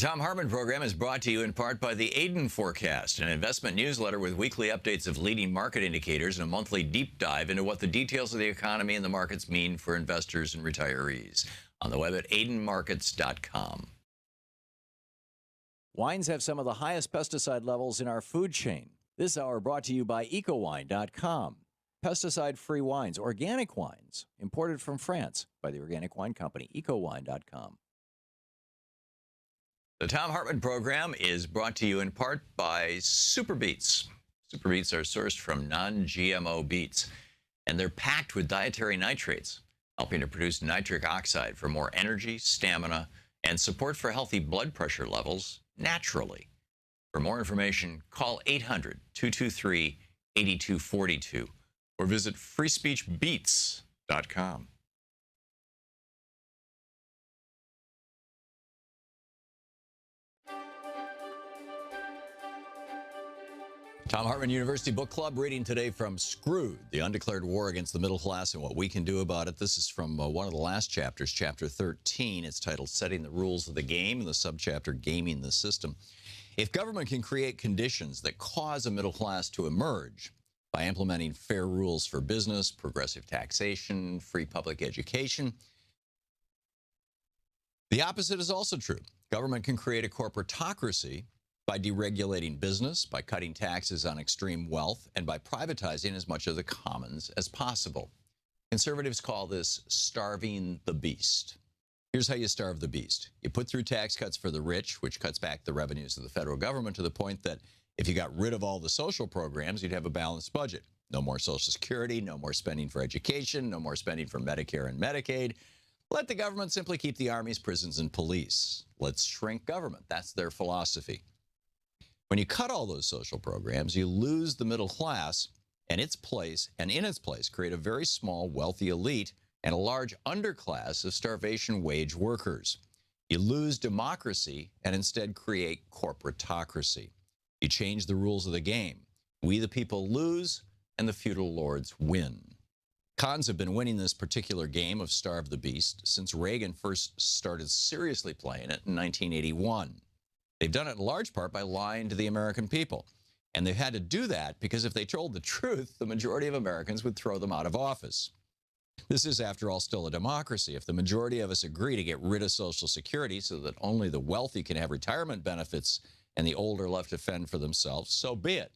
The Thom Hartmann Program is brought to you in part by the Aiden Forecast, an investment newsletter with weekly updates of leading market indicators and a monthly deep dive into what the details of the economy and the markets mean for investors and retirees. On the web at aidenmarkets.com. Wines have some of the highest pesticide levels in our food chain. This hour brought to you by ecowine.com. Pesticide-free wines, organic wines, imported from France by the organic wine company, ecowine.com. The Thom Hartmann Program is brought to you in part by Super Beets. Super Beets are sourced from non-GMO beets, and they're packed with dietary nitrates, helping to produce nitric oxide for more energy, stamina, and support for healthy blood pressure levels naturally. For more information, call 800-223-8242 or visit freespeechbeets.com. Thom Hartmann University Book Club reading today from Screwed, The Undeclared War Against the Middle Class and What We Can Do About It. This is from one of the last chapters, Chapter 13. It's titled Setting the Rules of the Game, and the subchapter Gaming the System. If government can create conditions that cause a middle class to emerge by implementing fair rules for business, progressive taxation, free public education, the opposite is also true. Government can create a corporatocracy by deregulating business, by cutting taxes on extreme wealth, and by privatizing as much of the commons as possible. Conservatives call this starving the beast. Here's how you starve the beast. You put through tax cuts for the rich, which cuts back the revenues of the federal government to the point that if you got rid of all the social programs, you'd have a balanced budget. No more Social Security, no more spending for education, no more spending for Medicare and Medicaid. Let the government simply keep the armies, prisons, and police. Let's shrink government. That's their philosophy. When you cut all those social programs, you lose the middle class, and in its place, create a very small, wealthy elite and a large underclass of starvation wage workers. You lose democracy and instead create corporatocracy. You change the rules of the game. We, the people, lose, and the feudal lords win. Cons have been winning this particular game of starve the beast since Reagan first started seriously playing it in 1981. They've done it in large part by lying to the American people. And they've had to do that because if they told the truth, the majority of Americans would throw them out of office. This is, after all, still a democracy. If the majority of us agree to get rid of Social Security so that only the wealthy can have retirement benefits and the old are left to fend for themselves, so be it.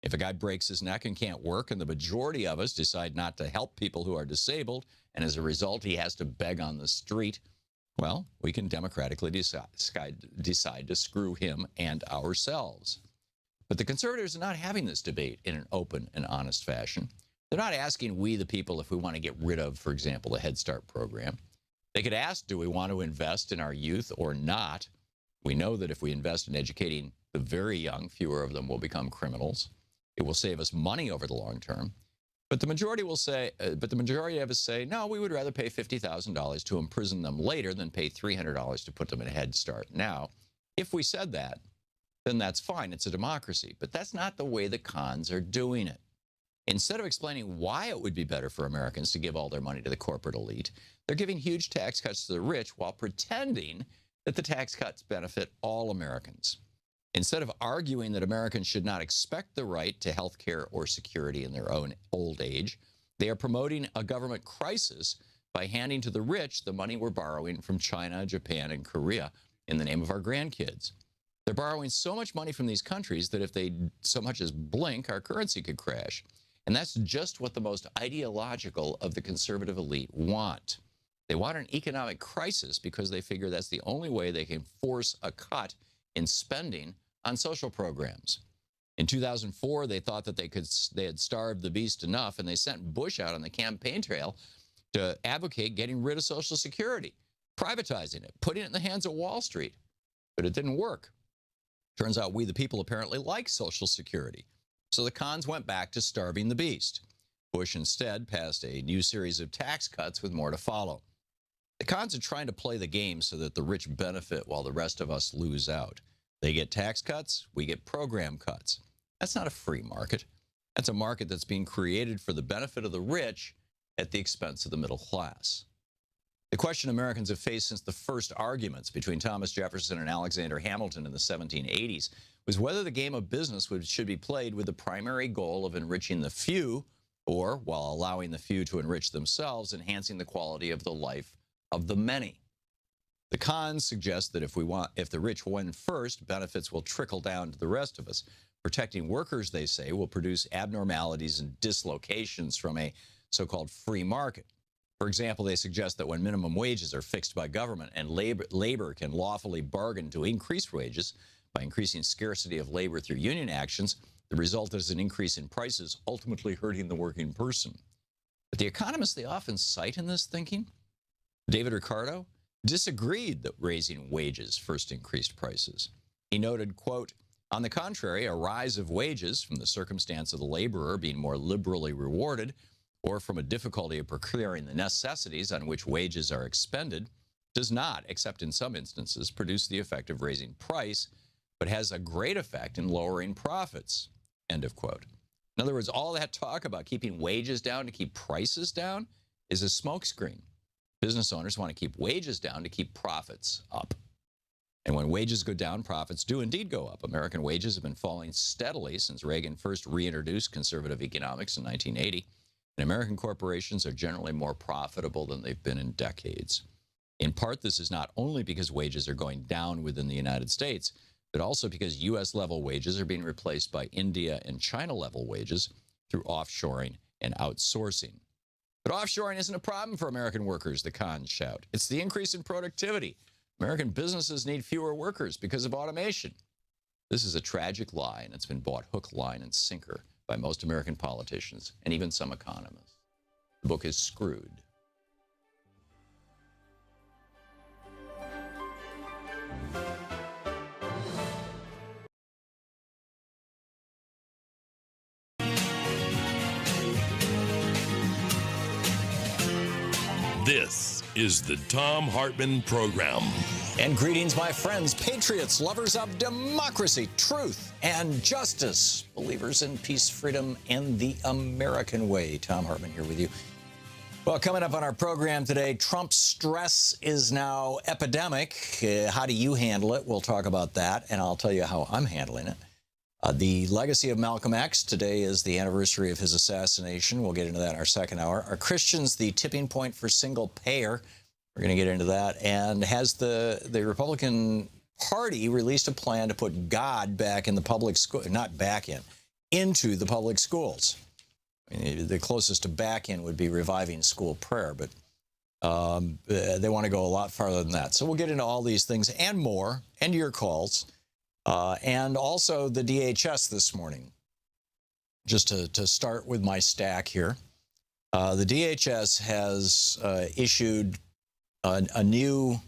If a guy breaks his neck and can't work and the majority of us decide not to help people who are disabled, and as a result he has to beg on the street, well, we can democratically decide to screw him and ourselves. But the conservatives are not having this debate in an open and honest fashion. They're not asking we, the people, if we want to get rid of, for example, the Head Start program. They could ask, do we want to invest in our youth or not? We know that if we invest in educating the very young, fewer of them will become criminals. It will save us money over the long term. But the majority of us say, no, we would rather pay $50,000 to imprison them later than pay $300 to put them in a Head Start now. If we said that, then that's fine. It's a democracy. But that's not the way the cons are doing it. Instead of explaining why it would be better for Americans to give all their money to the corporate elite, they're giving huge tax cuts to the rich while pretending that the tax cuts benefit all Americans. Instead of arguing that Americans should not expect the right to health care or security in their own old age, they are promoting a government crisis by handing to the rich the money we're borrowing from China, Japan, and Korea in the name of our grandkids. They're borrowing so much money from these countries that if they so much as blink, our currency could crash. And that's just what the most ideological of the conservative elite want. They want an economic crisis because they figure that's the only way they can force a cut in spending on social programs. In 2004, they thought that they had starved the beast enough, and they sent Bush out on the campaign trail to advocate getting rid of Social Security, privatizing it, putting it in the hands of Wall Street. But it didn't work. Turns out we, the people, apparently like Social Security. So the cons went back to starving the beast. Bush instead passed a new series of tax cuts with more to follow. The cons are trying to play the game so that the rich benefit while the rest of us lose out. They get tax cuts, we get program cuts. That's not a free market. That's a market that's being created for the benefit of the rich at the expense of the middle class. The question Americans have faced since the first arguments between Thomas Jefferson and Alexander Hamilton in the 1780s was whether the game of business should be played with the primary goal of enriching the few, or, while allowing the few to enrich themselves, enhancing the quality of the life of the many. The cons suggest that if the rich win first, benefits will trickle down to the rest of us. Protecting workers, they say, will produce abnormalities and dislocations from a so-called free market. For example, they suggest that when minimum wages are fixed by government and labor can lawfully bargain to increase wages by increasing scarcity of labor through union actions, the result is an increase in prices, ultimately hurting the working person. But the economists they often cite in this thinking, David Ricardo, disagreed that raising wages first increased prices. He noted, quote, "On the contrary, a rise of wages from the circumstance of the laborer being more liberally rewarded, or from a difficulty of procuring the necessities on which wages are expended, does not, except in some instances, produce the effect of raising price, but has a great effect in lowering profits," end of quote. In other words, all that talk about keeping wages down to keep prices down is a smokescreen. Business owners want to keep wages down to keep profits up. And when wages go down, profits do indeed go up. American wages have been falling steadily since Reagan first reintroduced conservative economics in 1980. And American corporations are generally more profitable than they've been in decades. In part, this is not only because wages are going down within the United States, but also because U.S.-level wages are being replaced by India and China-level wages through offshoring and outsourcing. But offshoring isn't a problem for American workers, the cons shout. It's the increase in productivity. American businesses need fewer workers because of automation. This is a tragic lie, and it's been bought hook, line, and sinker by most American politicians and even some economists. The book is Screwed. This is the Thom Hartmann Program. And greetings, my friends, patriots, lovers of democracy, truth, and justice, believers in peace, freedom, and the American way. Thom Hartmann here with you. Well, coming up on our program today, Trump's stress is now epidemic. How do you handle it? We'll talk about that, and I'll tell you how I'm handling it. The legacy of Malcolm X. Today is the anniversary of his assassination. We'll get into that in our second hour. Are Christians the tipping point for single payer? We're going to get into that. And has the Republican Party released a plan to put God back in the public school, not back in, into the public schools? I mean, the closest to back in would be reviving school prayer, but they want to go a lot farther than that. So we'll get into all these things and more, and your calls. And also the DHS this morning. Just to start with my stack here, the DHS has issued a new,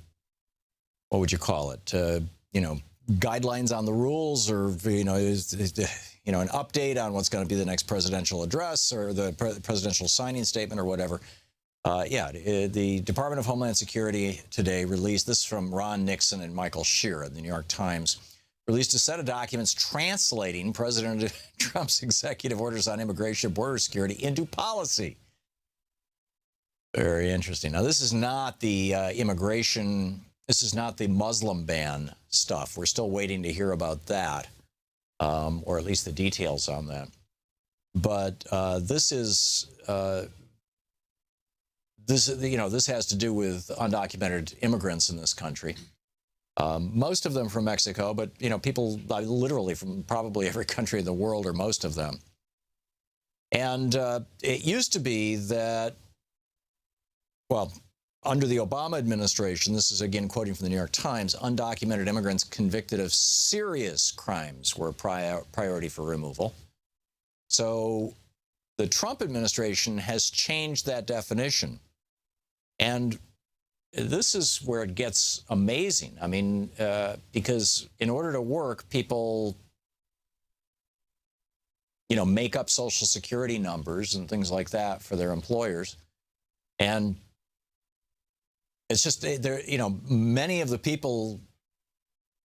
what would you call it? Guidelines on the rules, or an update on what's going to be the next presidential address or the presidential signing statement or whatever. The Department of Homeland Security today released this from Ron Nixon and Michael Shearer, the New York Times. Released a set of documents translating President Trump's executive orders on immigration and border security into policy. Very interesting. Now, this is not the this is not the Muslim ban stuff. We're still waiting to hear about that, or at least the details on that. But this has to do with undocumented immigrants in this country. Most of them from Mexico, but, people literally from probably every country in the world, or most of them. And it used to be that, under the Obama administration, this is again quoting from the New York Times, undocumented immigrants convicted of serious crimes were a priority for removal. So the Trump administration has changed that definition. And this is where it gets amazing. I mean, because in order to work, people, make up Social Security numbers and things like that for their employers. And it's just, many of the people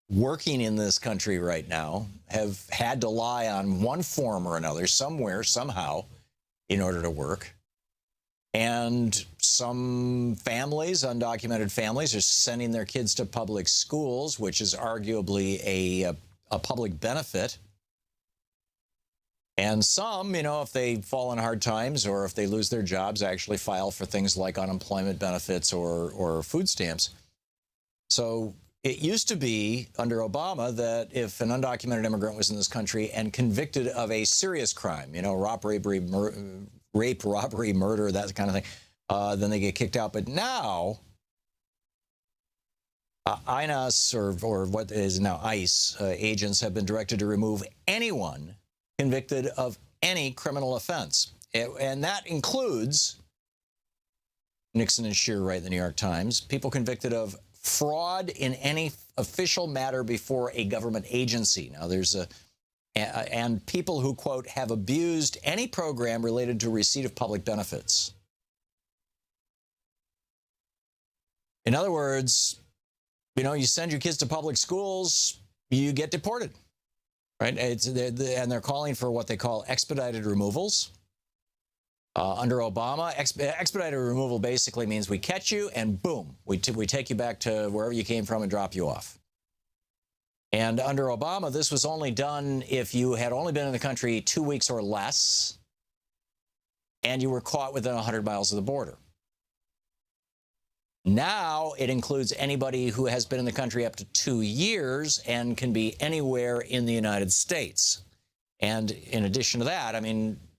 working in this country right now have had to lie on one form or another, somewhere, somehow, in order to work. And some families, undocumented families, are sending their kids to public schools, which is arguably a public benefit. And some, if they fall in hard times or if they lose their jobs, actually file for things like unemployment benefits or food stamps. So it used to be under Obama that if an undocumented immigrant was in this country and convicted of a serious crime, rape, robbery, murder, that kind of thing, then they get kicked out. But now, INS, or what is now ICE, agents have been directed to remove anyone convicted of any criminal offense. And that includes, Nixon and Scheer write in the New York Times, people convicted of fraud in any official matter before a government agency. Now, and people who, quote, have abused any program related to receipt of public benefits. In other words, you send your kids to public schools, you get deported, right? And they're calling for what they call expedited removals. Under Obama, expedited removal basically means we catch you and boom, we take you back to wherever you came from and drop you off. And under Obama, this was only done if you had only been in the country 2 weeks or less and you were caught within 100 miles of the border. Now it includes anybody who has been in the country up to 2 years and can be anywhere in the United States. And in addition to that,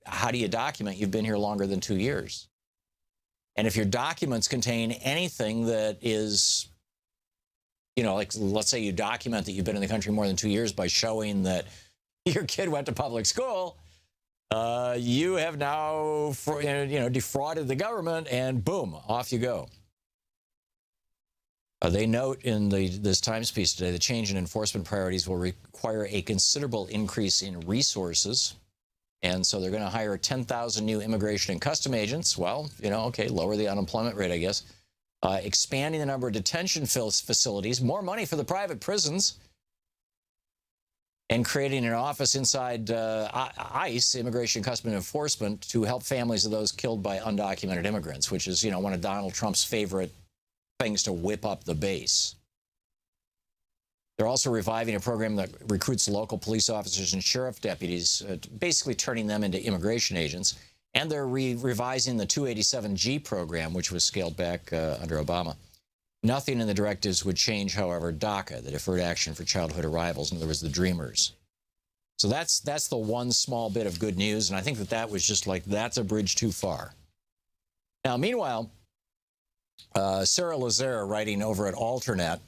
how do you document you've been here longer than 2 years? And if your documents contain anything that is, like let's say you document that you've been in the country more than 2 years by showing that your kid went to public school, you have now, defrauded the government, and boom, off you go. They note in this Times piece today, the change in enforcement priorities will require a considerable increase in resources. And so they're going to hire 10,000 new immigration and custom agents. Well, okay, lower the unemployment rate, I guess. Expanding the number of detention facilities, more money for the private prisons, and creating an office inside ICE, Immigration, Custom and Enforcement, to help families of those killed by undocumented immigrants, which is, one of Donald Trump's favorite things to whip up the base. They're also reviving a program that recruits local police officers and sheriff deputies, basically turning them into immigration agents. And they're revising the 287G program, which was scaled back under Obama. Nothing in the directives would change, however, DACA, the Deferred Action for Childhood Arrivals. In other words, the Dreamers. So that's the one small bit of good news. And I think that was just like, that's a bridge too far. Now, meanwhile, Sarah Lazare, writing over at Alternet,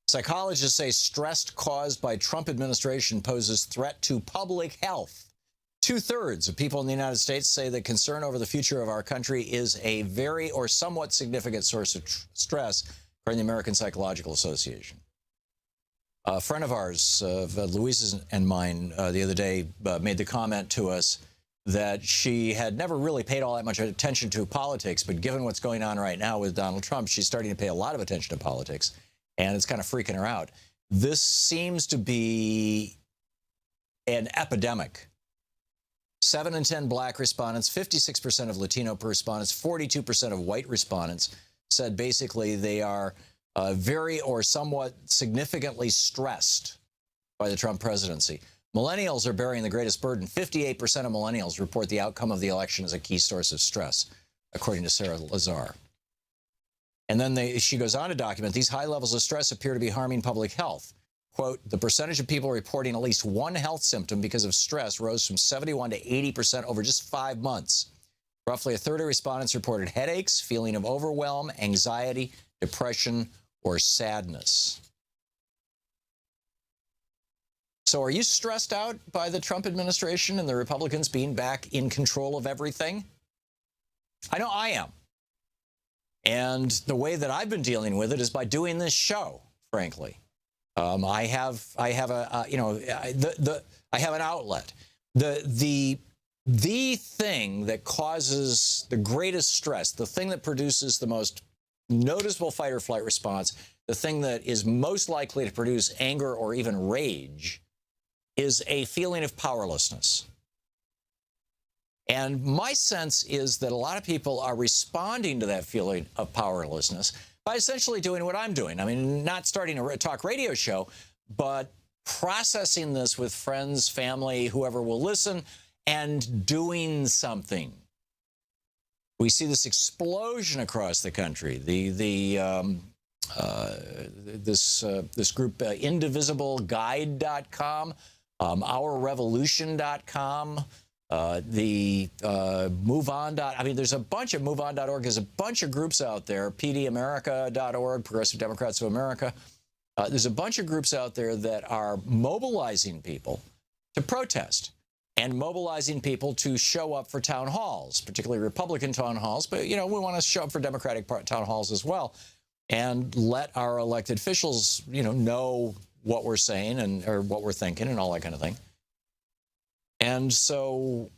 psychologists say stress caused by Trump administration poses threat to public health. 2/3 of people in the United States say that concern over the future of our country is a very or somewhat significant source of stress, according to the American Psychological Association. A friend of ours, Louise's and mine, the other day made the comment to us that she had never really paid all that much attention to politics, but given what's going on right now with Donald Trump, she's starting to pay a lot of attention to politics. And it's kind of freaking her out. This seems to be an epidemic. 7 in 10 black respondents, 56% of Latino respondents, 42% of white respondents said basically they are very or somewhat significantly stressed by the Trump presidency. Millennials are bearing the greatest burden. 58% of millennials report the outcome of the election as a key source of stress, according to Sarah Lazare. And then she goes on to document these high levels of stress appear to be harming public health. Quote, the percentage of people reporting at least one health symptom because of stress rose from 71 to 80% over just 5 months. Roughly a third of respondents reported headaches, feeling of overwhelm, anxiety, depression, or sadness. So are you stressed out by the Trump administration and the Republicans being back in control of everything? I know I am. And the way that I've been dealing with it is by doing this show, frankly. I have an outlet. The thing that causes the greatest stress, the thing that produces the most noticeable fight or flight response, the thing that is most likely to produce anger or even rage, is a feeling of powerlessness. And my sense is that a lot of people are responding to that feeling of powerlessness by essentially doing what I'm doing. I mean, not starting a talk radio show, but processing this with friends, family, whoever will listen, and doing something. We see this explosion across the country. This group, indivisibleguide.com, ourrevolution.com, MoveOn. I mean, there's a bunch of MoveOn.org. There's a bunch of groups out there. PDAmerica.org, Progressive Democrats of America. There's a bunch of groups out there that are mobilizing people to protest and mobilizing people to show up for town halls, particularly Republican town halls. But, we want to show up for Democratic town halls as well and let our elected officials, know what we're saying or what we're thinking and all that kind of thing. And so,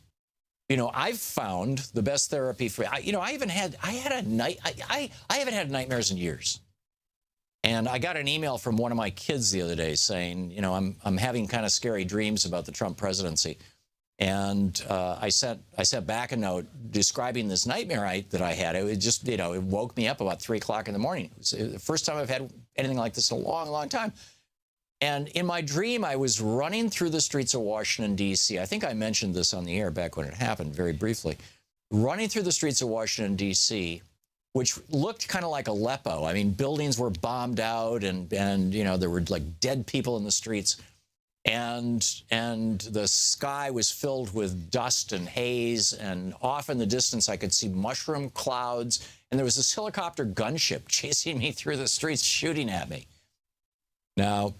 I've found the best therapy for, I haven't had nightmares in years. And I got an email from one of my kids the other day saying, I'm having kind of scary dreams about the Trump presidency. And I sent back a note describing this nightmare that I had. It just, it woke me up about 3 o'clock in the morning. It was the first time I've had anything like this in a long, long time. And in my dream, I was running through the streets of Washington, D.C. I think I mentioned this on the air back when it happened, very briefly. Running through the streets of Washington, D.C., which looked kind of like Aleppo. I mean, buildings were bombed out, and there were like dead people in the streets. And the sky was filled with dust and haze, and off in the distance I could see mushroom clouds, and there was this helicopter gunship chasing me through the streets, shooting at me. Now,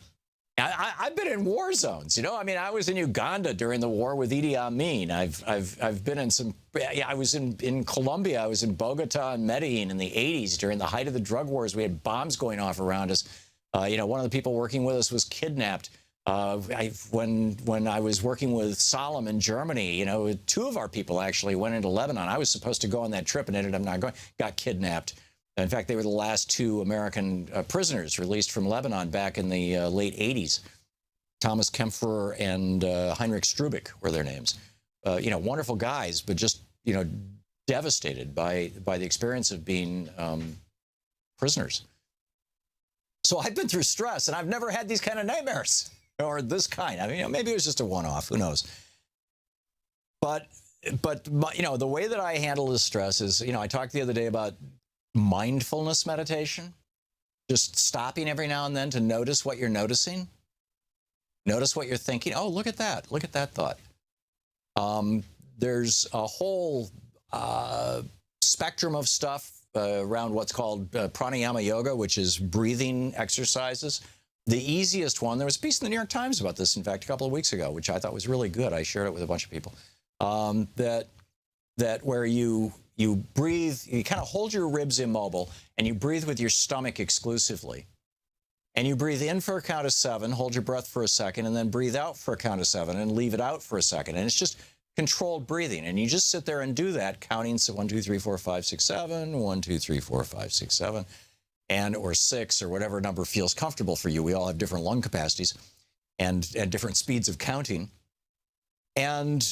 I've been in war zones, I mean, I was in Uganda during the war with Idi Amin. I've been in some. I was in Colombia. I was in Bogota and Medellin in the 80s during the height of the drug wars. We had bombs going off around us. One of the people working with us was kidnapped. When I was working with Solemn in Germany, 2 of our people actually went into Lebanon. I was supposed to go on that trip and ended up not going. Got kidnapped. In fact, they were the last 2 American prisoners released from Lebanon back in the late 80s. Thomas Kempfer and Heinrich Strubik were their names. Wonderful guys, but just, devastated by the experience of being prisoners. So I've been through stress, and I've never had these kind of nightmares, or this kind. I mean, maybe it was just a one-off. Who knows? But the way that I handle this stress is, I talked the other day about mindfulness meditation, just stopping every now and then to notice what you're noticing, notice what you're thinking. Oh, look at that thought. There's a whole spectrum of stuff around what's called pranayama yoga, which is breathing exercises. The easiest one, there was a piece in the New York Times about this, in fact, a couple of weeks ago, which I thought was really good. I shared it with a bunch of people. That where you breathe, you kind of hold your ribs immobile, and you breathe with your stomach exclusively. And you breathe in for a count of 7, hold your breath for a second, and then breathe out for a count of 7 and leave it out for a second. And it's just controlled breathing. And you just sit there and do that, counting 1, 2, 3, 4, 5, 6, 7, 1, 2, 3, 4, 5, 6, 7, or 6, or whatever number feels comfortable for you. We all have different lung capacities and different speeds of counting. And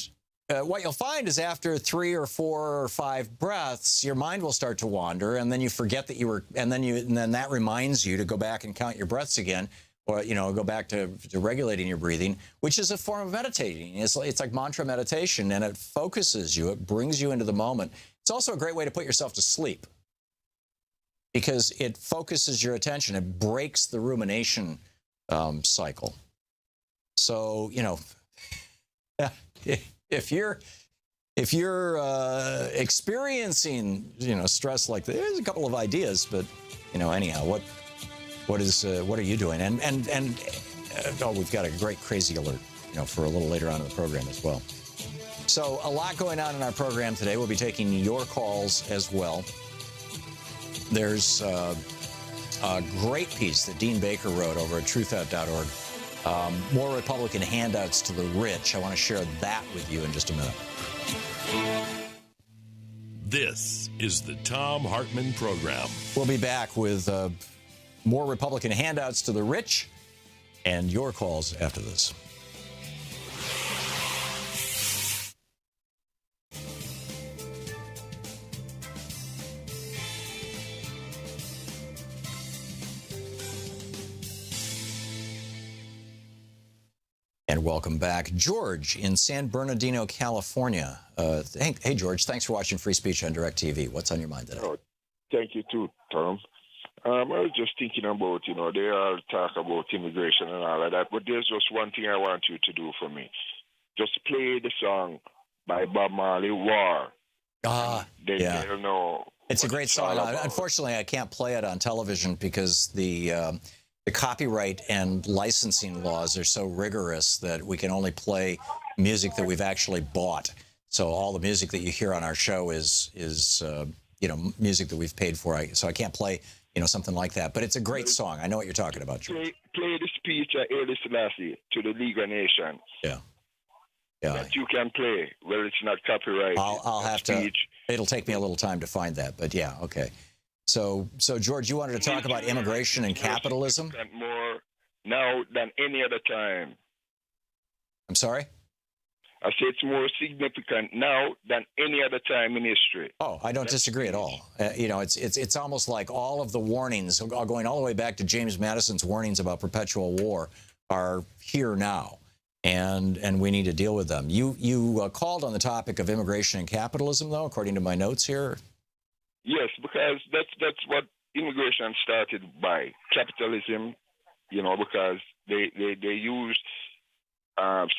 what you'll find is after 3 or 4 or 5 breaths, your mind will start to wander, and then you forget that you were, and then that reminds you to go back and count your breaths again, or go back to regulating your breathing, which is a form of meditating. It's like mantra meditation, and it focuses you, it brings you into the moment. It's also a great way to put yourself to sleep, because it focuses your attention. It breaks the rumination cycle. So if you're experiencing stress like this, there's a couple of ideas, but anyhow, what are you doing? And we've got a great crazy alert for a little later on in the program as well. So a lot going on in our program today. We'll be taking your calls as well. There's a great piece that Dean Baker wrote over at truthout.org. More Republican handouts to the rich. I want to share that with you in just a minute. This is the Thom Hartmann Program. We'll be back with more Republican handouts to the rich and your calls after this. And welcome back. George in San Bernardino, California. Hey, George, thanks for watching Free Speech on DirecTV. What's on your mind today? Oh, thank you too, Tom. I was just thinking about, they all talk about immigration and all of that, but there's just one thing I want you to do for me. Just play the song by Bob Marley, War. Yeah. They'll know. It's a great song. Unfortunately, I can't play it on television because the copyright and licensing laws are so rigorous that we can only play music that we've actually bought. So all the music that you hear on our show is music that we've paid for. So I can't play, something like that. But it's a great song. I know what you're talking about, George. Play the speech of Haile Selassie to the League of Nations. Yeah. That you can play, where it's not copyrighted. I'll have to. It'll take me a little time to find that, but yeah, okay. So George, you wanted to talk about immigration and capitalism? More now than any other time. I'm sorry? I say it's more significant now than any other time in history. Oh, I don't disagree at all. It's almost like all of the warnings, going all the way back to James Madison's warnings about perpetual war, are here now, and we need to deal with them. You called on the topic of immigration and capitalism, though, according to my notes here. Yes, because that's what immigration started by, capitalism. Because they used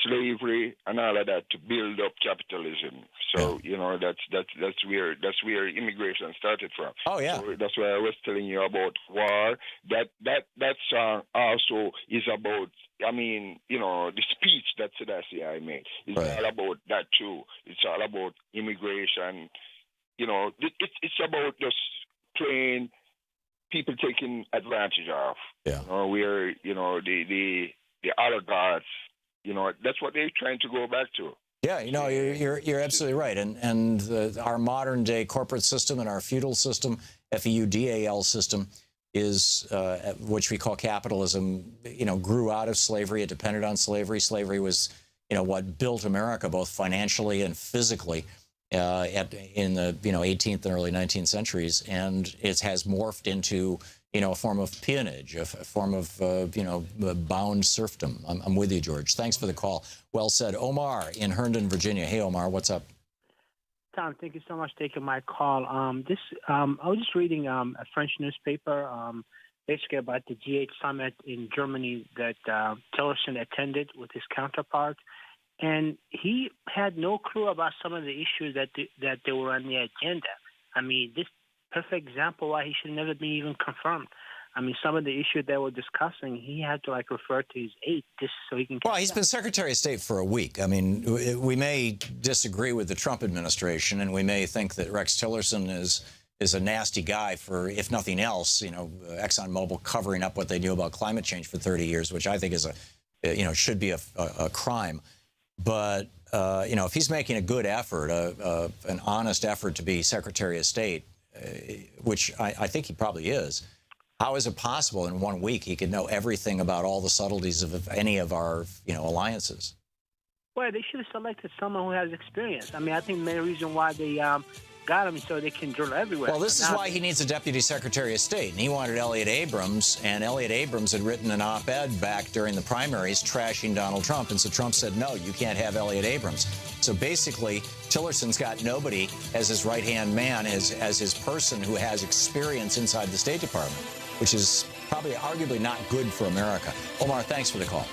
slavery and all of that to build up capitalism. So that's where immigration started from. Oh yeah. So that's why I was telling you about war. That song also is about. The speech that Selassie I made is all about that too. It's all about immigration. It's about just playing people taking advantage of. Yeah. Where the oligarchs. That's what they're trying to go back to. Yeah, you're absolutely right. And our modern day corporate system and our feudal system, FEUDAL system, is which we call capitalism. Grew out of slavery. It depended on slavery. Slavery was, what built America both financially and physically in the 18th and early 19th centuries, and it has morphed into a form of peonage, a form of bound serfdom. I'm with you, George. Thanks for the call. Well said. Omar in Herndon, Virginia. Hey, Omar, what's up? Tom, thank you so much for taking my call. I was just reading a French newspaper, basically about the G8 summit in Germany that Tillerson attended with his counterpart. And he had no clue about some of the issues that they were on the agenda. This perfect example why he should never be even confirmed. Some of the issues they were discussing, he had to refer to his aide just so he can. Well, he's been Secretary of State for a week. We may disagree with the Trump administration, and we may think that Rex Tillerson is a nasty guy for, if nothing else, ExxonMobil covering up what they knew about climate change for 30 years, which I think is should be a crime. But, if he's making a good effort, an honest effort to be Secretary of State, which I think he probably is, how is it possible in 1 week he could know everything about all the subtleties of any of our, alliances? Well, they should have selected someone who has experience. I think the main reason why they got him so they can drill everywhere. Well, this is why he needs a Deputy Secretary of State, and he wanted Elliott Abrams, and Elliott Abrams had written an op-ed back during the primaries trashing Donald Trump, and so Trump said, no, you can't have Elliott Abrams. So basically, Tillerson's got nobody as his right-hand man, as his person who has experience inside the State Department, which is probably arguably not good for America. Omar, thanks for the call.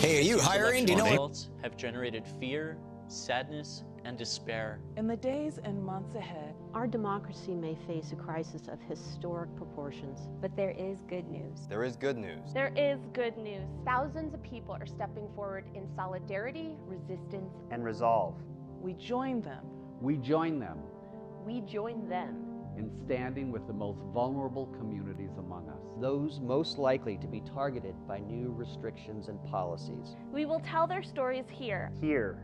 Hey, are you hiring? Do you know what? Results have generated fear, sadness, and despair. In the days and months ahead, our democracy may face a crisis of historic proportions. But there is good news. There is good news. There is good news. Thousands of people are stepping forward in solidarity, resistance, and resolve. We join them. We join them. We join them. In standing with the most vulnerable communities among us. Those most likely to be targeted by new restrictions and policies. We will tell their stories here. Here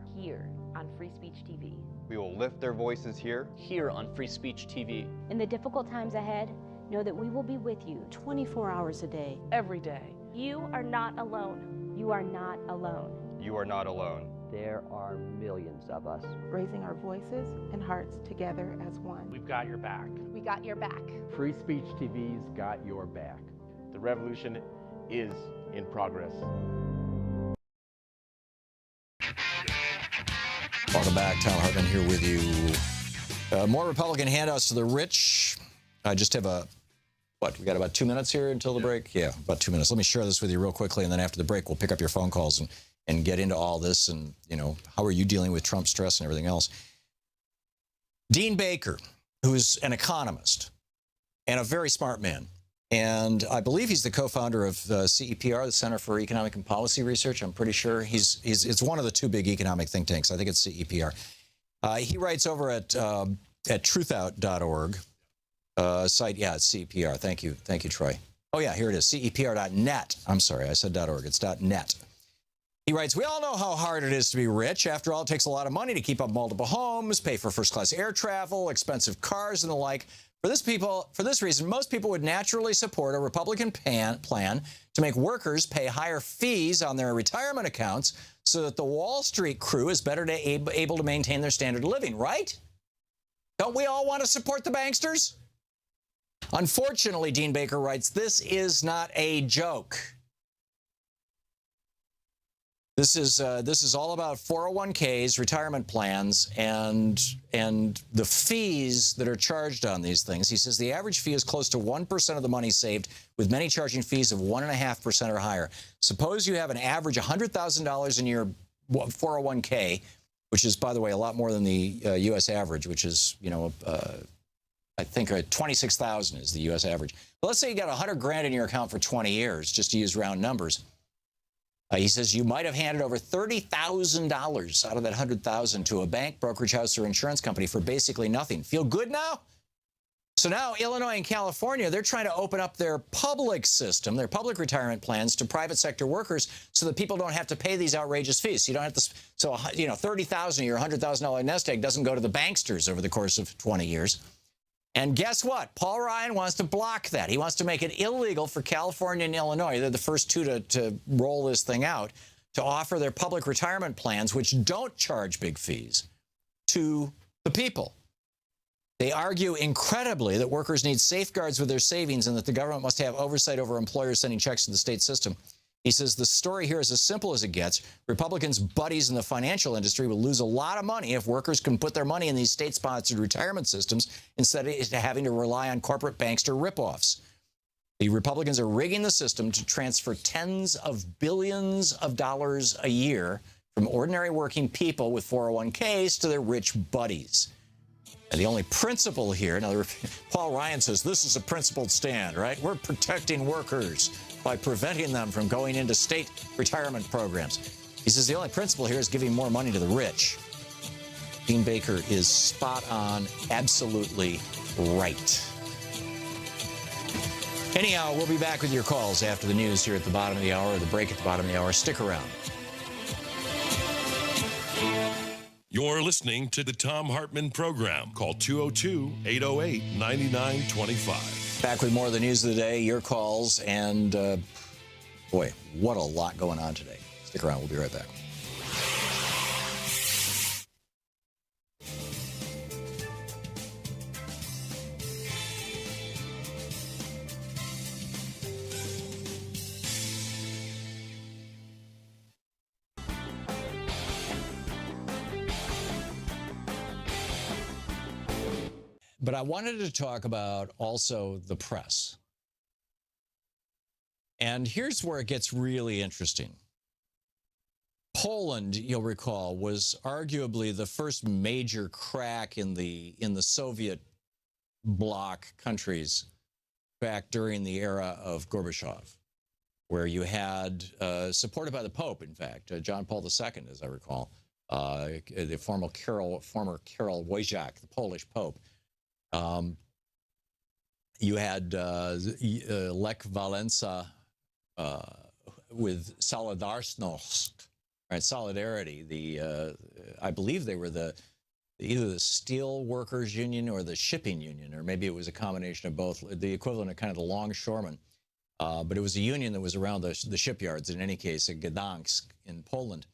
on Free Speech TV. We will lift their voices here on Free Speech TV. In the difficult times ahead, know that we will be with you 24 hours a day. Every day. You are not alone. You are not alone. You are not alone. There are millions of us. raising our voices and hearts together as one. We've got your back. We got your back. Free Speech TV's got your back. The revolution is in progress. Welcome back. Thom Hartmann here with you. More Republican handouts to the rich. I just have we got about 2 minutes here until the break? Yeah, about 2 minutes. Let me share this with you real quickly, and then after the break, we'll pick up your phone calls and get into all this and, how are you dealing with Trump stress and everything else. Dean Baker, who's an economist and a very smart man, and I believe he's the co-founder of CEPR, the Center for Economic and Policy Research. I'm pretty sure it's one of the two big economic think tanks. I think it's CEPR. He writes over at truthout.org. Site, yeah, it's CEPR. Thank you, Troy. Oh, yeah, here it is, CEPR.net. I'm sorry, I said .org. It's .net. He writes, we all know how hard it is to be rich. After all, it takes a lot of money to keep up multiple homes, pay for first-class air travel, expensive cars, and the like. For this reason, most people would naturally support a Republican plan to make workers pay higher fees on their retirement accounts so that the Wall Street crew is better able to maintain their standard of living, right? Don't we all want to support the banksters? Unfortunately, Dean Baker writes, this is not a joke. This is all about 401ks, retirement plans, and the fees that are charged on these things. He says the average fee is close to 1% of the money saved, with many charging fees of 1.5% or higher. Suppose you have an average $100,000 in your 401k, which is, by the way, a lot more than the U.S. average, which is, I think 26,000 is the U.S. average. But let's say you got $100,000 in your account for 20 years, just to use round numbers. He says you might have handed over $30,000 out of that $100,000 to a bank, brokerage house, or insurance company for basically nothing. Feel good now? So now Illinois and California, they're trying to open up their public system, their public retirement plans to private sector workers so that people don't have to pay these outrageous fees. So you don't have to, $30,000 of your $100,000 nest egg doesn't go to the banksters over the course of 20 years. And guess what? Paul Ryan wants to block that. He wants to make it illegal for California and Illinois, they're the first two to roll this thing out, to offer their public retirement plans, which don't charge big fees, to the people. They argue incredibly that workers need safeguards with their savings and that the government must have oversight over employers sending checks to the state system. He says the story here is as simple as it gets. Republicans' buddies in the financial industry will lose a lot of money if workers can put their money in these state-sponsored retirement systems instead of having to rely on corporate bankster ripoffs. The Republicans are rigging the system to transfer tens of billions of dollars a year from ordinary working people with 401ks to their rich buddies. And the only principle here, now Paul Ryan says this is a principled stand, right? We're protecting workers by preventing them from going into state retirement programs. He says the only principle here is giving more money to the rich. Dean Baker is spot on, absolutely right. Anyhow, we'll be back with your calls after the news here at the bottom of the hour, or the break at the bottom of the hour. Stick around. You're listening to the Thom Hartmann Program. Call 202-808-9925. Back with more of the news of the day, your calls, and boy, what a lot going on today. Stick around. We'll be right back. But I wanted to talk about also the press. And here's where it gets really interesting. Poland, you'll recall, was arguably the first major crack in the Soviet bloc countries back during the era of Gorbachev, where you had, supported by the Pope, in fact, John Paul II, as I recall, the former Karol Wojak, the Polish Pope. You had Lech Walesa with Solidarność, right? Solidarity. I believe they were either the steel workers union or the shipping union, or maybe it was a combination of both. The equivalent of kind of the longshoremen, but it was a union that was around the shipyards. In any case, in Gdansk in Poland.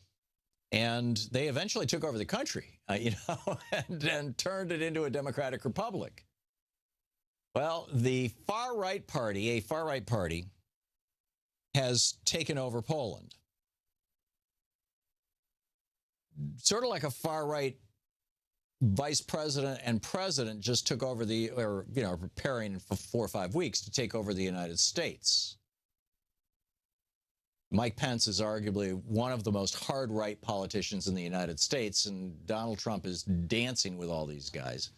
And they eventually took over the country, and turned it into a democratic republic. Well, the far-right party, has taken over Poland. Sort of like a far-right vice president and president just took over preparing for 4 or 5 weeks to take over the United States. Mike Pence is arguably one of the most hard-right politicians in the United States, and Donald Trump is dancing with all these guys.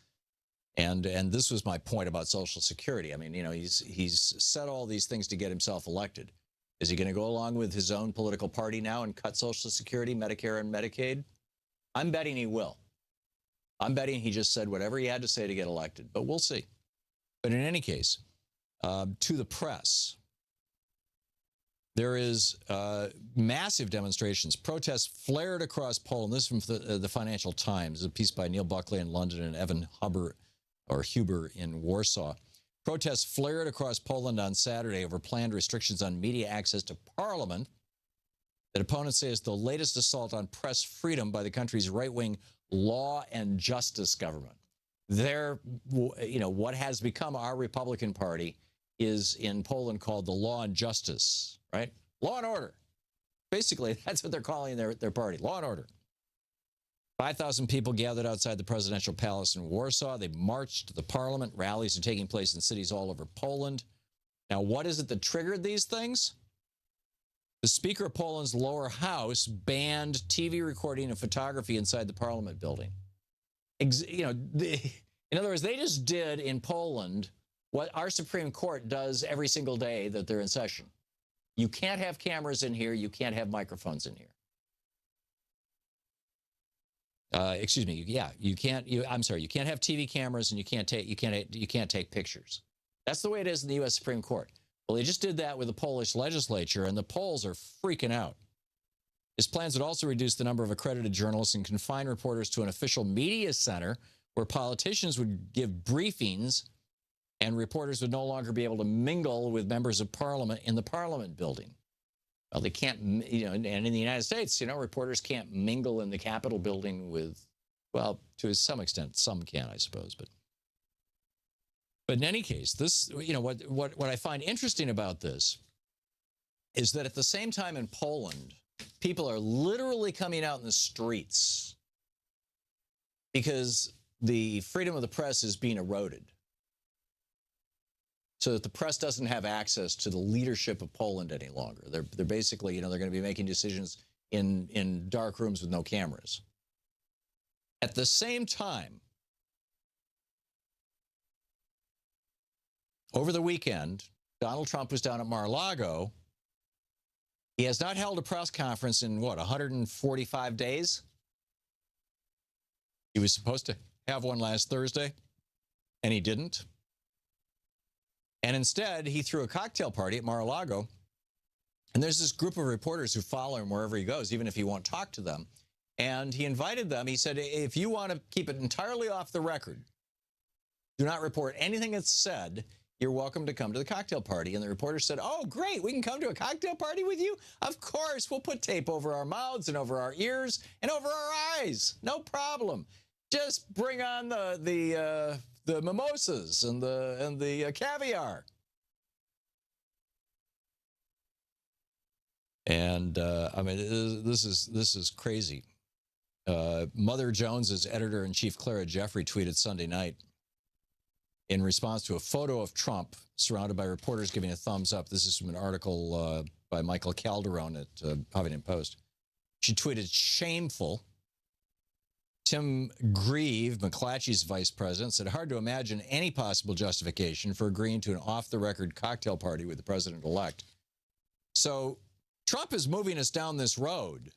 And this was my point about Social Security. I mean, he's said all these things to get himself elected. Is he going to go along with his own political party now and cut Social Security, Medicare, and Medicaid? I'm betting he will. I'm betting he just said whatever he had to say to get elected, but we'll see. But in any case, to the press, there is massive demonstrations. Protests flared across Poland. This is from the Financial Times, a piece by Neil Buckley in London and Evan Huber in Warsaw. Protests flared across Poland on Saturday over planned restrictions on media access to parliament that opponents say is the latest assault on press freedom by the country's right-wing law and justice government. What has become our Republican Party is in Poland called the Law and Justice, right? Law and order. Basically, that's what they're calling their party, law and order. 5,000 people gathered outside the presidential palace in Warsaw. They marched to the parliament. Rallies are taking place in cities all over Poland. Now, what is it that triggered these things? The Speaker of Poland's lower house banned TV recording and photography inside the parliament building. In other words, they just did in Poland what our Supreme Court does every single day that they're in session. You can't have cameras in here. You can't have microphones in here. Excuse me. Yeah, you can't. I'm sorry. You can't have TV cameras, and you can't take pictures. That's the way it is in the U.S. Supreme Court. Well, they just did that with the Polish legislature, and the Poles are freaking out. His plans would also reduce the number of accredited journalists and confine reporters to an official media center where politicians would give briefings, and reporters would no longer be able to mingle with members of parliament in the parliament building. Well, they can't, and in the United States, reporters can't mingle in the Capitol building with, well, to some extent, some can, I suppose, but in any case, this, what I find interesting about this is that at the same time in Poland, people are literally coming out in the streets because the freedom of the press is being eroded, so that the press doesn't have access to the leadership of Poland any longer. They're basically, they're going to be making decisions in dark rooms with no cameras. At the same time, over the weekend, Donald Trump was down at Mar-a-Lago. He has not held a press conference in, 145 days? He was supposed to have one last Thursday, and he didn't. And instead, he threw a cocktail party at Mar-a-Lago. And there's this group of reporters who follow him wherever he goes, even if he won't talk to them. And he invited them. He said, if you want to keep it entirely off the record, do not report anything that's said, you're welcome to come to the cocktail party. And the reporter said, oh, great, we can come to a cocktail party with you? Of course, we'll put tape over our mouths and over our ears and over our eyes. No problem. Just bring on the mimosas and the caviar. And this is crazy. Mother Jones's editor-in-chief Clara Jeffrey tweeted Sunday night in response to a photo of Trump surrounded by reporters giving a thumbs up. This is from an article by Michael Calderon at Huffington Post. She tweeted, shameful. Tim Grieve, McClatchy's vice president, said, hard to imagine any possible justification for agreeing to an off-the-record cocktail party with the president-elect. So Trump is moving us down this road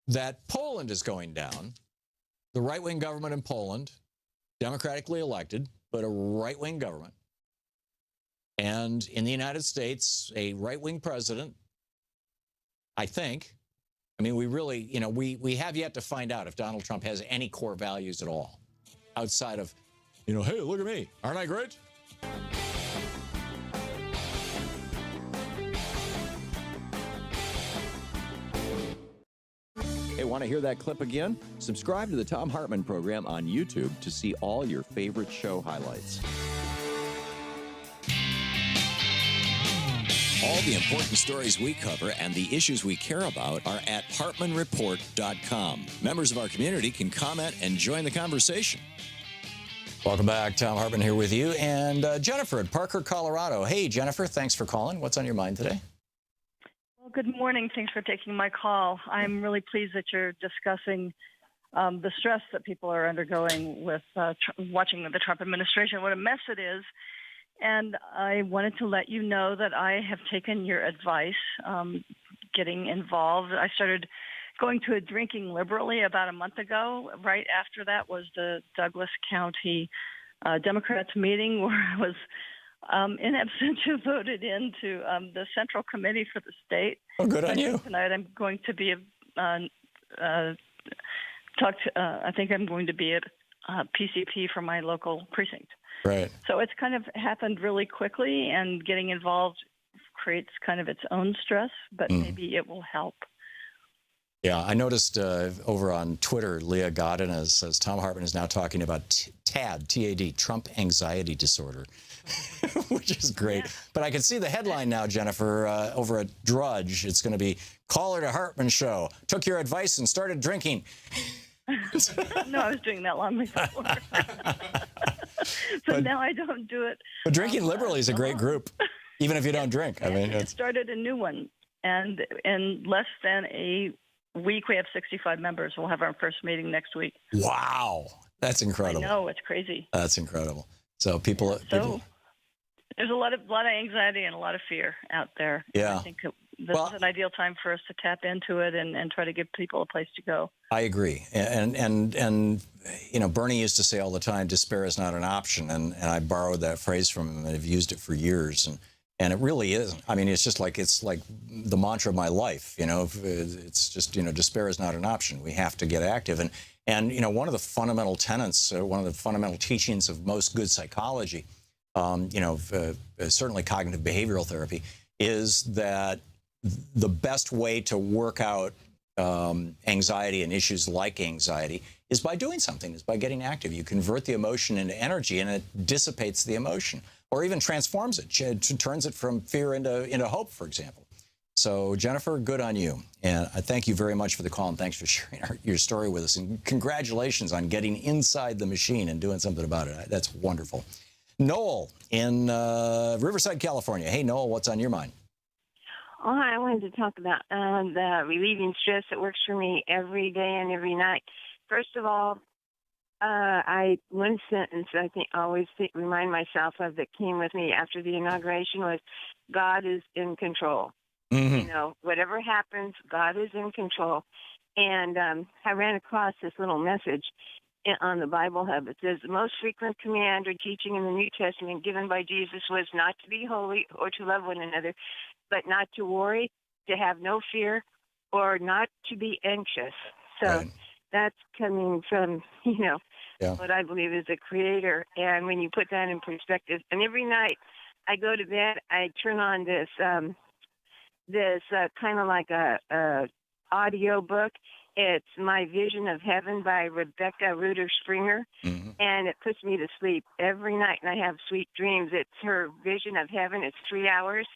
that Poland is going down. The right-wing government in Poland, democratically elected, but a right-wing government. And in the United States, a right-wing president, I think. I mean, we really, we have yet to find out if Donald Trump has any core values at all outside of, hey, look at me. Aren't I great? Hey, want to hear that clip again? Subscribe to the Thom Hartmann Program on YouTube to see all your favorite show highlights. All the important stories we cover and the issues we care about are at HartmanReport.com. Members of our community can comment and join the conversation. Welcome back. Thom Hartmann here with you. And Jennifer at Parker, Colorado. Hey, Jennifer, thanks for calling. What's on your mind today? Well, good morning. Thanks for taking my call. I'm really pleased that you're discussing the stress that people are undergoing with watching the Trump administration, what a mess it is. And I wanted to let you know that I have taken your advice, getting involved. I started going to a Drinking Liberally about a month ago. Right after that was the Douglas County Democrats meeting where I was in absentia voted into the Central Committee for the state. Oh, good on you. Tonight I'm going to be I think I'm going to be at PCP for my local precinct. Right. So it's kind of happened really quickly, and getting involved creates kind of its own stress, but maybe it will help. Yeah, I noticed over on Twitter, Leah Godin says Thom Hartmann is now talking about TAD, T-A-D, Trump Anxiety Disorder, which is great. Yeah. But I can see the headline now, Jennifer, over at Drudge. It's going to be, Caller to Hartmann Show, took your advice and started drinking. No, I was doing that long before. But now I don't do it. But Drinking Liberally is a great group, even if you don't drink. I mean, it started a new one, and in less than a week, we have 65 members. We'll have our first meeting next week. Wow, that's incredible. I know, it's crazy. That's incredible. So people. There's a lot of anxiety and a lot of fear out there. Yeah. I think this is an ideal time for us to tap into it and try to give people a place to go. I agree. And you know, Bernie used to say all the time, despair is not an option. And I borrowed that phrase from him and I've used it for years. And it really isn't. I mean, it's like the mantra of my life, you know. It's just, you know, despair is not an option. We have to get active. And you know, one of the fundamental tenets, one of the fundamental teachings of most good psychology, you know, certainly cognitive behavioral therapy, is that the best way to work out anxiety and issues like anxiety is by doing something, is by getting active. You convert the emotion into energy and it dissipates the emotion, or even transforms it, turns it from fear into hope, for example. So, Jennifer, good on you. And I thank you very much for the call, and thanks for sharing your story with us. And congratulations on getting inside the machine and doing something about it. That's wonderful. Noel in Riverside, California. Hey, Noel, what's on your mind? Oh, I wanted to talk about the relieving stress that works for me every day and every night. First of all, one sentence I think I always remind myself of that came with me after the inauguration was, God is in control. Mm-hmm. You know, whatever happens, God is in control. And I ran across this little message on the Bible Hub. It says, the most frequent command or teaching in the New Testament given by Jesus was not to be holy or to love one another, but not to worry, to have no fear, or not to be anxious. So that's coming from, you know, what I believe is a creator. And when you put that in perspective, and every night I go to bed, I turn on this kind of like a audio book. It's My Vision of Heaven by Rebecca Ruder Springer, and it puts me to sleep every night, and I have sweet dreams. It's her vision of heaven. It's 3 hours.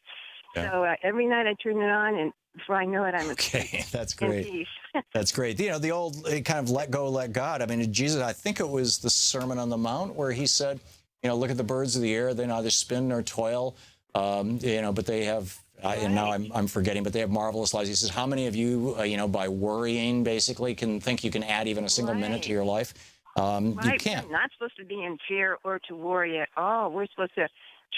Yeah. So every night I turn it on, and before I know it, I'm asleep. That's great. That's great. You know, the old kind of let go, let God. I mean, Jesus, I think it was the Sermon on the Mount where he said, you know, look at the birds of the air. They neither spin nor toil, you know, but they have... and now I'm forgetting, but they have marvelous lives. He says, how many of you, you know, by worrying, basically, can think you can add even a single minute to your life? You can't. We're not supposed to be in fear or to worry at all. We're supposed to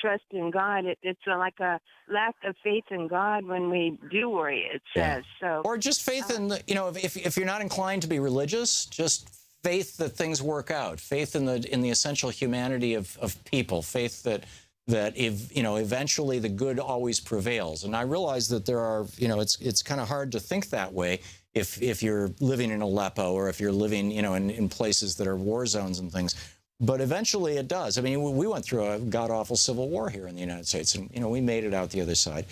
trust in God. It's like a lack of faith in God when we do worry, it says. So, or just faith in, you know, if you're not inclined to be religious, just faith that things work out, faith in the essential humanity of people, faith that if, you know, eventually the good always prevails. And I realize that there are, you know, it's kind of hard to think that way if you're living in Aleppo or if you're living, you know, in places that are war zones and things. But eventually it does. I mean, we went through a god-awful civil war here in the United States, and, you know, we made it out the other side.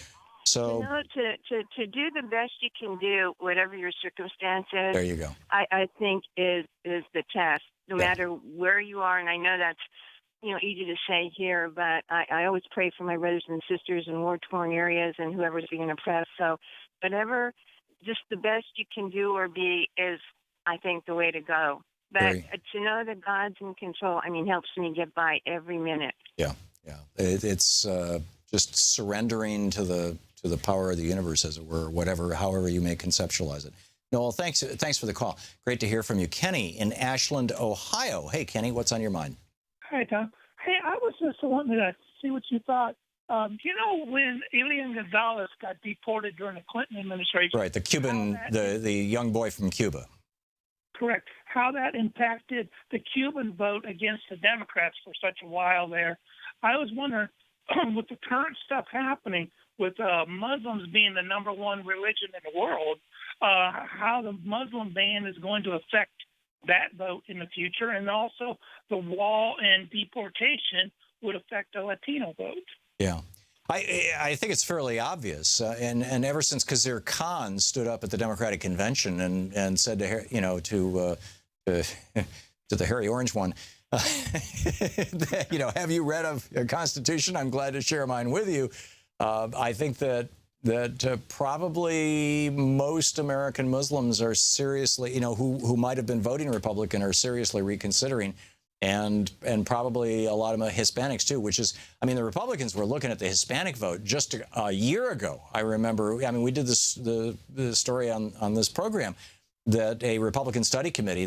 So, to do the best you can do, whatever your circumstances. There you go. I think is the test, no matter where you are. And I know that's easy to say here, but I always pray for my brothers and sisters in war-torn areas and whoever's being oppressed. So, whatever, just the best you can do or be is, I think, the way to go. But to know that God's in control, helps me get by every minute. Yeah. It's just surrendering to the power of the universe, as it were, however you may conceptualize it. Noel, thanks for the call. Great to hear from you. Kenny in Ashland, Ohio. Hey, Kenny, what's on your mind? Hi, Tom. Hey, I was just wanting to see what you thought. When Elian Gonzalez got deported during the Clinton administration. Right, the Cuban, the young boy from Cuba. Correct. How that impacted the Cuban vote against the Democrats for such a while there. I was wondering, with the current stuff happening, with Muslims being the number one religion in the world, how the Muslim ban is going to affect that vote in the future, and also the wall and deportation would affect the Latino vote. Yeah. I think it's fairly obvious, and ever since Khizr Khan stood up at the Democratic Convention and said to the hairy orange one, have you read a Constitution? I'm glad to share mine with you. I think that probably most American Muslims are seriously, who might have been voting Republican, are seriously reconsidering. And probably a lot of Hispanics, too, which is, the Republicans were looking at the Hispanic vote just a year ago. I remember, we did the story on this program, that a Republican study committee,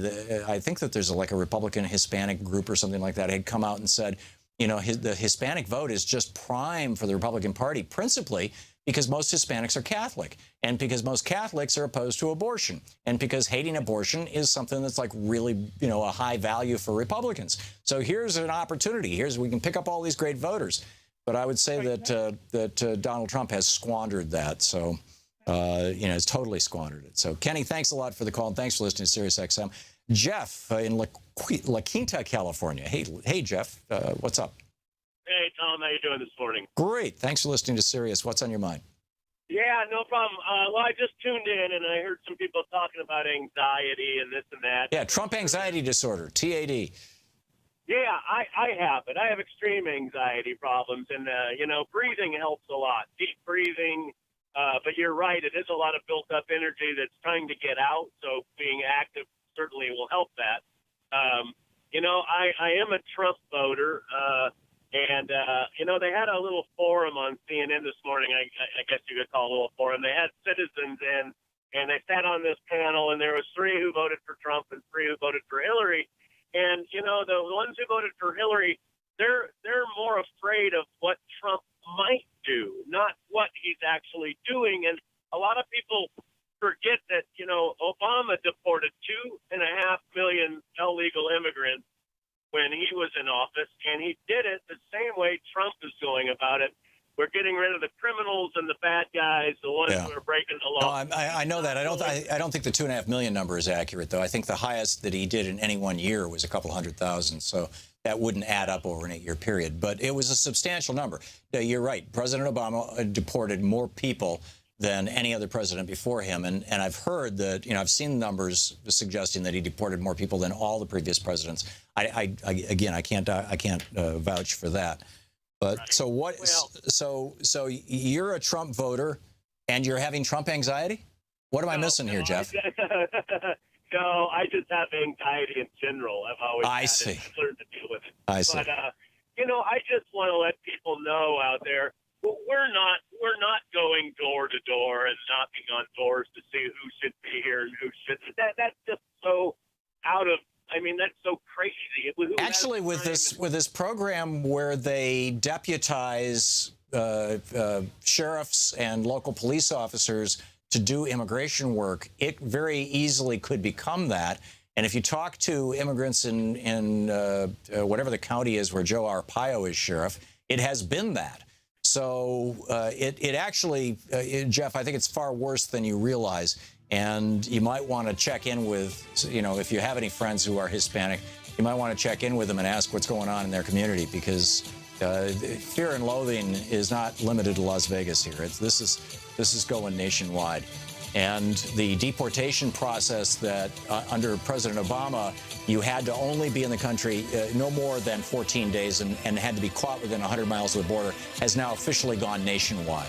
I think that there's a Republican Hispanic group or something like that, had come out and said, the Hispanic vote is just prime for the Republican Party, principally because most Hispanics are Catholic, and because most Catholics are opposed to abortion, and because hating abortion is something that's really, a high value for Republicans. So here's an opportunity. We can pick up all these great voters. But I would say that Donald Trump has squandered that. So, has totally squandered it. So, Kenny, thanks a lot for the call, and thanks for listening to SiriusXM. Jeff in La Quinta, California. Hey, Jeff, what's up? Hey, Tom, how you doing this morning? Great. Thanks for listening to Sirius. What's on your mind? Yeah, no problem. Well, I just tuned in, and I heard some people talking about anxiety and this and that. Yeah, Trump anxiety disorder, TAD. Yeah, I have it. I have extreme anxiety problems, and, breathing helps a lot. Deep breathing. But you're right. It is a lot of built-up energy that's trying to get out, so being active certainly will help that. I am a Trump voter. And they had a little forum on CNN this morning. I guess you could call it a little forum. They had citizens in, and they sat on this panel, and there was 3 who voted for Trump and 3 who voted for Hillary. And, the ones who voted for Hillary, they're more afraid of what Trump might do, not what he's actually doing. And a lot of people forget that, Obama deported 2.5 million illegal immigrants when he was in office, and he did it the same way Trump is going about it. We're getting rid of the criminals and the bad guys, the ones who are breaking the law. No, I know that. I don't think the 2.5 million number is accurate, though. I think the highest that he did in any one year was a couple 100,000. So that wouldn't add up over an 8-year period. But it was a substantial number. You're right. President Obama deported more people than any other president before him. And I've heard that, I've seen numbers suggesting that he deported more people than all the previous presidents. I can't vouch for that. But right. So what? Well, so you're a Trump voter, and you're having Trump anxiety? What am I missing here, Jeff? No, I just have anxiety in general. I've always had it. I've learned to deal with it. I see. But I just want to let people know out there, we're not going door to door and knocking on doors to see who should be here and who shouldn't. That's just so out of. That's so crazy. Actually, with this program where they deputize sheriffs and local police officers to do immigration work, it very easily could become that. And if you talk to immigrants in whatever the county is where Joe Arpaio is sheriff, it has been that. So it actually, Jeff, I think it's far worse than you realize. And you might want to check in with, if you have any friends who are Hispanic, you might want to check in with them and ask what's going on in their community, because Fear and loathing is not limited to Las Vegas here. This is going nationwide. And the deportation process that under President Obama, you had to only be in the country no more than 14 days and had to be caught within 100 miles of the border, has now officially gone nationwide.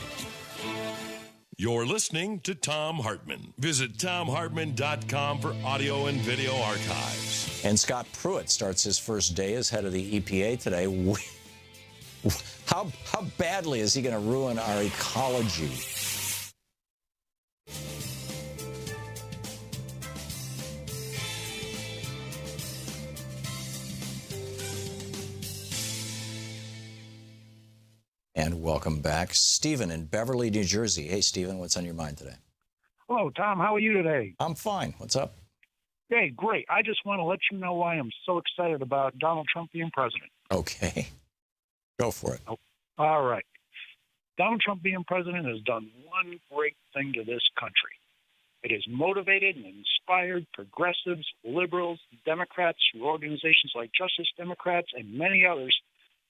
You're listening to Thom Hartmann. Visit thomhartmann.com for audio and video archives. And Scott Pruitt starts his first day as head of the EPA today. How badly is he going to ruin our ecology? And welcome back, Stephen in Beverly, New Jersey. Hey, Stephen, what's on your mind today? Hello, Tom. How are you today? I'm fine. What's up? Hey, great. I just want to let you know why I'm so excited about Donald Trump being president. Okay. Go for it. Oh, all right. Donald Trump being president has done one great thing to this country. It has motivated and inspired progressives, liberals, Democrats, organizations like Justice Democrats, and many others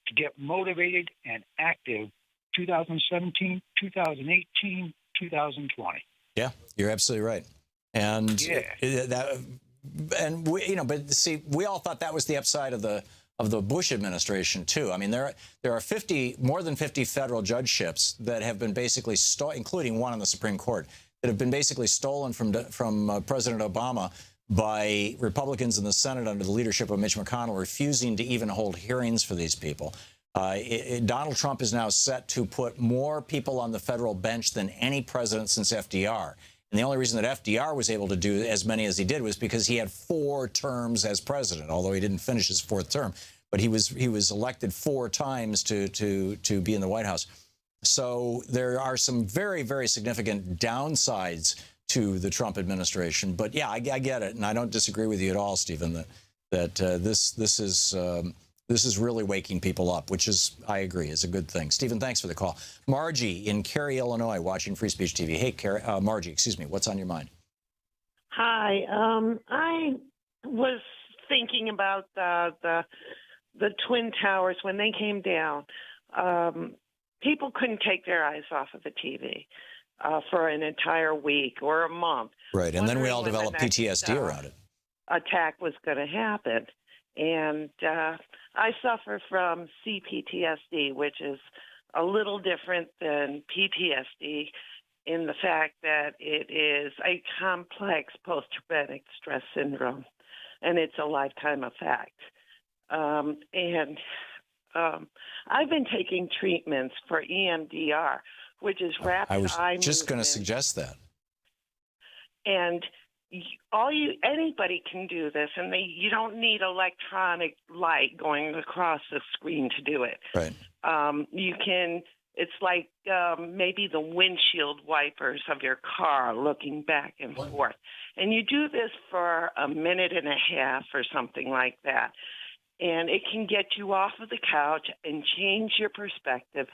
to get motivated and active 2017, 2018, 2020. Yeah, you're absolutely right. And but see, we all thought that was the upside of the Bush administration too. I mean, there are more than 50 federal judgeships that have been basically including one on the Supreme Court, that have been basically stolen from President Obama by Republicans in the Senate under the leadership of Mitch McConnell, refusing to even hold hearings for these people. Donald Trump is now set to put more people on the federal bench than any president since FDR. And the only reason that FDR was able to do as many as he did was because he had 4 terms as president, although he didn't finish his 4th term. But he was elected 4 times to be in the White House. So there are some very, very significant downsides to the Trump administration. But yeah, I get it, and I don't disagree with you at all, Stephen, that this is really waking people up, which is, I agree, is a good thing. Stephen, thanks for the call. Margie in Cary, Illinois, watching Free Speech TV. Hey, Margie, excuse me, what's on your mind? Hi, I was thinking about the Twin Towers when they came down. People couldn't take their eyes off of the TV for an entire week or a month. Right, and then we all developed PTSD around it. Attack was going to happen. And I suffer from CPTSD, which is a little different than PTSD in the fact that it is a complex post-traumatic stress syndrome, and it's a lifetime effect. I've been taking treatments for EMDR, which is rapid eye movement. I was just going to suggest that. And anybody can do this, and you don't need electronic light going across the screen to do it. Right. You can. It's like maybe the windshield wipers of your car looking back and forth, and you do this for a minute and a half or something like that, and it can get you off of the couch and change your perspective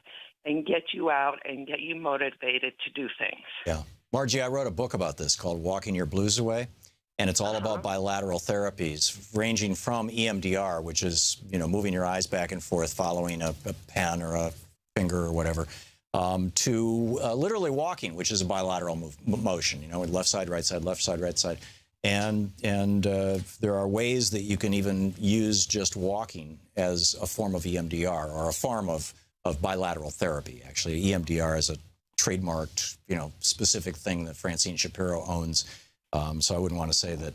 and get you out and get you motivated to do things. Yeah. Margie, I wrote a book about this called Walking Your Blues Away, and it's all about bilateral therapies, ranging from EMDR, which is, moving your eyes back and forth, following a pen or a finger or whatever, to literally walking, which is a bilateral motion, with left side, right side, left side, right side. And there are ways that you can even use just walking as a form of EMDR or a form of bilateral therapy. Actually, EMDR is a trademarked, specific thing that Francine Shapiro owns. So I wouldn't want to say that,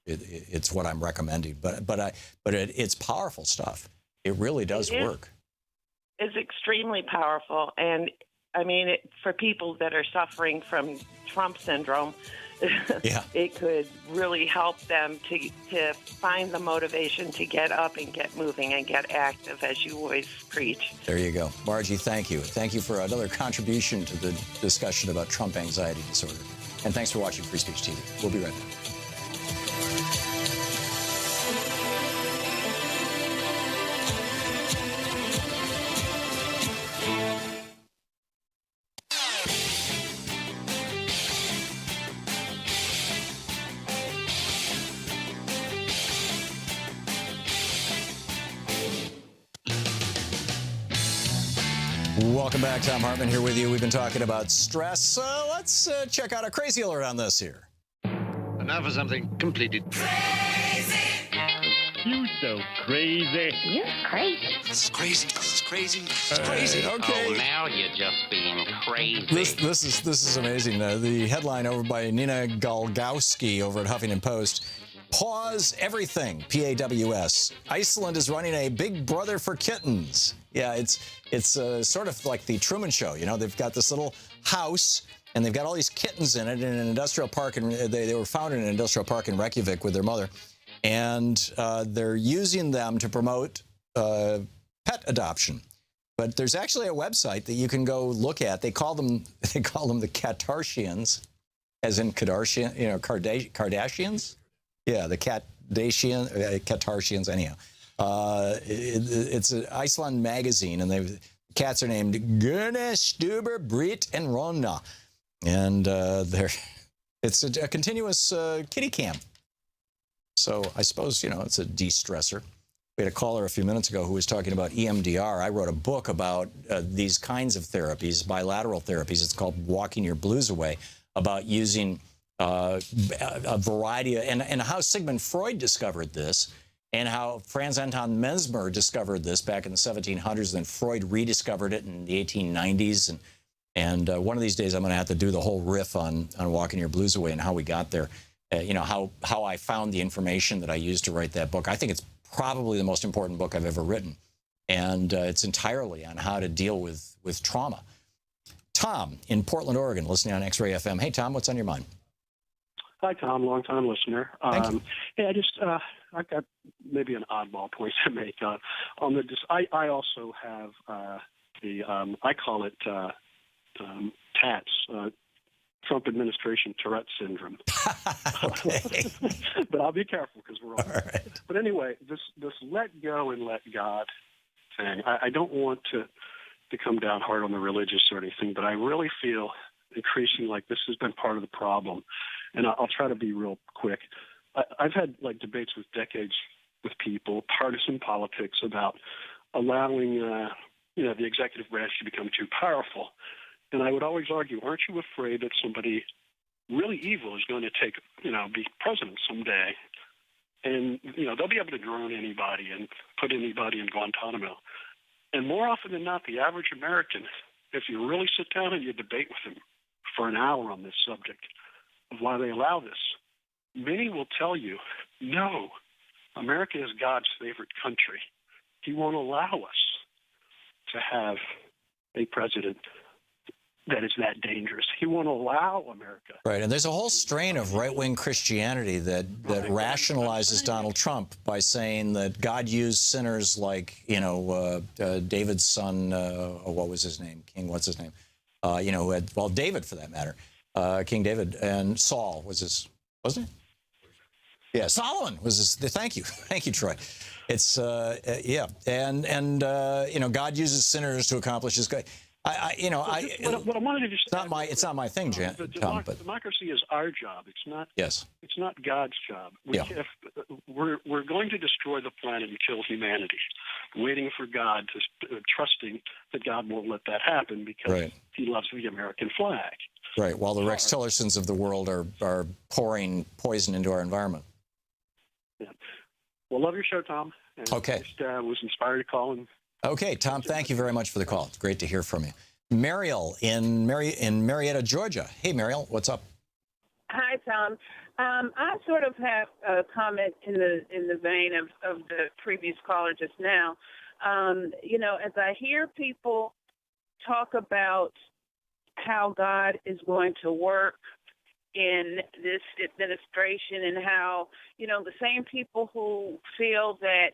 it's what I'm recommending, but it's powerful stuff. It really does work. It's extremely powerful, and I mean, for people that are suffering from Trump syndrome, it could really help them to find the motivation to get up and get moving and get active, as you always preach. There you go. Margie, thank you. Thank you for another contribution to the discussion about Trump anxiety disorder. And thanks for watching Free Speech TV. We'll be right back. Welcome back. Thom Hartmann here with you. We've been talking about stress. Let's check out a crazy alert on this here. And now for something completely crazy. You so crazy. You're crazy. This is crazy. This is crazy. This is crazy. Okay. Oh, now you're just being crazy. This is amazing. The headline over by Nina Galgowski over at Huffington Post. Pause everything. PAWS. Iceland is running a Big Brother for kittens. Yeah, it's sort of like the Truman Show. You know, they've got this little house, and they've got all these kittens in it in an industrial park, and they were found in an industrial park in Reykjavik with their mother, and they're using them to promote pet adoption. But there's actually a website that you can go look at. They call them the Kardashians, as in Kardashian, you know, Kardashians. Yeah, the Kardashians. Anyhow, it's an Iceland magazine, and the cats are named Gunnar, Stuber, Britt, and Ronna, and it's a continuous kitty cam. So I suppose, you know, it's a de-stressor. We had a caller a few minutes ago who was talking about EMDR. I wrote a book about these kinds of therapies, bilateral therapies. It's called Walking Your Blues Away, about using a variety of, and how Sigmund Freud discovered this, and how Franz Anton Mesmer discovered this back in the 1700s. Then Freud rediscovered it in the 1890s. And one of these days, I'm going to have to do the whole riff on Walking Your Blues Away and how we got there. You know, how I found the information that I used to write that book. I think it's probably the most important book I've ever written. And it's entirely on how to deal with trauma. Tom in Portland, Oregon, listening on X-Ray FM. Hey, Tom, what's on your mind? Hi, Tom, long-time listener. Thank you. Hey, I've got maybe an oddball point to make on the. I also have I call it TATS, Trump administration Tourette syndrome. Okay. But I'll be careful because we're all right. But anyway, this let go and let God thing. I don't want to come down hard on the religious or anything, but I really feel increasingly like this has been part of the problem. And I'll try to be real quick. I've had like debates with decades with people, partisan politics, about allowing the executive branch to become too powerful. And I would always argue, aren't you afraid that somebody really evil is going to be president someday? And, they'll be able to drone anybody and put anybody in Guantanamo. And more often than not, the average American, if you really sit down and you debate with them for an hour on this subject of why they allow this, many will tell you, no, America is God's favorite country. He won't allow us to have a president that is that dangerous. He won't allow America. Right, and there's a whole strain of right-wing Christianity that rationalizes Donald Trump by saying that God used sinners like, David's son, what was his name? King, what's his name? Who had, David for that matter. King David, and Saul was his, wasn't it? Yeah, Solomon was his. Thank you, Troy. It's and God uses sinners to accomplish His good. What I wanted to just it's not my thing, Tom. But democracy is our job. It's not. Yes. It's not God's job. If we're going to destroy the planet and kill humanity, waiting for God trusting that God won't let that happen because He loves the American flag. Right, while the Rex Tillersons of the world are pouring poison into our environment. Yeah. Well, love your show, Tom. And okay. Just was inspired to call. Okay, Tom, thank you very much for the call. It's great to hear from you. Mariel in Marietta, Georgia. Hey, Mariel, what's up? Hi, Tom. I sort of have a comment in the vein of the previous caller just now. As I hear people talk about how God is going to work in this administration and how, the same people who feel that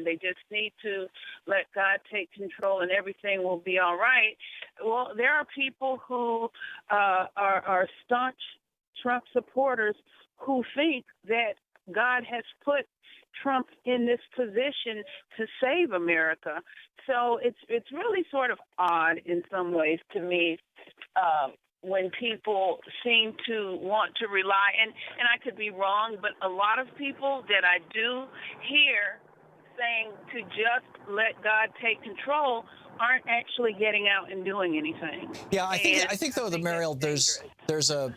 they just need to let God take control and everything will be all right. Well, there are people who are staunch Trump supporters who think that God has put Trump in this position to save America. So it's really sort of odd in some ways to me when people seem to want to rely, and I could be wrong, but a lot of people that I do hear saying to just let God take control aren't actually getting out and doing anything. Yeah, I think though, Mariel, there's a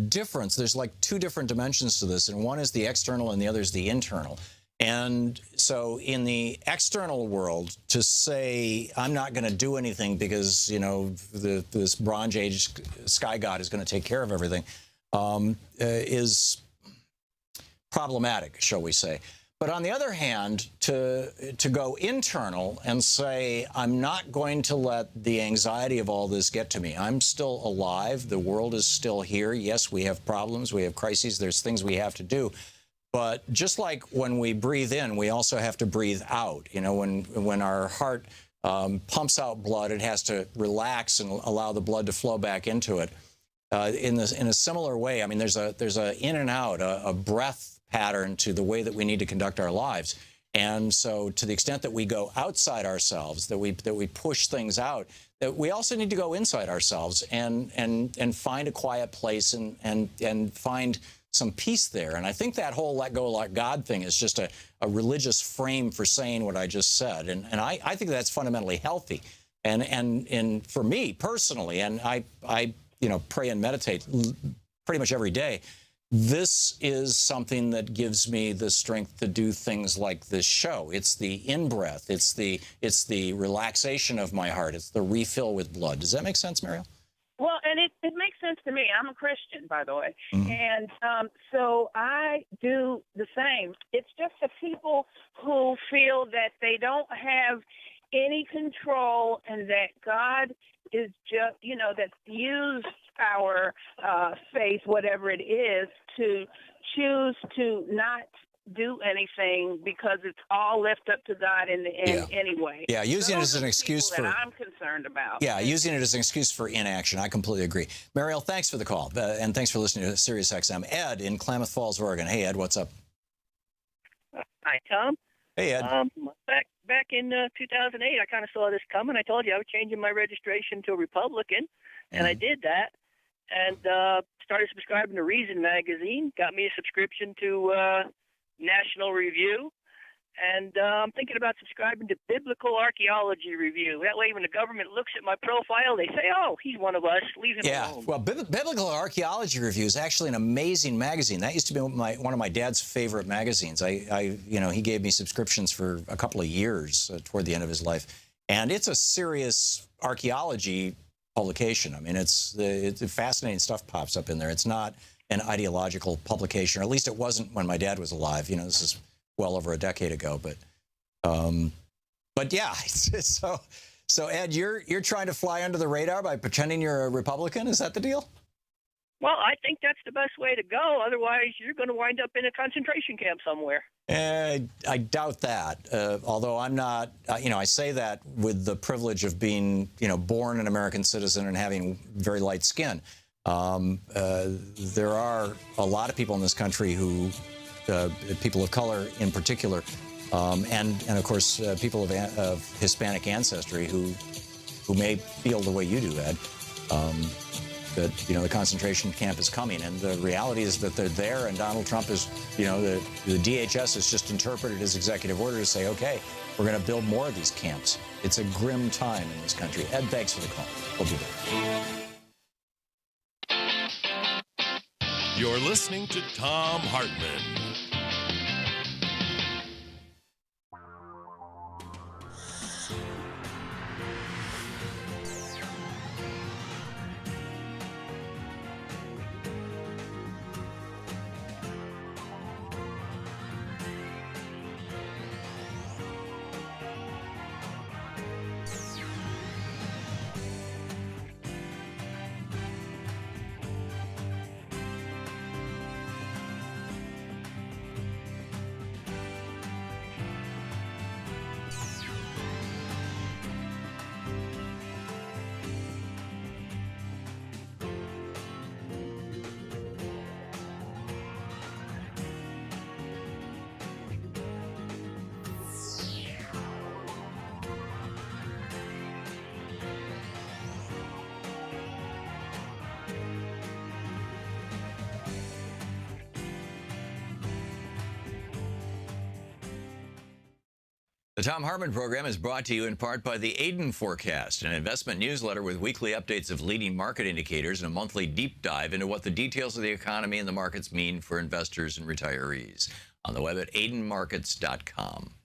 difference. There's like two different dimensions to this, and one is the external and the other is the internal. And so in the external world, to say I'm not going to do anything because, you know, this Bronze Age sky god is going to take care of everything is problematic, shall we say. But on the other hand, to go internal and say, I'm not going to let the anxiety of all this get to me. I'm still alive. The world is still here. Yes, we have problems. We have crises. There's things we have to do. But just like when we breathe in, we also have to breathe out. You know, when our heart pumps out blood, it has to relax and allow the blood to flow back into it. In a similar way, I mean, there's a in and out, a breath pattern to the way that we need to conduct our lives. And so to the extent that we go outside ourselves, that we push things out, that we also need to go inside ourselves and find a quiet place and find some peace there. And I think that whole let go, let God thing is just a religious frame for saying what I just said. And I think that's fundamentally healthy. And for me personally, and I you know, pray and meditate pretty much every day, this is something that gives me the strength to do things like this show. It's the in-breath. It's the relaxation of my heart. It's the refill with blood. Does that make sense, Mariel? Well, and it makes sense to me. I'm a Christian, by the way. Mm-hmm. And so I do the same. It's just the people who feel that they don't have any control and that God is just, you know, that use our faith, whatever it is, to choose to not do anything because it's all left up to God in the end anyway. Yeah, using it as an excuse for... that I'm concerned about. Yeah, using it as an excuse for inaction. I completely agree. Mariel, thanks for the call, and thanks for listening to Sirius XM. Ed in Klamath Falls, Oregon. Hey, Ed, what's up? Hi, Tom. Hey, Ed. Back in 2008, I kind of saw this coming. I told you I was changing my registration to a Republican, and I did that, and started subscribing to Reason magazine. Got me a subscription to National Review, and I'm thinking about subscribing to Biblical Archaeology Review. That way, when the government looks at my profile, they say, "Oh, he's one of us. Leave him alone." Well, Biblical Archaeology Review is actually an amazing magazine. That used to be one of my dad's favorite magazines. You know, he gave me subscriptions for a couple of years toward the end of his life, and it's a serious archaeology publication. I mean, it's fascinating stuff pops up in there. It's not an ideological publication, or at least it wasn't when my dad was alive. You know, this is well over a decade ago. But yeah, so Ed, you're trying to fly under the radar by pretending you're a Republican. Is that the deal? Well, I think that's the best way to go. Otherwise, you're going to wind up in a concentration camp somewhere. I doubt that. Although I'm not, you know, I say that with the privilege of being, you know, born an American citizen and having very light skin. There are a lot of people in this country who, people of color in particular, and of course people of Hispanic ancestry who may feel the way you do, Ed, that, you know, the concentration camp is coming, and the reality is that they're there, and Donald Trump is, you know, the DHS has just interpreted his executive order to say, okay, we're going to build more of these camps. It's a grim time in this country. Ed, thanks for the call. We'll be back. You're listening to Thom Hartmann. The Thom Hartmann Program is brought to you in part by the Aiden Forecast, an investment newsletter with weekly updates of leading market indicators and a monthly deep dive into what the details of the economy and the markets mean for investors and retirees. On the web at aidenmarkets.com.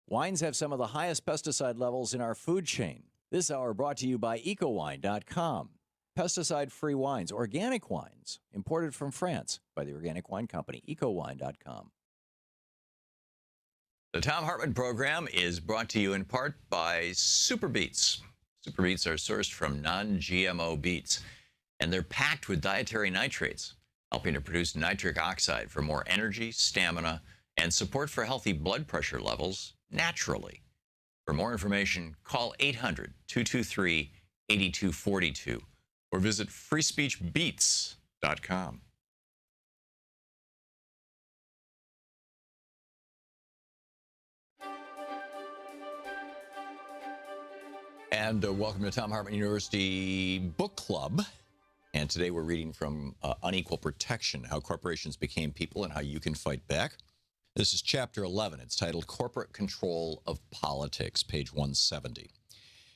Wines have some of the highest pesticide levels in our food chain. This hour brought to you by ecowine.com. Pesticide-free wines, organic wines, imported from France by the organic wine company, ecowine.com. The Thom Hartmann Program is brought to you in part by Super Beets. Super Beets are sourced from non-GMO beets, and they're packed with dietary nitrates, helping to produce nitric oxide for more energy, stamina, and support for healthy blood pressure levels naturally. For more information, call 800-223-8242 or visit freespeechbeets.com. And welcome to Thom Hartmann University Book Club. And today we're reading from Unequal Protection, How Corporations Became People and How You Can Fight Back. This is Chapter 11. It's titled Corporate Control of Politics, page 170.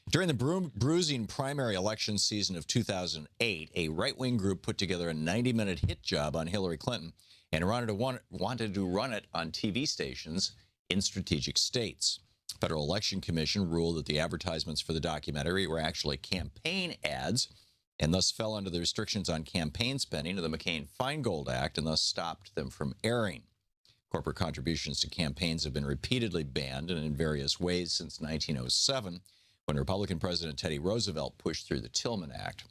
During the bruising primary election season of 2008, a right-wing group put together a 90-minute hit job on Hillary Clinton and wanted to run it on TV stations in strategic states. Federal Election Commission ruled that the advertisements for the documentary were actually campaign ads and thus fell under the restrictions on campaign spending of the McCain-Feingold Act and thus stopped them from airing. Corporate contributions to campaigns have been repeatedly banned and in various ways since 1907, when Republican President Teddy Roosevelt pushed through the Tillman Act.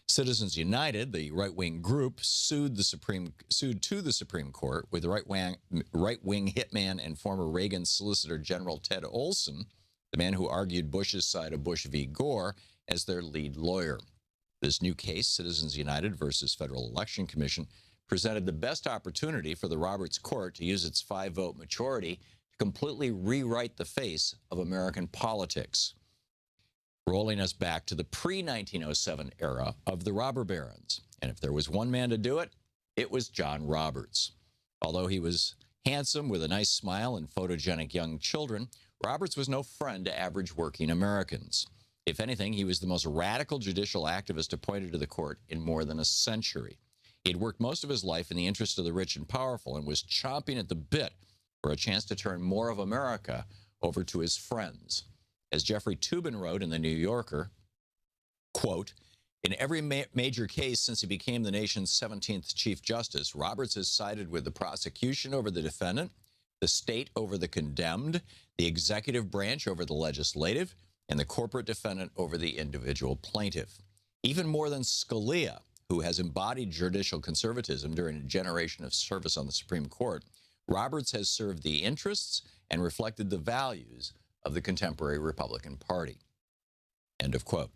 Citizens United, the right-wing group, sued to the Supreme Court with right-wing hitman and former Reagan Solicitor General Ted Olson, the man who argued Bush's side of Bush v. Gore, as their lead lawyer. This new case, Citizens United versus Federal Election Commission, presented the best opportunity for the Roberts Court to use its 5-vote majority to completely rewrite the face of American politics, rolling us back to the pre-1907 era of the robber barons. And if there was one man to do it, it was John Roberts. Although he was handsome with a nice smile and photogenic young children, Roberts was no friend to average working Americans. If anything, he was the most radical judicial activist appointed to the court in more than a century. He'd worked most of his life in the interest of the rich and powerful and was chomping at the bit for a chance to turn more of America over to his friends. As Jeffrey Toobin wrote in The New Yorker, quote, "In every major case since he became the nation's 17th Chief Justice, Roberts has sided with the prosecution over the defendant, the state over the condemned, the executive branch over the legislative, and the corporate defendant over the individual plaintiff. Even more than Scalia, who has embodied judicial conservatism during a generation of service on the Supreme Court, Roberts has served the interests and reflected the values of the contemporary Republican Party." End of quote.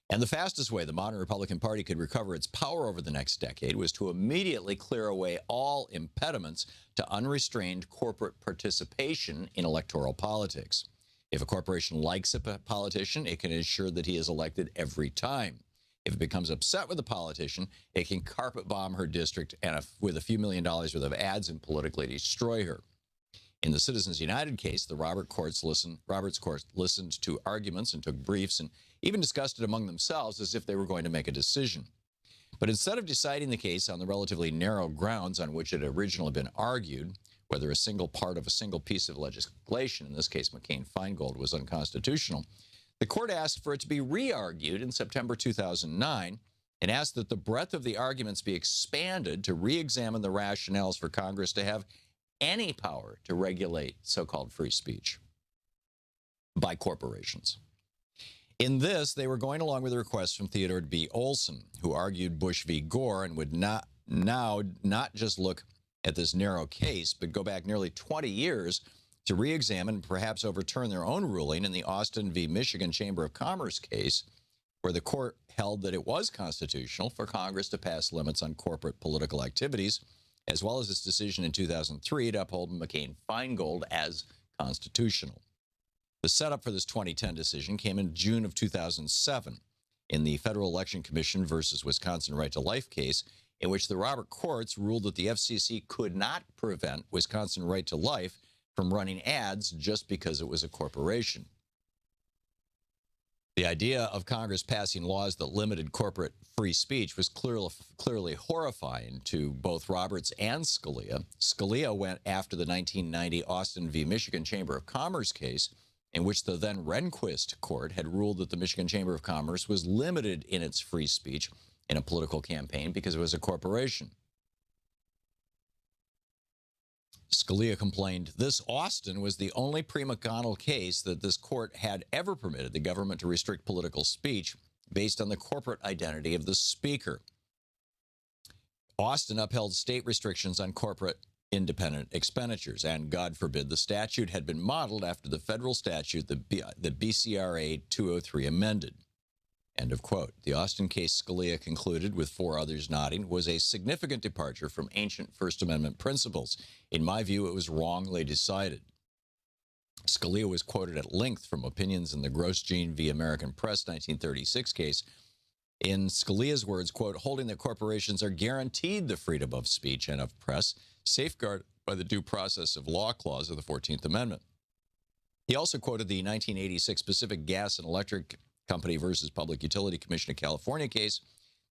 And the fastest way the modern Republican Party could recover its power over the next decade was to immediately clear away all impediments to unrestrained corporate participation in electoral politics. If a corporation likes a politician, it can ensure that he is elected every time. If it becomes upset with a politician, it can carpet bomb her district and with a few $1 million worth of ads and politically destroy her. In the Citizens United case, the Roberts court listened to arguments and took briefs and even discussed it among themselves as if they were going to make a decision. But instead of deciding the case on the relatively narrow grounds on which it had originally been argued, whether a single part of a single piece of legislation, in this case McCain-Feingold, was unconstitutional, the court asked for it to be re-argued in September 2009 and asked that the breadth of the arguments be expanded to re-examine the rationales for Congress to have any power to regulate so-called free speech by corporations. In this, they were going along with a request from Theodore B. Olson, who argued Bush v. Gore and would not just look at this narrow case, but go back nearly 20 years to re-examine and perhaps overturn their own ruling in the Austin v. Michigan Chamber of Commerce case, where the court held that it was constitutional for Congress to pass limits on corporate political activities, as well as its decision in 2003 to uphold McCain-Feingold as constitutional. The setup for this 2010 decision came in June of 2007 in the Federal Election Commission versus Wisconsin Right to Life case, in which the Robert courts ruled that the FCC could not prevent Wisconsin Right to Life from running ads just because it was a corporation. The idea of Congress passing laws that limited corporate free speech was clearly horrifying to both Roberts and Scalia. Scalia went after the 1990 Austin v. Michigan Chamber of Commerce case, in which the then Rehnquist court had ruled that the Michigan Chamber of Commerce was limited in its free speech in a political campaign because it was a corporation. Scalia complained this Austin was the only pre-McConnell case that this court had ever permitted the government to restrict political speech based on the corporate identity of the speaker. Austin upheld state restrictions on corporate independent expenditures, and God forbid the statute had been modeled after the federal statute that BCRA 203 amended. End of quote. The Austin case, Scalia concluded, with four others nodding, was a significant departure from ancient First Amendment principles. In my view, it was wrongly decided. Scalia was quoted at length from opinions in the Grosjean v. American Press 1936 case. In Scalia's words, quote, holding that corporations are guaranteed the freedom of speech and of press, safeguarded by the due process of law clause of the 14th Amendment. He also quoted the 1986 Pacific Gas and Electric Company versus Public Utility Commission of California case.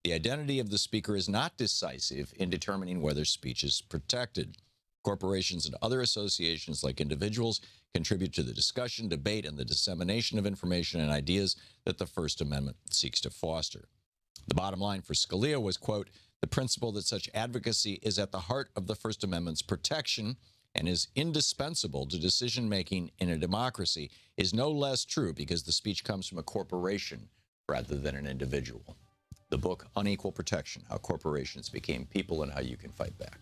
The identity of the speaker is not decisive in determining whether speech is protected. Corporations and other associations, like individuals, contribute to the discussion, debate, and the dissemination of information and ideas that the First Amendment seeks to foster. The bottom line for Scalia was, quote, the principle that such advocacy is at the heart of the First Amendment's protection and is indispensable to decision-making in a democracy is no less true because the speech comes from a corporation rather than an individual. The book, Unequal Protection, How Corporations Became People and How You Can Fight Back.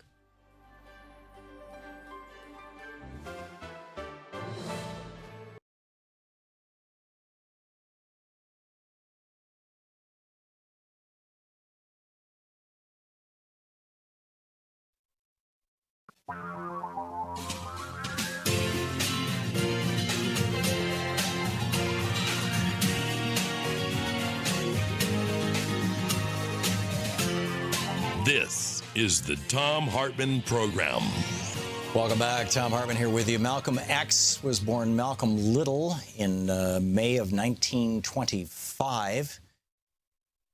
This is the Thom Hartmann Program. Welcome back. Thom Hartmann here with you. Malcolm X was born Malcolm Little in May of 1925,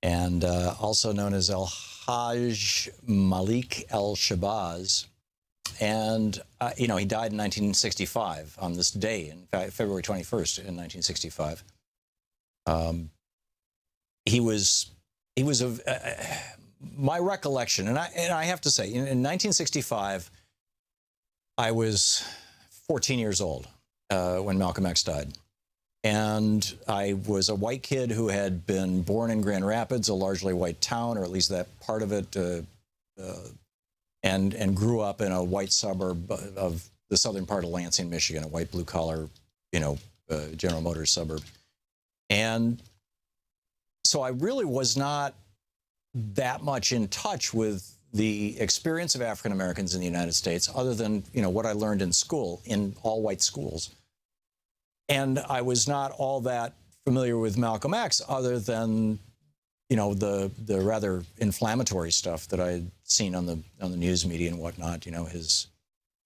and also known as El-Hajj Malik El-Shabazz. And, he died in 1965 on this day, in fact, February 21st in 1965. He was my recollection, and I have to say, in 1965, I was 14 years old when Malcolm X died. And I was a white kid who had been born in Grand Rapids, a largely white town, or at least that part of it, and grew up in a white suburb of the southern part of Lansing, Michigan, a white blue-collar, General Motors suburb. And so I really was not that much in touch with the experience of African Americans in the United States, other than what I learned in school, in all white schools. And I was not all that familiar with Malcolm X, other than the rather inflammatory stuff that I had seen on the news media and whatnot.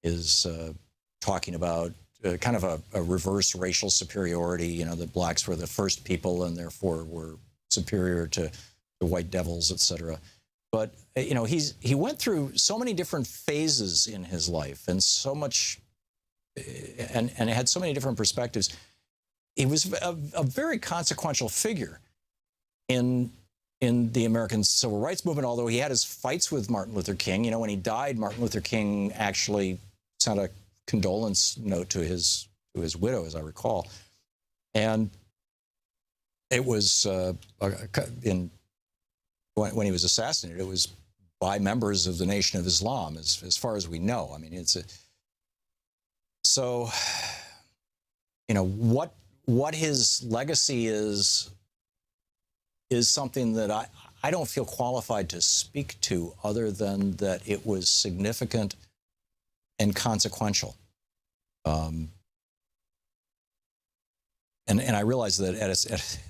His talking about kind of a reverse racial superiority. That blacks were the first people and therefore were superior to the white devils, etc. But he went through so many different phases in his life, and so much, and had so many different perspectives. He was a very consequential figure in the American Civil Rights Movement, although he had his fights with Martin Luther King. When he died, Martin Luther In actually sent a condolence note to his widow, as I recall. And it was when he was assassinated, it was by members of the Nation of Islam, as far as we know. I mean, what his legacy is something that I don't feel qualified to speak to, other than that it was significant and consequential. And I realize that at a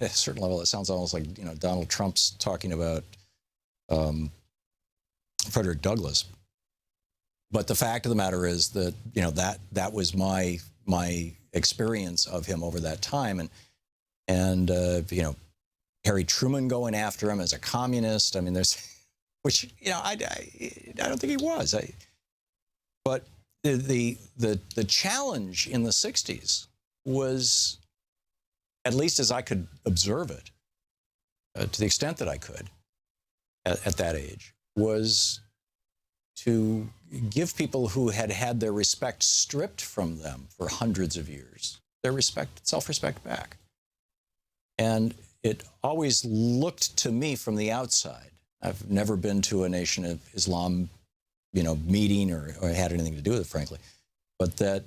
certain level, it sounds almost like Donald Trump's talking about Frederick Douglass. But the fact of the matter is that, you know, that was my experience of him over that time. And you know, Harry Truman going after him as a communist. I mean, there's, which, you know, I don't think he was. But the challenge in the 60s was, at least as I could observe it, to the extent that I could at that age, was to give people who had had their respect stripped from them for hundreds of years, their respect, self-respect back. And it always looked to me from the outside. I've never been to a Nation of Islam, you know, meeting or had anything to do with it, frankly, but that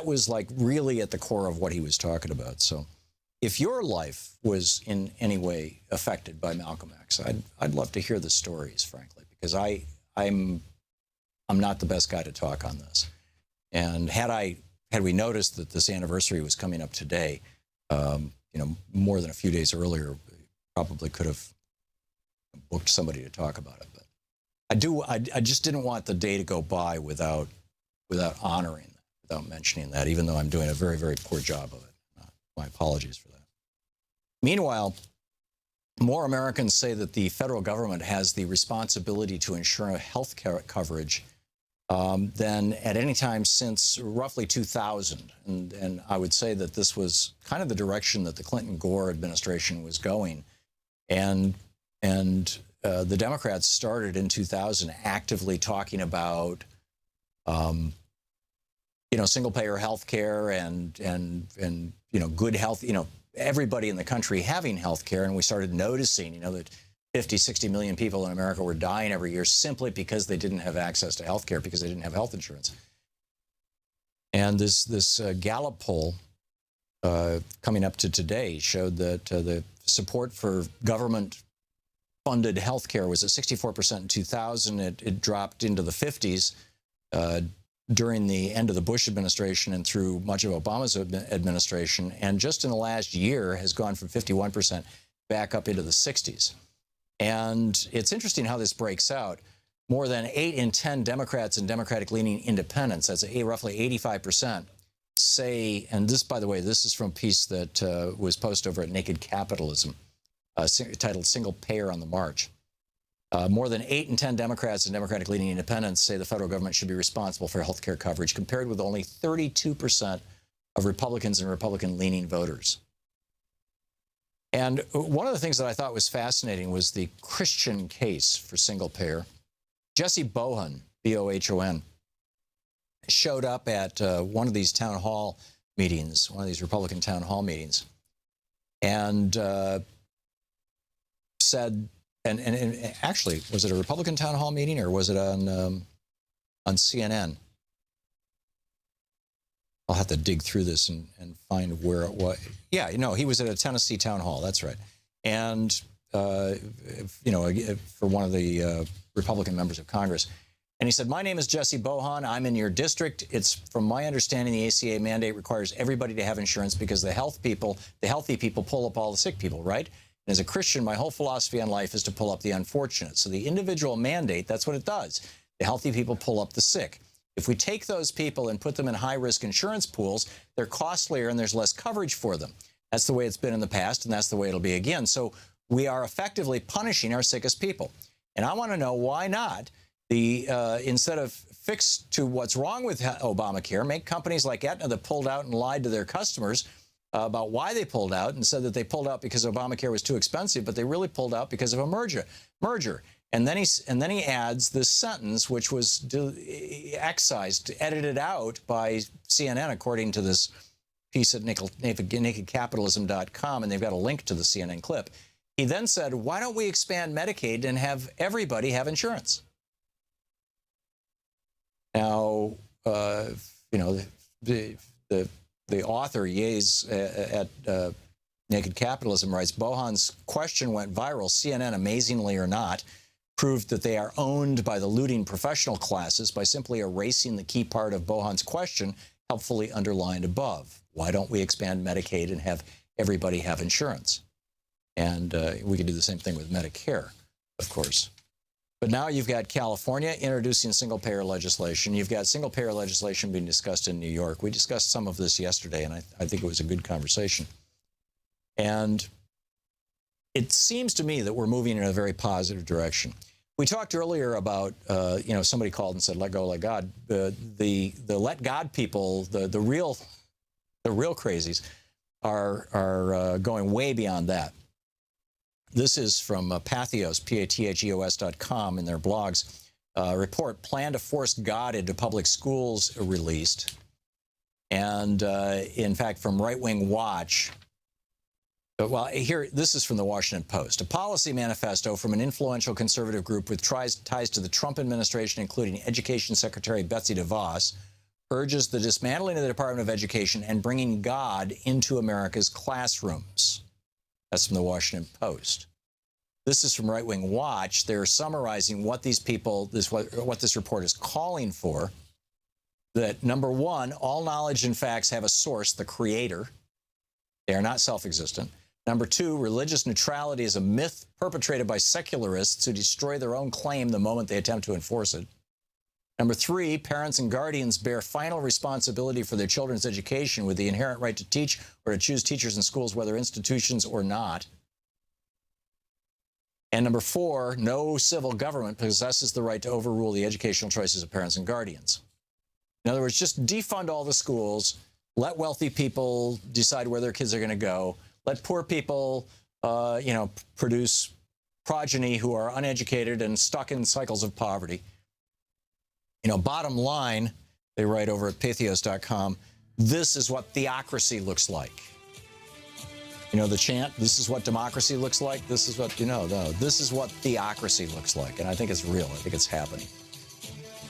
was like really at the core of what he was talking about. So if your life was in any way affected by Malcolm X, I'd love to hear the stories, frankly, because I'm not the best guy to talk on this. And had we noticed that this anniversary was coming up today, you know, more than a few days earlier, probably could have booked somebody to talk about it. But I just didn't want the day to go by without honoring that, without mentioning that, even though I'm doing a very, very poor job of it. My apologies for that. Meanwhile, more Americans say that the federal government has the responsibility to ensure health care coverage than at any time since roughly 2000. And I would say that this was kind of the direction that the Clinton-Gore administration was going. And the Democrats started in 2000 actively talking about, you know, single-payer health care and you know, good health, you know, everybody in the country having health care. And we started noticing, you know, that 50, 60 million people in America were dying every year simply because they didn't have access to health care, because they didn't have health insurance. And this Gallup poll coming up to today showed that the support for government-funded health care was at 64% in 2000. It dropped into the 50s during the end of the Bush administration and through much of Obama's administration. And just in the last year has gone from 51% back up into the 60s. And it's interesting how this breaks out. More than 8 in 10 Democrats and Democratic-leaning independents, that's roughly 85%, say, and this, by the way, this is from a piece that was posted over at Naked Capitalism, titled Single Payer on the March. More than 8 in 10 Democrats and Democratic-leaning independents say the federal government should be responsible for health care coverage, compared with only 32% of Republicans and Republican-leaning voters. And one of the things that I thought was fascinating was the Christian case for single payer. Jesse Bohon, B-O-H-O-N, showed up at one of these town hall meetings, one of these Republican town hall meetings, and said, and actually, was it a Republican town hall meeting or was it on CNN? I'll have to dig through this and find where it was. Yeah, you know, he was at a Tennessee town hall. That's right. And, you know, for one of the Republican members of Congress. And he said, my name is Jesse Bohon. I'm in your district. It's, from my understanding, the ACA mandate requires everybody to have insurance because the healthy people pull up all the sick people, right? And as a Christian, my whole philosophy on life is to pull up the unfortunate. So the individual mandate, that's what it does. The healthy people pull up the sick. If we take those people and put them in high-risk insurance pools, they're costlier and there's less coverage for them. That's the way it's been in the past, and that's the way it'll be again. So we are effectively punishing our sickest people. And I want to know why not, instead of fix to what's wrong with Obamacare, make companies like Aetna that pulled out and lied to their customers about why they pulled out and said that they pulled out because Obamacare was too expensive, but they really pulled out because of a merger. And then he adds this sentence, which was excised, edited out by CNN, according to this piece at nakedcapitalism.com, and they've got a link to the CNN clip. He then said, why don't we expand Medicaid and have everybody have insurance? Now, you know, the author, Yays, at Naked Capitalism writes, Bohan's question went viral. CNN, amazingly or not, proved that they are owned by the looting professional classes by simply erasing the key part of Bohan's question, helpfully underlined above. Why don't we expand Medicaid and have everybody have insurance? And we could do the same thing with Medicare, of course. But now you've got California introducing single-payer legislation. You've got single-payer legislation being discussed in New York. We discussed some of this yesterday, and I think it was a good conversation. And it seems to me that we're moving in a very positive direction. We talked earlier about, somebody called and said, let go, let God. The let God people, the real crazies are going way beyond that. This is from Patheos, Patheos.com in their blogs. Report, plan to force God into public schools released. And in fact, from Right Wing Watch, well, here, this is from the Washington Post. A policy manifesto from an influential conservative group with ties to the Trump administration, including Education Secretary Betsy DeVos, urges the dismantling of the Department of Education and bringing God into America's classrooms. That's from the Washington Post. This is from Right Wing Watch. They're summarizing what these people, what this report is calling for. That, number one, all knowledge and facts have a source, the creator. They are not self-existent. Number two, religious neutrality is a myth perpetrated by secularists who destroy their own claim the moment they attempt to enforce it. Number three, parents and guardians bear final responsibility for their children's education with the inherent right to teach or to choose teachers in schools, whether institutions or not. And number four, no civil government possesses the right to overrule the educational choices of parents and guardians. In other words, just defund all the schools, let wealthy people decide where their kids are going to go, let poor people, produce progeny who are uneducated and stuck in cycles of poverty. Bottom line, they write over at Patheos.com, this is what theocracy looks like. The chant, this is what democracy looks like. This is what, this is what theocracy looks like. And I think it's real. I think it's happening.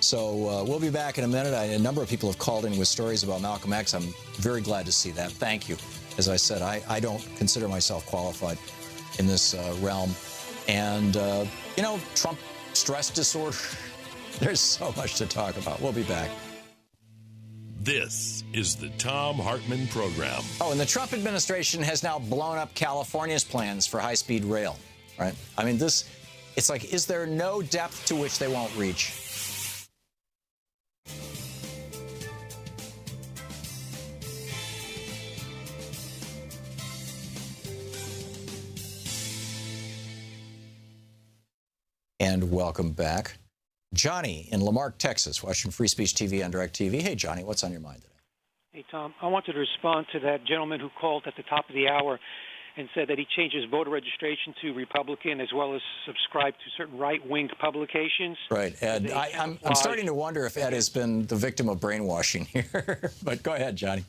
So we'll be back in a minute. A number of people have called in with stories about Malcolm X. I'm very glad to see that. Thank you. As I said, I don't consider myself qualified in this realm. And, Trump stress disorder. There's so much to talk about. We'll be back. This is the Thom Hartmann Program. Oh, and the Trump administration has now blown up California's plans for high-speed rail, right? I mean, it's like, is there no depth to which they won't reach? And welcome back. Johnny in Lamarck, Texas, watching Free Speech TV on DirecTV. Hey, Johnny, what's on your mind today? Hey, Tom, I wanted to respond to that gentleman who called at the top of the hour and said that he changed his voter registration to Republican as well as subscribe to certain right-wing publications. Right, Ed. I'm starting to wonder if Ed has been the victim of brainwashing here. But go ahead, Johnny.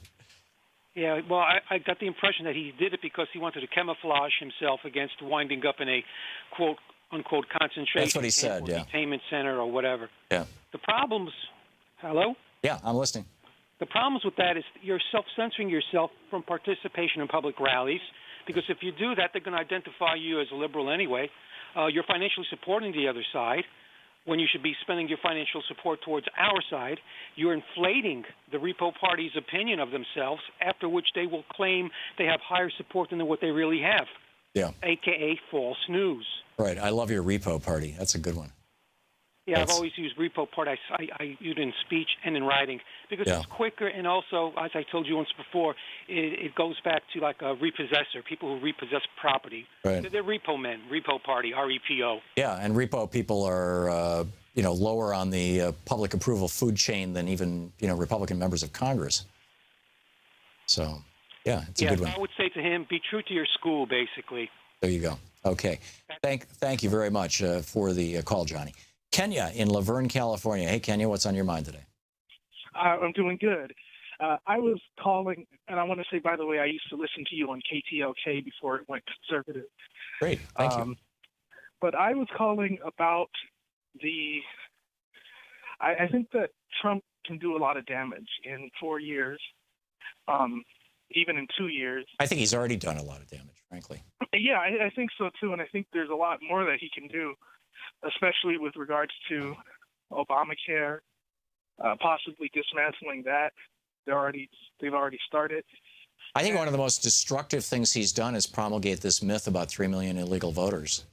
Yeah, well, I got the impression that he did it because he wanted to camouflage himself against winding up in a, quote, unquote, concentration That's what he said, or detainment center or whatever. Yeah. The problems, hello? Yeah, I'm listening. The problems with that is you're self-censoring yourself from participation in public rallies, because if you do that, they're going to identify you as a liberal anyway. You're financially supporting the other side when you should be spending your financial support towards our side. You're inflating the Repo Party's opinion of themselves, after which they will claim they have higher support than what they really have. Yeah. AKA false news. Right. I love your Repo Party. That's a good one. Yeah, I've always used Repo Party. I use it in speech and in writing because it's quicker, and also, as I told you once before, it goes back to like a repossessor, people who repossess property. Right. They're repo men, Repo Party, R-E-P-O. Yeah, and repo people are, lower on the public approval food chain than even, Republican members of Congress. So, yeah, it's a good one. I would say to him, be true to your school, basically. There you go. Okay. Thank you very much for the call, Johnny. Kenya in Laverne, California. Hey, Kenya, what's on your mind today? I'm doing good. I was calling, and I want to say, by the way, I used to listen to you on KTLK before it went conservative. Great. Thank you. But I was calling about I think that Trump can do a lot of damage in 4 years, even in 2 years. I think he's already done a lot of damage, frankly. Yeah, I think so, too, and I think there's a lot more that he can do, especially with regards to Obamacare, possibly dismantling that. They've already started. I think one of the most destructive things he's done is promulgate this myth about 3 million illegal voters.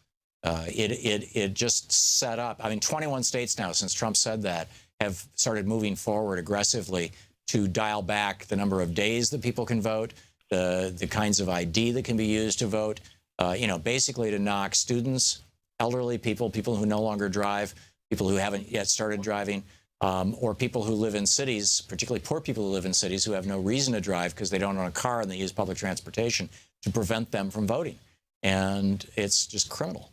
It just set up. I mean, 21 states now, since Trump said that, have started moving forward aggressively to dial back the number of days that people can vote, the kinds of ID that can be used to vote, basically to knock students, elderly people, people who no longer drive, people who haven't yet started driving, or people who live in cities, particularly poor people who live in cities who have no reason to drive because they don't own a car and they use public transportation, to prevent them from voting. And it's just criminal.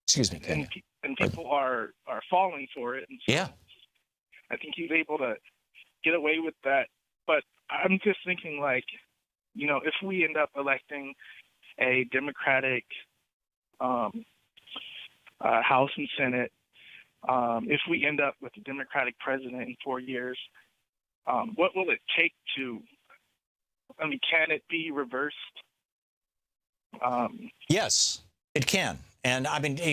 Excuse me, Kenya. And people are falling for it. And so yeah. I think he's able to get away with that. But I'm just thinking, if we end up electing a Democratic House and Senate, if we end up with a Democratic president in 4 years, what will it take to, can it be reversed? Yes, it can. And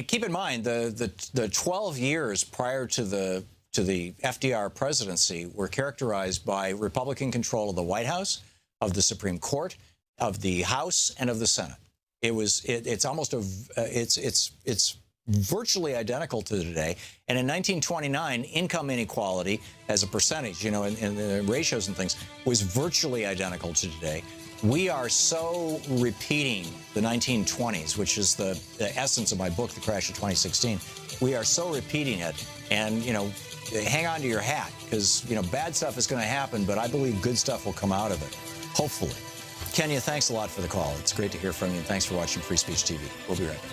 keep in mind the 12 years prior to the FDR presidency were characterized by Republican control of the White House, of the Supreme Court, of the House, and of the Senate. It's virtually identical to today. And in 1929, income inequality as a percentage, in the ratios and things, was virtually identical to today. We are so repeating the 1920s, which is the essence of my book, The Crash of 2016. We are so repeating it. And, hang on to your hat, because, bad stuff is going to happen, but I believe good stuff will come out of it, hopefully. Kenya, thanks a lot for the call. It's great to hear from you, and thanks for watching Free Speech TV. We'll be right back.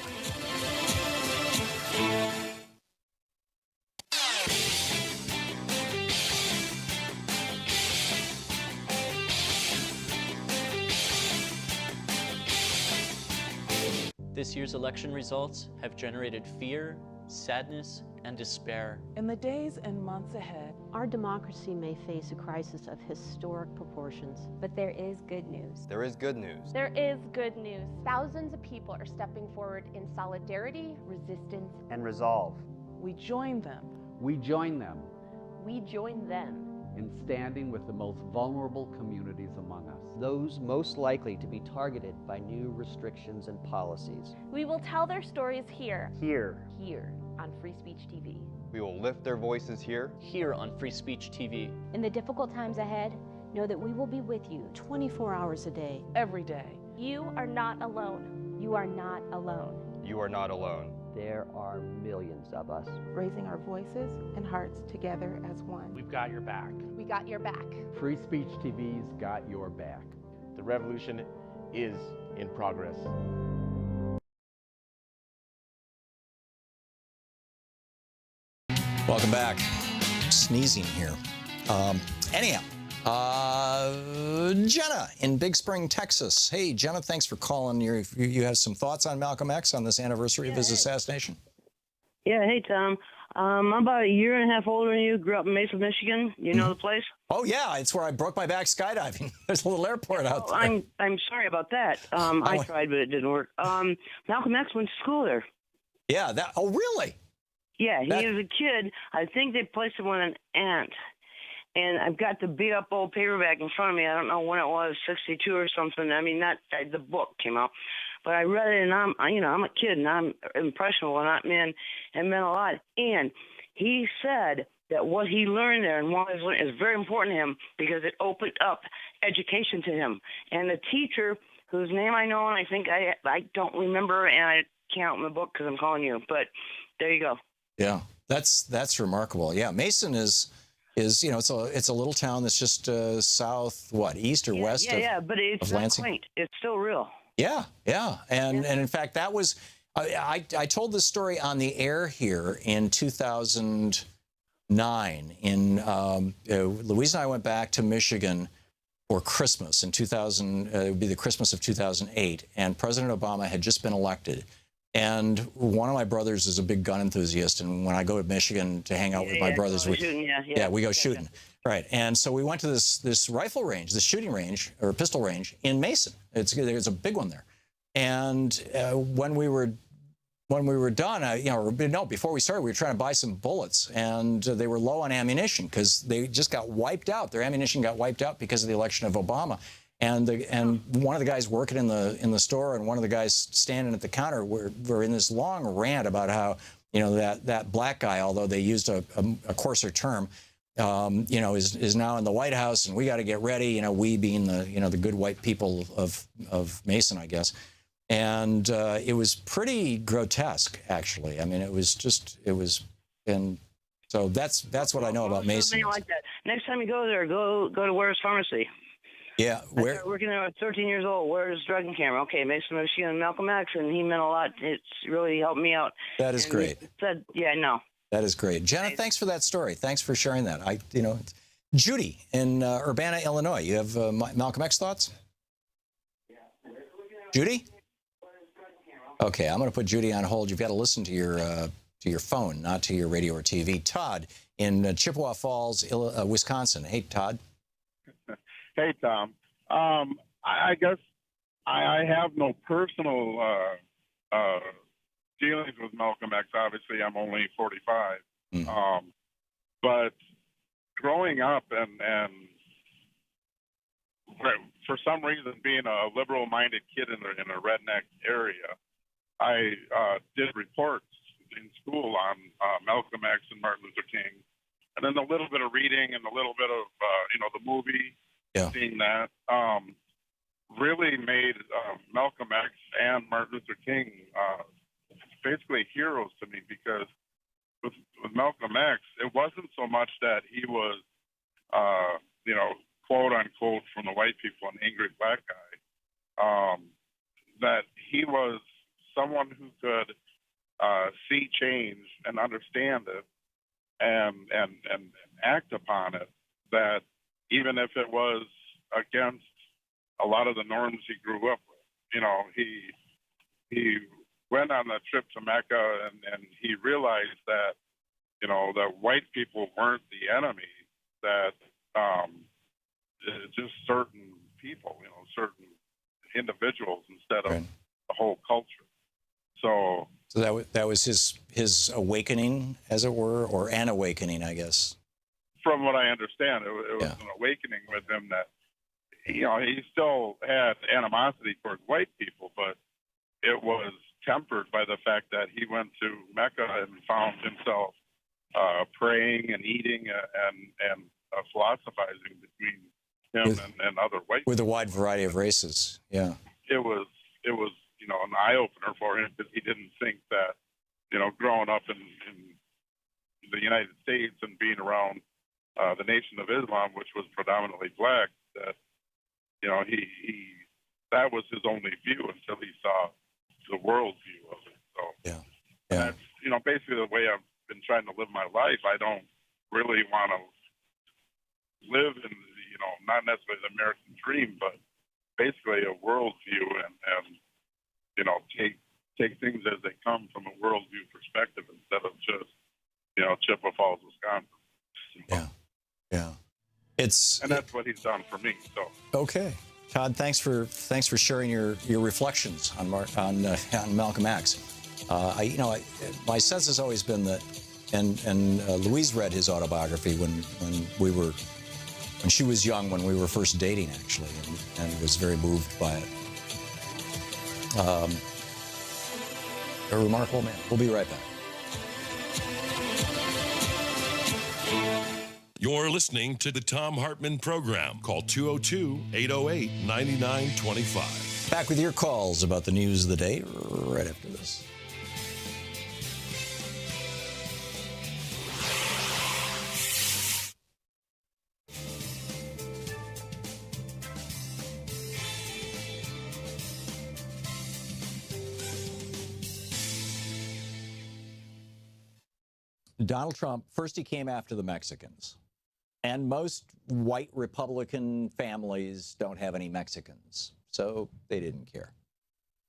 This year's election results have generated fear, sadness, and despair. In the days and months ahead, our democracy may face a crisis of historic proportions. But there is good news. There is good news. There is good news. Thousands of people are stepping forward in solidarity, resistance, and resolve. We join them. We join them. We join them. In standing with the most vulnerable communities among us. Those most likely to be targeted by new restrictions and policies. We will tell their stories here. Here on Free Speech TV. We will lift their voices here on Free Speech TV. In the difficult times ahead, know that we will be with you 24 hours a day, every day. You are not alone. You are not alone. You are not alone. There are millions of us raising our voices and hearts together as one. We've got your back. We got your back. Free Speech TV's got your back. The revolution is in progress. Welcome back. Sneezing here. Anyhow, Jenna in Big Spring, Texas. Hey, Jenna, thanks for calling. You have some thoughts on Malcolm X on this anniversary of his assassination? Yeah, hey, Tom. I'm about a year and a half older than you. Grew up in Mesa, Michigan. You know the place? Oh, yeah. It's where I broke my back skydiving. There's a little airport out there. I'm sorry about that. I tried, but it didn't work. Malcolm X went to school there. Yeah. Oh, really? Yeah, he was a kid. I think they placed him with an aunt. And I've got the beat up old paperback in front of me. I don't know when it was, 62 or something. I mean, the book came out. But I read it, and I'm a kid, and I'm impressionable, and it meant a lot. And he said that what he learned there and what he learned is very important to him because it opened up education to him. And the teacher, whose name I know, and I think I don't remember, and I can't open the book because I'm calling you. But there you go. Yeah, that's remarkable. Yeah, Mason is it's a little town that's just east or west of but it's not quaint. It's still real. Yeah. And in fact, that was I told this story on the air here in 2009. Louise and I went back to Michigan for Christmas in 2000. It would be the Christmas of 2008, and President Obama had just been elected. And one of my brothers is a big gun enthusiast, and when I go to Michigan to hang out with my brothers, we go shooting. Right, and so we went to this rifle range, this shooting range or pistol range in Mason. There's a big one there, and when we were done, before we started, we were trying to buy some bullets, and they were low on ammunition because they just got wiped out. Their ammunition got wiped out because of the election of Obama. And one of the guys working in the store and one of the guys standing at the counter were in this long rant about how, you know, that black guy, although they used a coarser term, you know, is now in the White House, and we got to get ready. You know, we being the good white people of Mason, I guess. And it was pretty grotesque, actually. I mean, and so that's what I know about Mason. Something like that. Next time you go there, go to Ware's Pharmacy. Yeah, I started working there at 13 years old. Where's drug and camera? Okay, Mason Machine and Malcolm X, and he meant a lot. It's really helped me out. That is great. Said, yeah, no. That is great. Jenna, thanks for that story. Thanks for sharing that. Judy in Urbana, Illinois, you have Malcolm X thoughts? Judy? Okay, I'm going to put Judy on hold. You've got to listen to your phone, not to your radio or TV. Todd in Chippewa Falls, Wisconsin. Hey, Todd. Hey, Tom. I guess I have no personal dealings with Malcolm X. Obviously, I'm only 45. But growing up and for some reason being a liberal-minded kid in a redneck area, I did reports in school on Malcolm X and Martin Luther King, and then a little bit of reading and a little bit of the movie. Yeah. Seeing that really made Malcolm X and Martin Luther King basically heroes to me, because with Malcolm X, it wasn't so much that he was, quote unquote, from the white people, an angry black guy, that he was someone who could see change and understand it and act upon it, that even if it was against a lot of the norms he grew up with. You know, he went on a trip to Mecca and he realized that, that white people weren't the enemy, that just certain people, certain individuals instead of the whole culture. So that was his awakening, as it were, or an awakening, I guess. From what I understand, it was an awakening with him that, he still had animosity towards white people, but it was tempered by the fact that he went to Mecca and found himself praying and eating and philosophizing between him and other white with a wide variety of races. Yeah, it was an eye opener for him, because he didn't think that growing up in the United States and being around the Nation of Islam, which was predominantly black, that he that was his only view until he saw the world view of it. So that's basically the way I've been trying to live my life. I don't really want to live in not necessarily the American dream, but basically a world view and take things as they come from a worldview perspective instead of just Chippewa Falls, Wisconsin. Yeah. And that's what he's done for me. So okay, Todd, thanks for sharing your reflections on Malcolm X. My sense has always been that, and Louise read his autobiography when she was young, when we were first dating, actually, and was very moved by it. A remarkable man. We'll be right back. You're listening to the Thom Hartmann Program. Call 202-808-9925. Back with your calls about the news of the day right after this. Donald Trump, first he came after the Mexicans. And most white Republican families don't have any Mexicans, so they didn't care.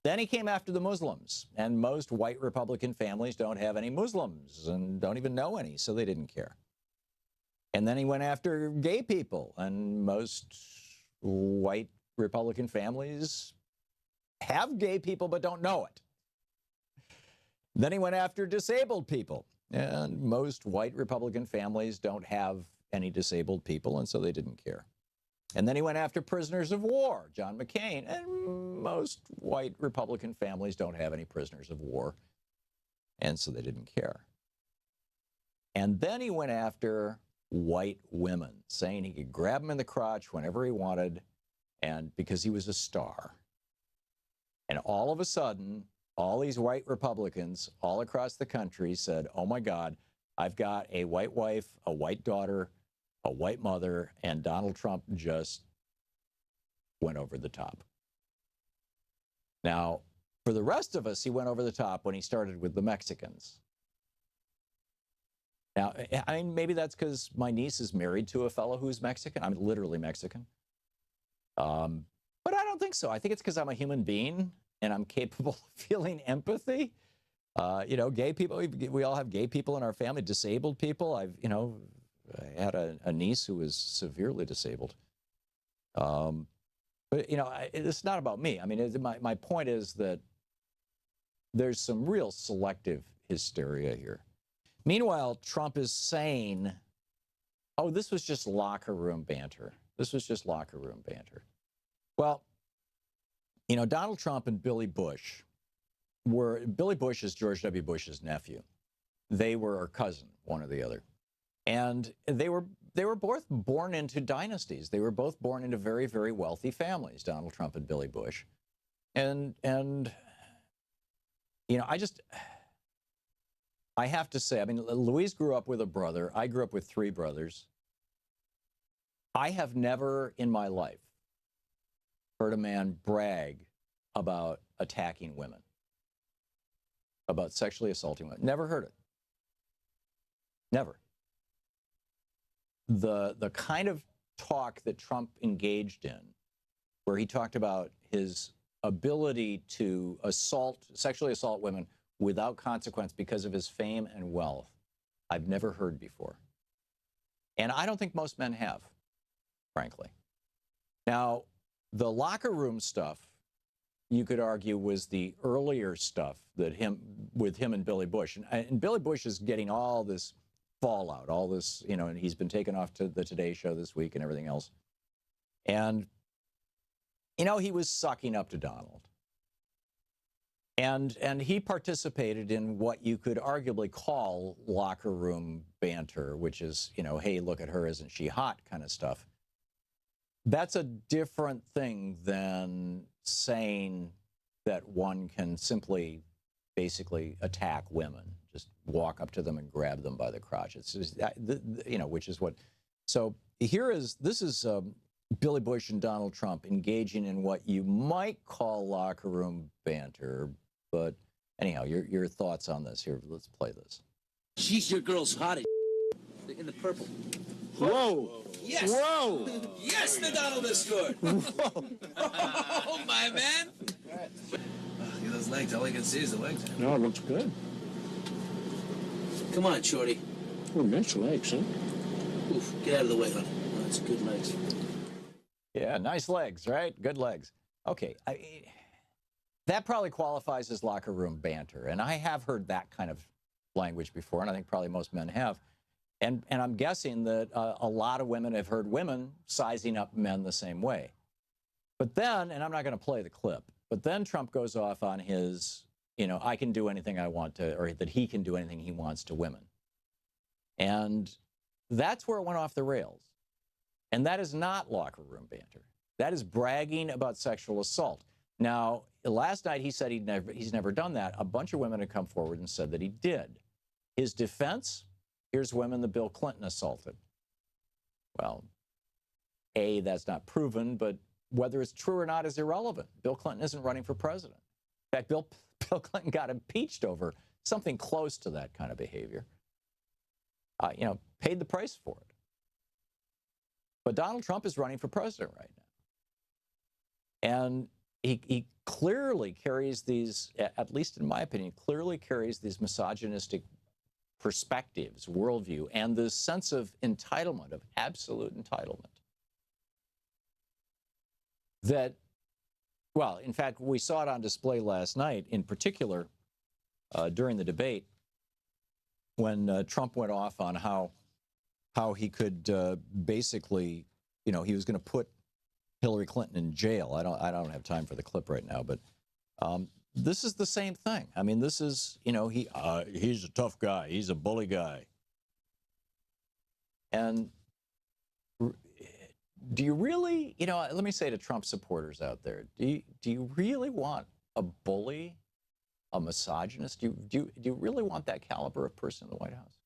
Then he came after the Muslims, and most white Republican families don't have any Muslims and don't even know any, so they didn't care. And then he went after gay people, and most white Republican families have gay people but don't know it. Then he went after disabled people, and most white Republican families don't have any disabled people, and so they didn't care. And then he went after prisoners of war, John McCain. And most white Republican families don't have any prisoners of war. And so they didn't care. And then he went after white women, saying he could grab them in the crotch whenever he wanted, and because he was a star. And all of a sudden, all these white Republicans all across the country said, oh my God, I've got a white wife, a white daughter, a white mother, and Donald Trump just went over the top. Now, for the rest of us, he went over the top when he started with the Mexicans. Now, I mean, maybe that's because my niece is married to a fellow who's Mexican. I'm literally Mexican. But I don't think so. I think it's because I'm a human being and I'm capable of feeling empathy. You know, gay people, we all have gay people in our family, disabled people. I had a niece who was severely disabled. But, you know, it's not about me. I mean, my point is that there's some real selective hysteria here. Meanwhile, Trump is saying, oh, this was just locker room banter. This was just locker room banter. Well, you know, Donald Trump and Billy Bush Billy Bush is George W. Bush's nephew. They were a cousin, one or the other. And they were both born into dynasties. They were both born into very, very wealthy families, Donald Trump and Billy Bush. And you know, I have to say, I mean, Louise grew up with a brother. I grew up with 3 brothers. I have never in my life heard a man brag about attacking women, about sexually assaulting women. Never heard it. Never. The kind of talk that Trump engaged in, where he talked about his ability to sexually assault women without consequence because of his fame and wealth, I've never heard before. And I don't think most men have, frankly. Now, the locker room stuff, you could argue, was the earlier stuff that with him and Billy Bush. And Billy Bush is getting all this fallout, all this, you know, and he's been taken off to the Today Show this week and everything else. And, you know, he was sucking up to Donald. And he participated in what you could arguably call locker room banter, which is, you know, hey, look at her, isn't she hot kind of stuff. That's a different thing than saying that one can simply basically attack women, just walk up to them and grab them by the crotch. It's just, you know, which is what. So this is Billy Bush and Donald Trump engaging in what you might call locker room banter. But anyhow, your thoughts on this here. Let's play this. She's your girl's hottest in the purple. Whoa. Yes. Whoa. Yes, the Donald has scored. Oh, my man. Look at those legs. All I can see is the legs. No, it looks good. Come on, Shorty. Oh, nice legs, huh? Oof, get out of the way, honey. Oh, that's good legs. Yeah, nice legs, right? Good legs. Okay. That probably qualifies as locker room banter. And I have heard that kind of language before, and I think probably most men have. And I'm guessing that a lot of women have heard women sizing up men the same way. But then, and I'm not going to play the clip, but then Trump goes off on his, you know, I can do anything I want to, or that he can do anything he wants to women. And that's where it went off the rails. And that is not locker room banter. That is bragging about sexual assault. Now, last night he said he's never done that. A bunch of women had come forward and said that he did. His defense, here's women that Bill Clinton assaulted. Well, A, that's not proven, but whether it's true or not is irrelevant. Bill Clinton isn't running for president. In fact, Bill Clinton got impeached over something close to that kind of behavior. You know, paid the price for it. But Donald Trump is running for president right now. And he clearly carries these, at least in my opinion, clearly carries these misogynistic perspectives, worldview, and this sense of entitlement, of absolute entitlement. That, well, in fact, we saw it on display last night, in particular during the debate, when Trump went off on how he could basically, you know, he was going to put Hillary Clinton in jail. I don't have time for the clip right now, but this is the same thing. I mean, this is, you know, he's a tough guy. He's a bully guy. And do you really, you know, let me say to Trump supporters out there, do you really want a bully, a misogynist? Do you really want that caliber of person in the White House?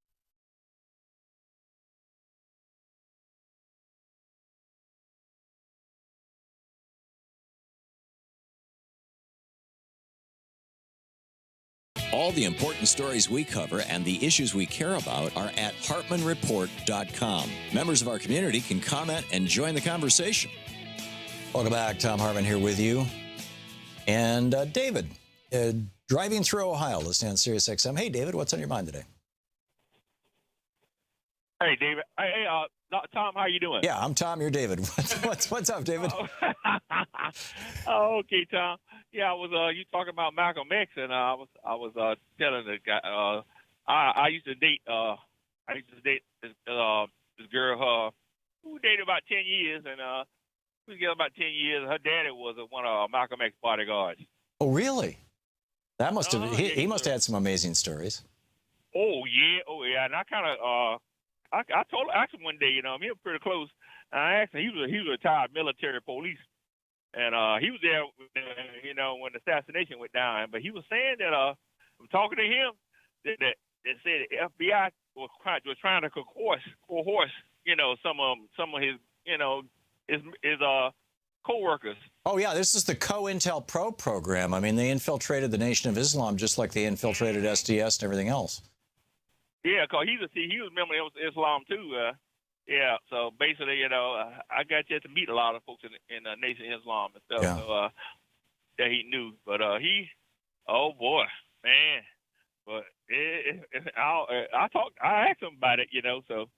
All the important stories we cover and the issues we care about are at HartmannReport.com. Members of our community can comment and join the conversation. Welcome back. Thom Hartmann here with you. And David, driving through Ohio, listening on Sirius XM. Hey, David, what's on your mind today? Hey, David. Hey, Tom, how you doing? Yeah, I'm Tom. You're David. What's up, David? Oh, okay, Tom. Yeah, I was you talking about Malcolm X, and I was telling the guy I used to date this girl who dated about 10 years, and we was together about 10 years. Her daddy was one of Malcolm X bodyguards. Oh, really? That must have he must have had some amazing stories. Oh yeah, and I kind of I asked him one day, you know, we were pretty close. And I asked him, he was a retired military police, and he was there, you know, when the assassination went down. But he was saying that, I'm talking to him, that said the FBI was trying to coerce, you know, some of his, you know, his co-workers. Oh yeah, this is the COINTELPRO program. I mean, they infiltrated the Nation of Islam just like they infiltrated SDS and everything else. Yeah, cause he was a member of Islam too. Yeah, so basically, you know, I got to meet a lot of folks in the Nation of Islam and stuff. Yeah. So, that he knew, but oh boy, man. But I asked him about it, you know. So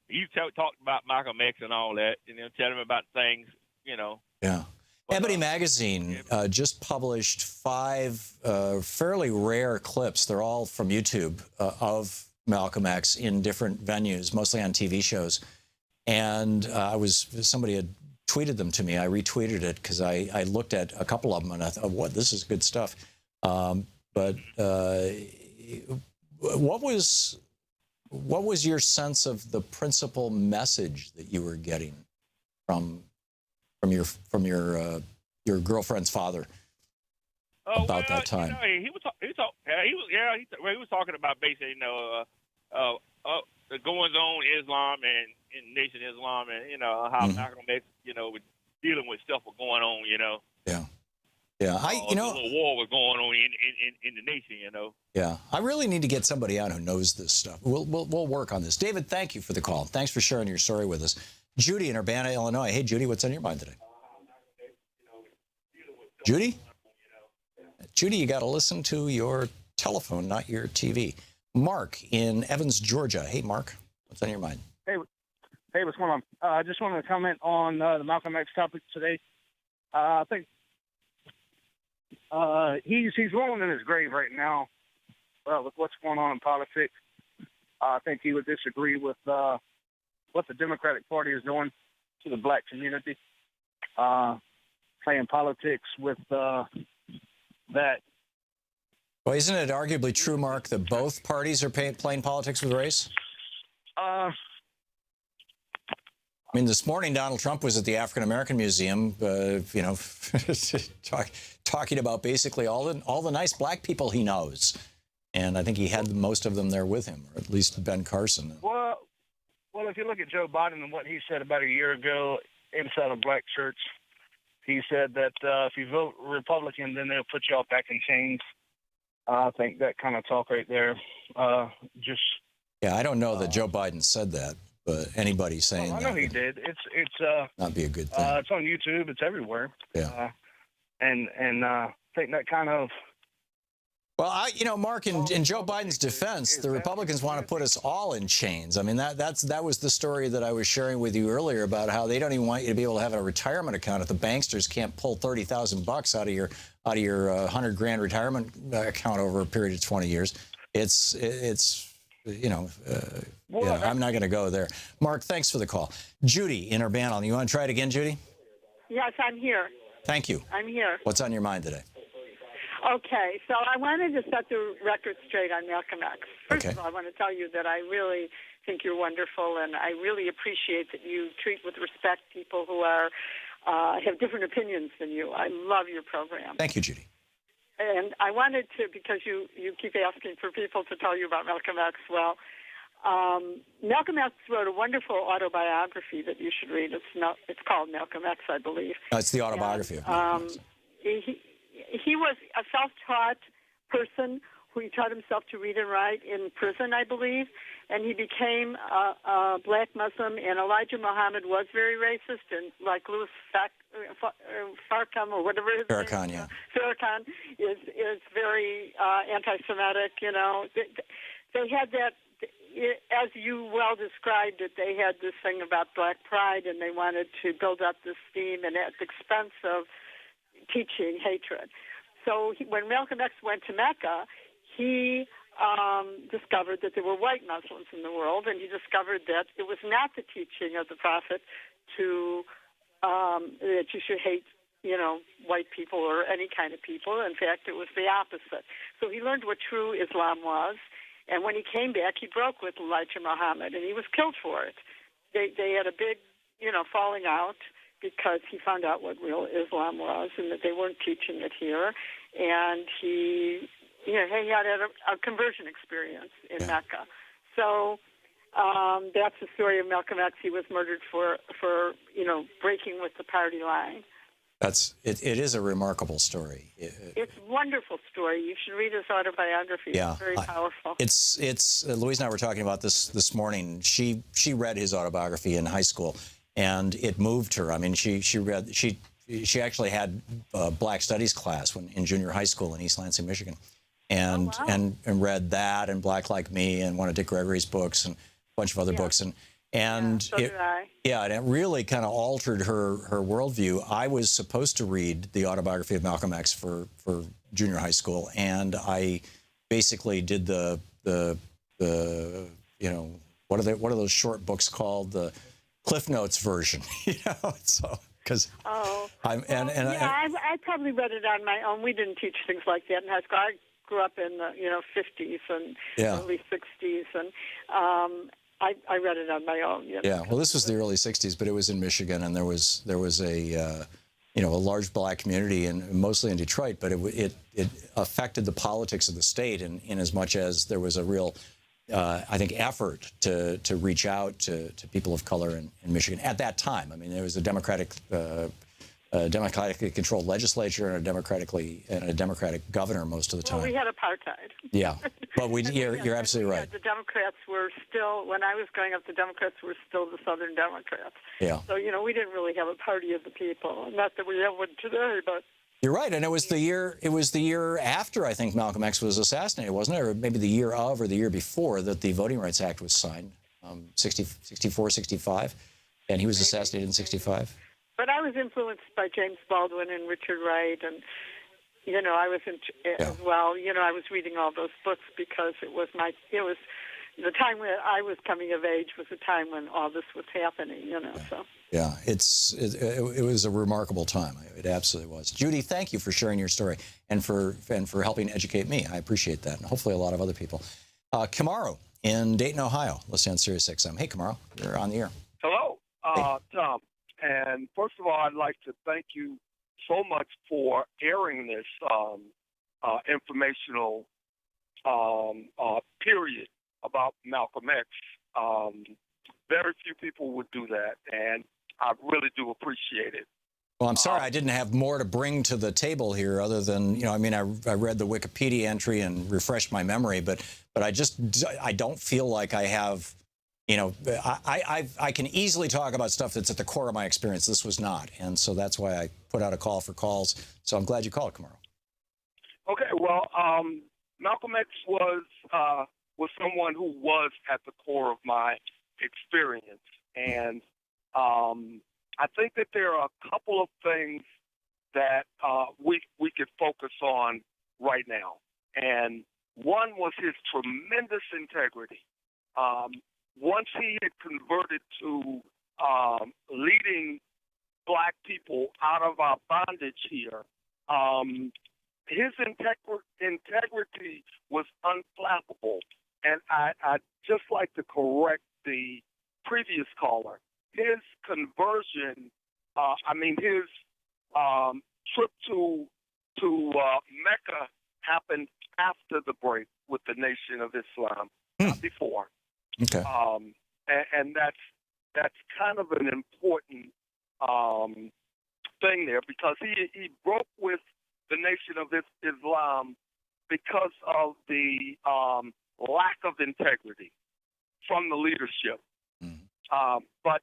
he talked about Malcolm X and all that, you know, tell him about things, you know. Yeah. Ebony Magazine just published 5 fairly rare clips. They're all from YouTube of Malcolm X in different venues, mostly on TV shows. And somebody had tweeted them to me. I retweeted it because I looked at a couple of them and I thought, what, this is good stuff. But what was your sense of the principal message that you were getting from your girlfriend's father about that time? You know, he was talking about basically, you know, the goings on Islam and Nation of Islam, and you know how Malcolm X, you know, was dealing with stuff was going on, you know. Yeah. Yeah, a little war was going on in the nation, you know. Yeah, I really need to get somebody on who knows this stuff. We'll work on this. David, thank you for the call. Thanks for sharing your story with us. Judy in Urbana, Illinois. Hey, Judy, what's on your mind today? Judy? Judy, you got to listen to your telephone, not your TV. Mark in Evans, Georgia. Hey, Mark, what's on your mind? Hey, what's going on? I just wanted to comment on the Malcolm X topic today. I think he's rolling in his grave right now with what's going on in politics. I think he would disagree with what the Democratic Party is doing to the black community, playing politics with that. Well, isn't it arguably true, Mark, that both parties are playing politics with race? I mean, this morning, Donald Trump was at the African American Museum, you know, talking about basically all the nice black people he knows. And I think he had most of them there with him, or at least Ben Carson. Well, if you look at Joe Biden and what he said about a year ago inside a black church, he said that if you vote Republican, then they'll put you all back in chains. I think that kind of talk right there Yeah, I don't know that Joe Biden said that, but anybody saying that. I know he did. It's not be a good thing. It's on YouTube. It's everywhere. Yeah. And I think that kind of. Well, Mark, in Joe Biden's defense, the Republicans want to put us all in chains. I mean, that was the story that I was sharing with you earlier about how they don't even want you to be able to have a retirement account if the banksters can't pull $30,000 out of your $100,000 retirement account over a period of 20 years. It's I'm not going to go there. Mark, thanks for the call. Judy in Urbana, you want to try it again, Judy? Yes, I'm here. Thank you. I'm here. What's on your mind today? Okay, so I wanted to set the record straight on Malcolm X. First Okay. of all, I want to tell you that I really think you're wonderful, and I really appreciate that you treat with respect people who are have different opinions than you. I love your program. Thank you, Judy. And I wanted to, because you keep asking for people to tell you about Malcolm X. Well, Malcolm X wrote a wonderful autobiography that you should read. It's called Malcolm X, I believe. It's the autobiography of Malcolm X. He was a self-taught person who he taught himself to read and write in prison, I believe, and he became a black Muslim, and Elijah Muhammad was very racist, and like Louis Farrakhan or whatever his Farrakhan, name is, yeah. Farrakhan is very anti-Semitic, you know. They had that, as you well described it, they had this thing about black pride, and they wanted to build up this theme, and at the expense of teaching hatred. So when Malcolm X went to Mecca, he discovered that there were white Muslims in the world, and he discovered that it was not the teaching of the Prophet that you should hate, you know, white people or any kind of people. In fact, it was the opposite. So he learned what true Islam was, and when he came back, he broke with Elijah Muhammad, and he was killed for it. They had a big, you know, falling out because he found out what real Islam was and that they weren't teaching it here. And he had a conversion experience in Mecca. So that's the story of Malcolm X. He was murdered for breaking with the party line. It is a remarkable story. It's a wonderful story. You should read his autobiography. Yeah, It's very powerful. It's Louise and I were talking about this morning. She read his autobiography in high school, and it moved her. I mean, she actually had a Black Studies class in junior high school in East Lansing, Michigan, and read that and Black Like Me and one of Dick Gregory's books and a bunch of other books and so did I. Yeah, and it really kind of altered her worldview. I was supposed to read the autobiography of Malcolm X for junior high school, and I basically did the what are those short books called, the Cliff Notes version, so because I probably read it on my own. We didn't teach things like that in high school. I grew up in the 50s and early 60s, and I read it on my own. Yeah, well, this was the early 60s, but it was in Michigan, and there was a large Black community, and mostly in Detroit, but it affected the politics of the state in as much as there was a real I think, effort to reach out to people of color in Michigan at that time. I mean, there was a democratically controlled legislature and a democratic governor most of the time. Well, we had apartheid. Yeah, but you're absolutely right. The Democrats were still, when I was growing up, the Democrats were still the Southern Democrats. Yeah. So, we didn't really have a party of the people. Not that we have one today, but... You're right, and it was the year after, I think, Malcolm X was assassinated, wasn't it? Or maybe the year of or the year before that the Voting Rights Act was signed, 64, 65, and he was assassinated in 65. But I was influenced by James Baldwin and Richard Wright, and, I was as well. I was reading all those books because it was the time when I was coming of age was the time when all this was happening, so... Yeah, it was a remarkable time. It absolutely was. Judy, thank you for sharing your story and for helping educate me. I appreciate that, and hopefully a lot of other people. Camaro in Dayton, Ohio, listening on Sirius XM. Hey, Camaro, you're on the air. Hello, Tom. And first of all, I'd like to thank you so much for airing this informational period about Malcolm X. Very few people would do that, and I really do appreciate it. Well, I'm sorry I didn't have more to bring to the table here other than, I read the Wikipedia entry and refreshed my memory, but I don't feel like I have, I can easily talk about stuff that's at the core of my experience. This was not, and so that's why I put out a call for calls. So I'm glad you called, Camaro. Okay, well, Malcolm X was someone who was at the core of my experience, and I think that there are a couple of things that we could focus on right now, and one was his tremendous integrity. Once he had converted to leading black people out of our bondage here. His integrity was unflappable. And I'd just like to correct the previous caller. His conversion, his trip to Mecca happened after the break with the Nation of Islam, not before. Okay. And that's kind of an important thing there, because he broke with the Nation of Islam because of the lack of integrity from the leadership. But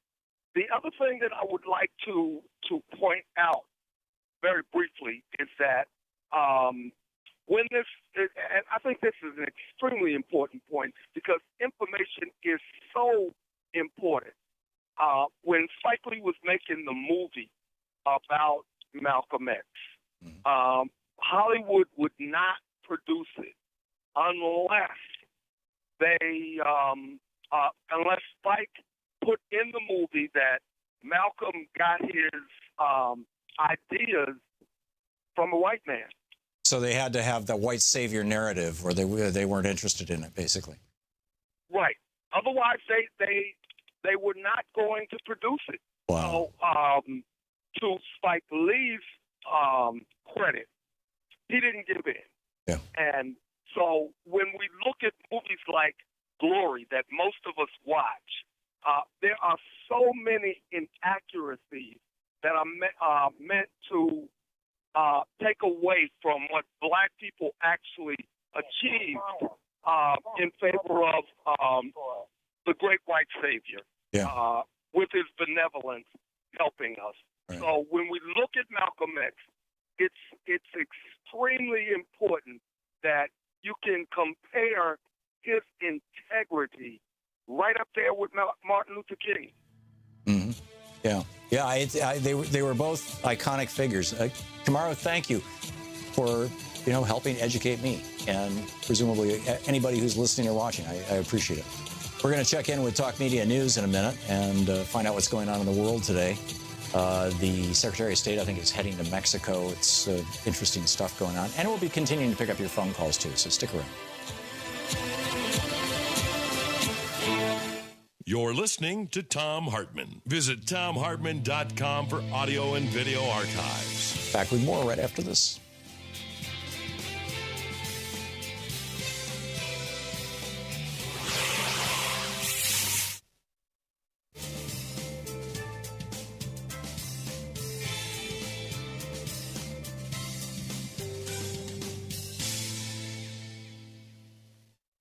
the other thing that I would like to point out very briefly is that when this, and I think this is an extremely important point, because information is so important. When Spike Lee was making the movie about Malcolm X, Hollywood would not produce it unless unless Spike put in the movie that Malcolm got his ideas from a white man. So they had to have the white savior narrative, or they weren't interested in it, basically. Right. Otherwise, they were not going to produce it. Wow. So, to Spike Lee's credit, he didn't give in. Yeah. And so when we look at movies like Glory that most of us watch, there are so many inaccuracies that are meant to take away from what black people actually achieved in favor of the great white savior, with his benevolence helping us. Right. So when we look at Malcolm X, it's extremely important that you can compare his integrity right up there with Martin Luther King. Mm-hmm. Yeah. They were both iconic figures. Kamaru, thank you for helping educate me and presumably anybody who's listening or watching. I appreciate it. We're going to check in with Talk Media News in a minute and find out what's going on in the world today. The Secretary of State, I think, is heading to Mexico. It's interesting stuff going on. And we'll be continuing to pick up your phone calls, too, so stick around. You're listening to Thom Hartmann. Visit ThomHartmann.com for audio and video archives. Back with more right after this.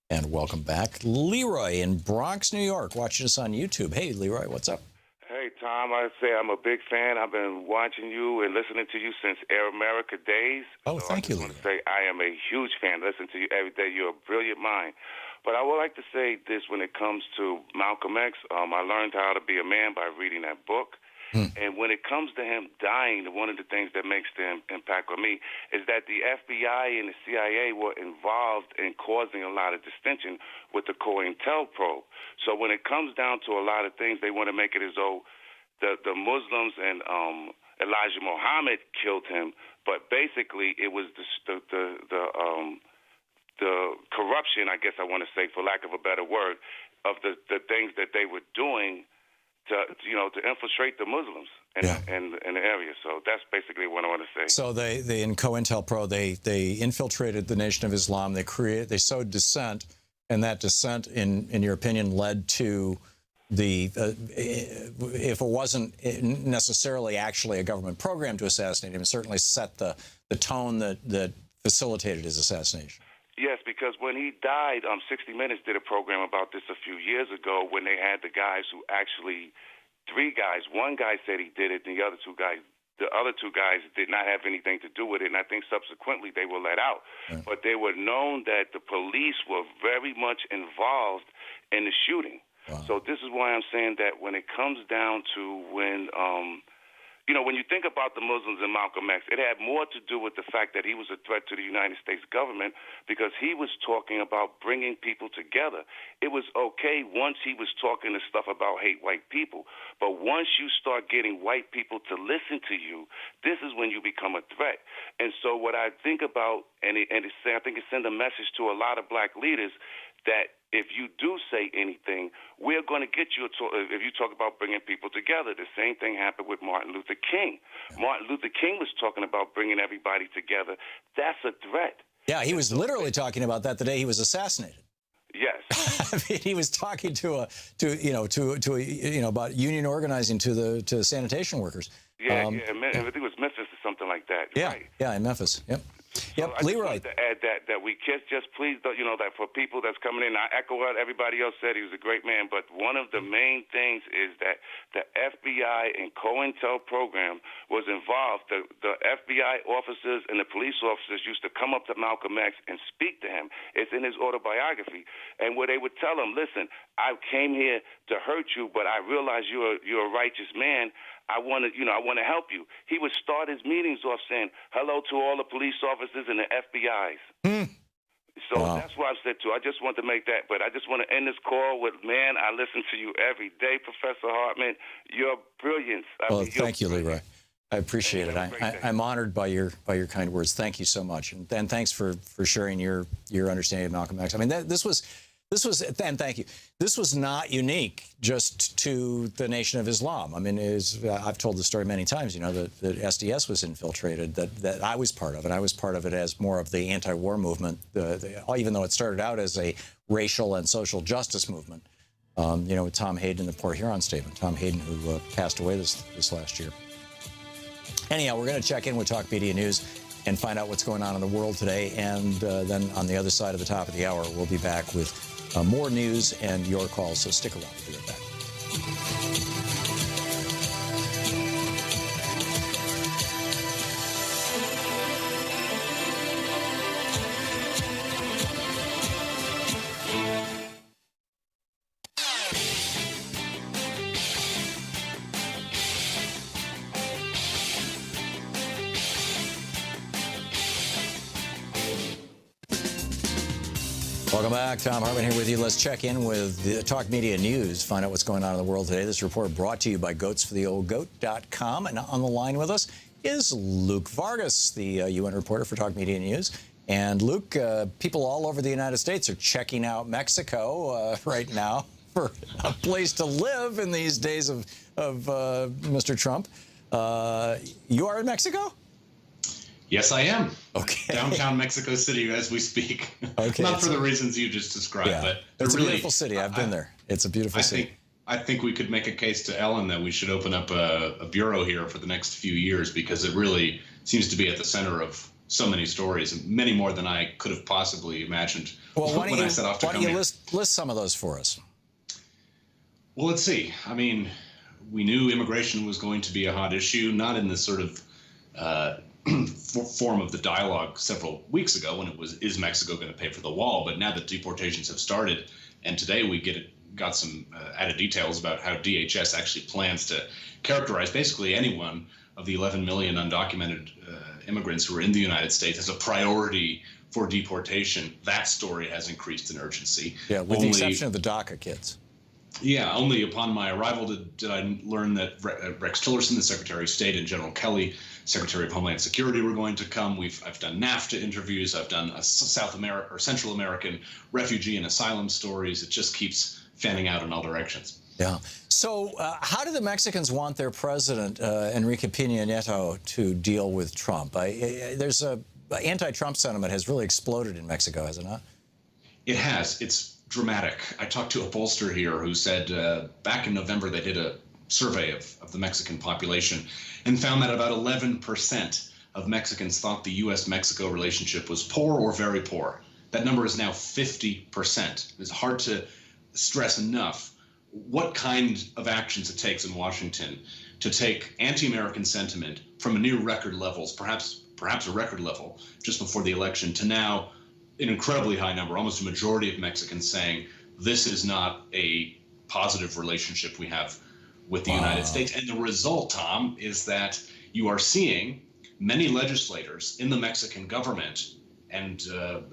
And welcome back. Leroy in Bronx, New York, watching us on YouTube. Hey, Leroy, what's up? Hey, Tom, I say I'm a big fan. I've been watching you and listening to you since Air America days. Oh, thank you, Leroy. I just want to say I am a huge fan. Listen to you every day. You're a brilliant mind. But I would like to say this when it comes to Malcolm X. I learned how to be a man by reading that book. And when it comes to him dying, one of the things that makes the impact on me is that the FBI and the CIA were involved in causing a lot of distinction with the COINTEL probe. So when it comes down to a lot of things, they want to make it as though the Muslims and Elijah Muhammad killed him, but basically it was the corruption, I guess I want to say, for lack of a better word, of the things that they were doing to infiltrate the Muslims in the area. So that's basically what I want to say. So they in COINTELPRO, they infiltrated the Nation of Islam. They sowed dissent, and that dissent, in your opinion, led to the if it wasn't necessarily actually a government program to assassinate him, it certainly set the tone that facilitated his assassination. Yes, because when he died, 60 Minutes did a program about this a few years ago when they had the guys who actually, 3 guys, one guy said he did it, and the other two guys did not have anything to do with it, and I think subsequently they were let out. Right. But they were known that the police were very much involved in the shooting. Wow. So this is why I'm saying that when it comes down to when you know, when you think about the Muslims and Malcolm X, it had more to do with the fact that he was a threat to the United States government because he was talking about bringing people together. It was okay once he was talking to stuff about hate white people, but once you start getting white people to listen to you, this is when you become a threat. And so what I think about, I think it sends a message to a lot of black leaders that if you do say anything, we're going to get you. If you talk about bringing people together, the same thing happened with Martin Luther King. Martin Luther King was talking about bringing everybody together. That's a threat. Yeah, he was literally talking about that the day he was assassinated. Yes. I mean, he was talking about union organizing to the sanitation workers. Yeah, I think it was Memphis or something like that. Yeah, right. Yeah, in Memphis. Yep. So I just wanted to add that we just please, that for people that's coming in, I echo what everybody else said. He was a great man, but one of the main things is that the FBI and COINTEL program was involved. The FBI officers and the police officers used to come up to Malcolm X and speak to him. It's in his autobiography, and where they would tell him, "Listen, I came here to hurt you, but I realize you're a righteous man. I want to help you." He would start his meetings off saying, "Hello to all the police officers and the FBI's." So that's what I've said too. I just want to make that, but I just want to end this call with, man, I listen to you every day, Professor Hartman. Your brilliance. Thank you, Leroy. I appreciate it. I'm honored by your kind words. Thank you so much, and thanks for sharing your understanding of Malcolm X. I mean, and thank you. This was not unique just to the Nation of Islam. I mean, I've told the story many times, that SDS was infiltrated, that I was part of, and I was part of it as more of the anti-war movement, even though it started out as a racial and social justice movement, with Tom Hayden and the Port Huron Statement. Tom Hayden, who passed away this last year. Anyhow, we're going to check in with Talk Media News and find out what's going on in the world today. And then on the other side of the top of the hour, we'll be back with more news and your calls. So stick around. We'll be right back. Welcome back. Thom Hartmann here with you. Let's check in with the Talk Media News, find out what's going on in the world today. This report brought to you by goatsfortheoldgoat.com. And on the line with us is Luke Vargas, the UN reporter for Talk Media News. And Luke, people all over the United States are checking out Mexico right now for a place to live in these days of Mr. Trump. You are in Mexico? Yes, I am. Okay. Downtown Mexico City as we speak. Okay. Not for the reasons you just described, but it's a beautiful city. I've been there. It's a beautiful city. I think we could make a case to Ellen that we should open up a bureau here for the next few years because it really seems to be at the center of so many stories, and many more than I could have possibly imagined when I set off to come here. Why don't you list some of those for us? Well, let's see. I mean, we knew immigration was going to be a hot issue, not in the sort of form of the dialogue several weeks ago when it was, is Mexico going to pay for the wall? But now that deportations have started, and today we got some added details about how DHS actually plans to characterize basically anyone of the 11 million undocumented immigrants who are in the United States as a priority for deportation. That story has increased in urgency. Yeah, with the exception of the DACA kids. Yeah, only upon my arrival did I learn that Rex Tillerson, the Secretary of State, and General Kelly, Secretary of Homeland Security, were going to come. I've done NAFTA interviews. I've done Central American refugee and asylum stories. It just keeps fanning out in all directions. Yeah. So how do the Mexicans want their president, Enrique Peña Nieto, to deal with Trump? There's anti-Trump sentiment has really exploded in Mexico, has it not? It has. It's dramatic. I talked to a pollster here who said back in November they did a survey of the Mexican population and found that about 11% of Mexicans thought the U.S.-Mexico relationship was poor or very poor. That number is now 50%. It's hard to stress enough what kind of actions it takes in Washington to take anti-American sentiment from near record levels, perhaps a record level just before the election, to now an incredibly high number, almost a majority of Mexicans saying this is not a positive relationship we have with the United States. And the result, Tom, is that you are seeing many legislators in the Mexican government and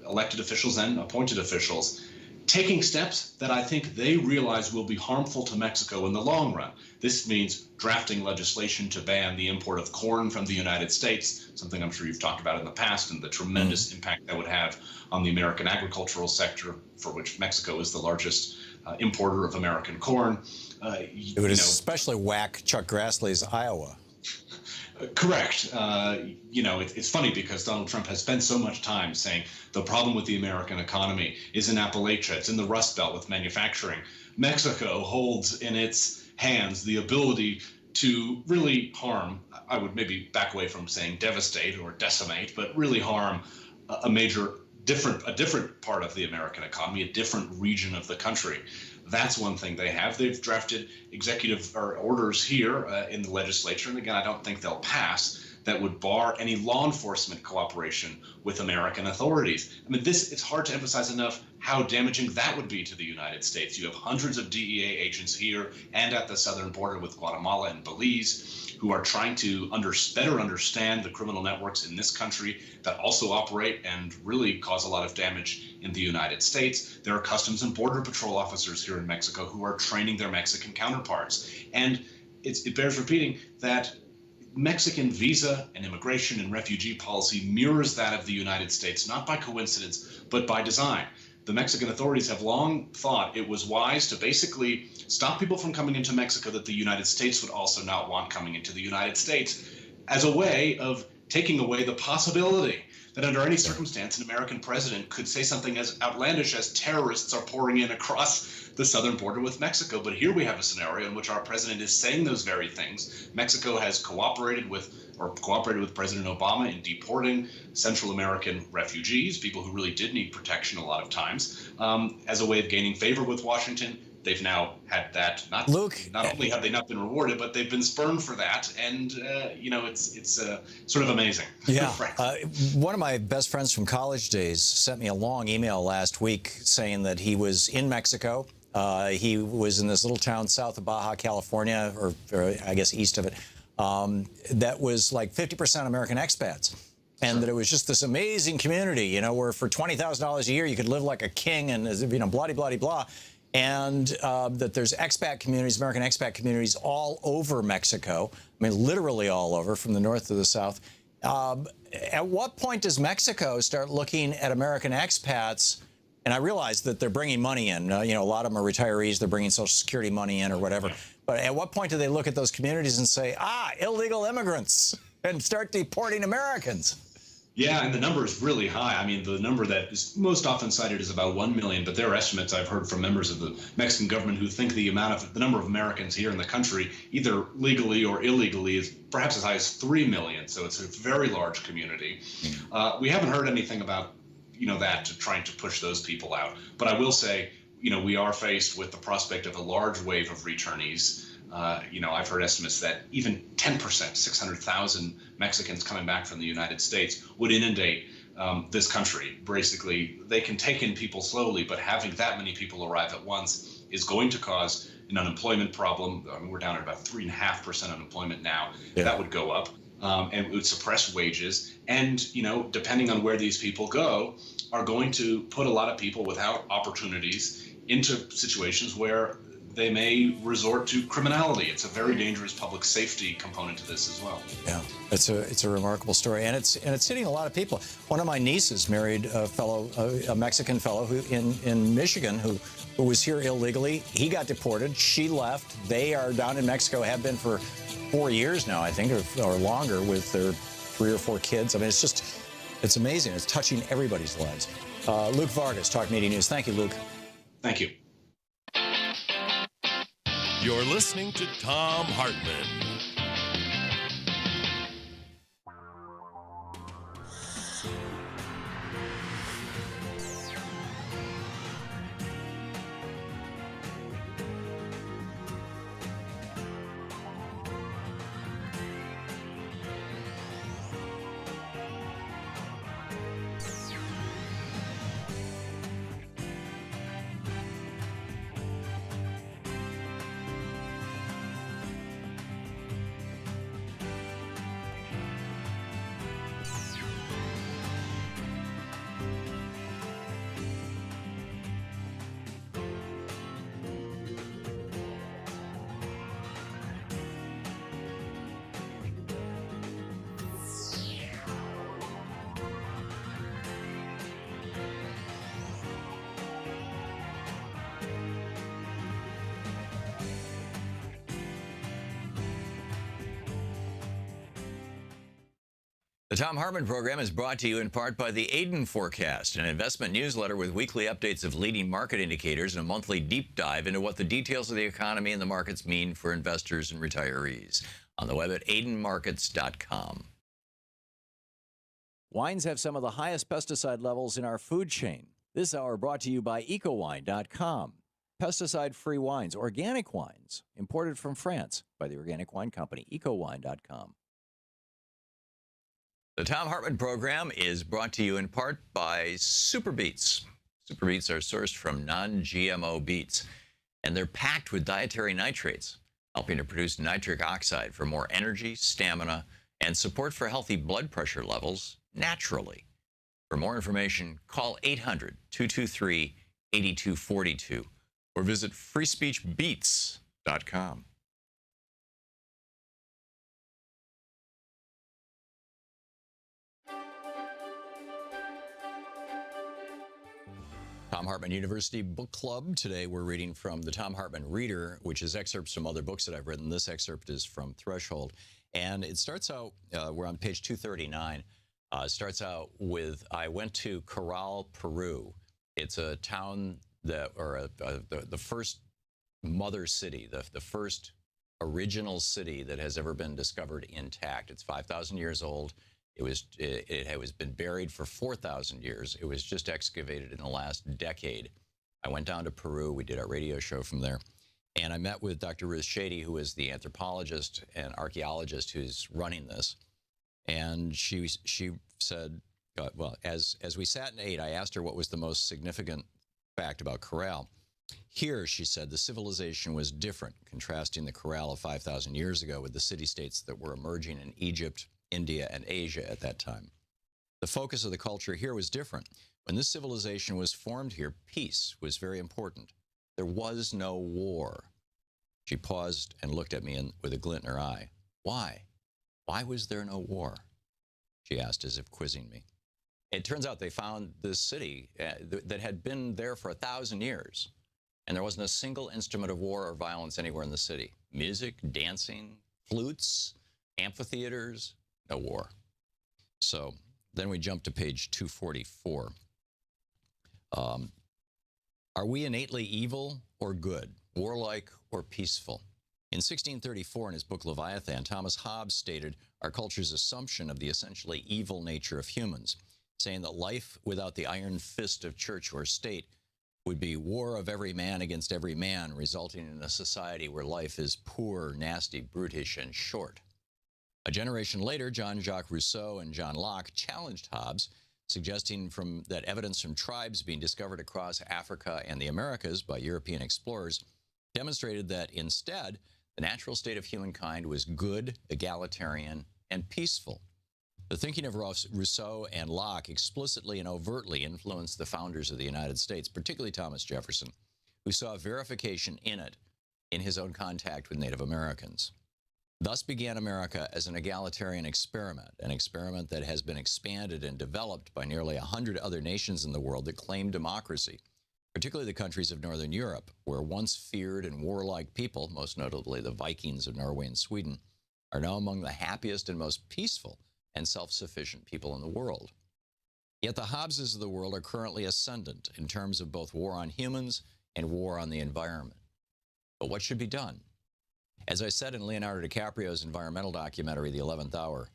elected officials and appointed officials taking steps that I think they realize will be harmful to Mexico in the long run. This means drafting legislation to ban the import of corn from the United States, something I'm sure you've talked about in the past, and the tremendous impact that would have on the American agricultural sector, for which Mexico is the largest importer of American corn. It would especially whack Chuck Grassley's Iowa. Correct. It's funny because Donald Trump has spent so much time saying the problem with the American economy is in Appalachia, it's in the Rust Belt with manufacturing. Mexico holds in its hands the ability to really harm, I would maybe back away from saying devastate or decimate, but really harm a different part of the American economy, a different region of the country. That's one thing they have. They've drafted executive orders here in the legislature, and again, I don't think they'll pass, that would bar any law enforcement cooperation with American authorities. I mean, it's hard to emphasize enough how damaging that would be to the United States. You have hundreds of DEA agents here and at the southern border with Guatemala and Belize who are trying to better understand the criminal networks in this country that also operate and really cause a lot of damage in the United States. There are Customs and Border Patrol officers here in Mexico who are training their Mexican counterparts. And it bears repeating that Mexican visa and immigration and refugee policy mirrors that of the United States, not by coincidence, but by design. The Mexican authorities have long thought it was wise to basically stop people from coming into Mexico that the United States would also not want coming into the United States, as a way of taking away the possibility that under any circumstance, an American president could say something as outlandish as terrorists are pouring in across the southern border with Mexico. But here we have a scenario in which our president is saying those very things. Mexico has cooperated with President Obama in deporting Central American refugees, people who really did need protection a lot of times, as a way of gaining favor with Washington. They've now had that. Not only have they not been rewarded, but they've been spurned for that. And, it's sort of amazing. Yeah. One of my best friends from college days sent me a long email last week saying that he was in Mexico. He was in this little town south of Baja California, or I guess east of it, that was like 50% American expats. And that it was just this amazing community, where for $20,000 a year you could live like a king and, blah, blah, blah. And that there's expat communities, American expat communities all over Mexico. I mean, literally all over, from the north to the south. At what point does Mexico start looking at American expats? And I realize that they're bringing money in. A lot of them are retirees. They're bringing Social Security money in or whatever. But at what point do they look at those communities and say, illegal immigrants, and start deporting Americans? Yeah, and the number is really high. I mean, the number that is most often cited is about 1 million, but there are estimates I've heard from members of the Mexican government who think the number of Americans here in the country, either legally or illegally, is perhaps as high as 3 million. So it's a very large community. We haven't heard anything about, that trying to push those people out. But I will say, we are faced with the prospect of a large wave of returnees. I've heard estimates that even 10%, 600,000 Mexicans coming back from the United States would inundate this country. Basically, they can take in people slowly, but having that many people arrive at once is going to cause an unemployment problem. I mean, we're down at about 3.5% unemployment now. Yeah. That would go up, and it would suppress wages. And, depending on where these people go, are going to put a lot of people without opportunities into situations where they may resort to criminality. It's a very dangerous public safety component to this as well. Yeah, it's a remarkable story, and it's hitting a lot of people. One of my nieces married a Mexican fellow who in Michigan who was here illegally. He got deported. She left. They are down in Mexico, have been for 4 years now, I think, or longer, with their 3 or 4 kids. I mean, it's amazing. It's touching everybody's lives. Luke Vargas, Talk Media News. Thank you, Luke. Thank you. You're listening to Thom Hartmann. The Thom Hartmann Program is brought to you in part by the Aiden Forecast, an investment newsletter with weekly updates of leading market indicators and a monthly deep dive into what the details of the economy and the markets mean for investors and retirees. On the web at aidenmarkets.com. Wines have some of the highest pesticide levels in our food chain. This hour brought to you by ecowine.com. Pesticide-free wines, organic wines, imported from France by the organic wine company, ecowine.com. The Thom Hartmann Program is brought to you in part by Super Beets. Super Beets are sourced from non-GMO beets, and they're packed with dietary nitrates, helping to produce nitric oxide for more energy, stamina, and support for healthy blood pressure levels naturally. For more information, call 800-223-8242 or visit freespeechbeets.com. Thom Hartmann University Book Club. Today we're reading from the Thom Hartmann Reader, which is excerpts from other books that I've written. This excerpt is from Threshold. And it starts out, we're on page 239. It starts out with, I went to Corral, Peru. It's a town that, or the first mother city, the first original city that has ever been discovered intact. It's 5,000 years old. It has been buried for 4,000 years. It was just excavated in the last decade. I went down to Peru. We did our radio show from there. And I met with Dr. Ruth Shady, who is the anthropologist and archaeologist who's running this. And she said, well, as we sat and ate, I asked her what was the most significant fact about Corral. Here, she said, the civilization was different, contrasting the Corral of 5,000 years ago with the city-states that were emerging in Egypt, India, and Asia at that time. The focus of the culture here was different. When this civilization was formed here, peace was very important. There was no war. She paused and looked at me with a glint in her eye. Why? Why was there no war? She asked, as if quizzing me. It turns out they found this city that had been there for 1,000 years, and there wasn't a single instrument of war or violence anywhere in the city. Music, dancing, flutes, amphitheaters, no war. So then we jump to page 244. Are we innately evil or good, warlike or peaceful? In 1634, in his book Leviathan, Thomas Hobbes stated our culture's assumption of the essentially evil nature of humans, saying that life without the iron fist of church or state would be war of every man against every man, resulting in a society where life is poor, nasty, brutish, and short. A generation later, Jean-Jacques Rousseau and John Locke challenged Hobbes, suggesting that evidence from tribes being discovered across Africa and the Americas by European explorers demonstrated that instead, the natural state of humankind was good, egalitarian, and peaceful. The thinking of Rousseau and Locke explicitly and overtly influenced the founders of the United States, particularly Thomas Jefferson, who saw verification in it in his own contact with Native Americans. Thus began America as an egalitarian experiment, an experiment that has been expanded and developed by nearly 100 other nations in the world that claim democracy, particularly the countries of Northern Europe, where once feared and warlike people, most notably the Vikings of Norway and Sweden, are now among the happiest and most peaceful and self-sufficient people in the world. Yet the Hobbeses of the world are currently ascendant in terms of both war on humans and war on the environment. But what should be done? As I said in Leonardo DiCaprio's environmental documentary, The 11th Hour,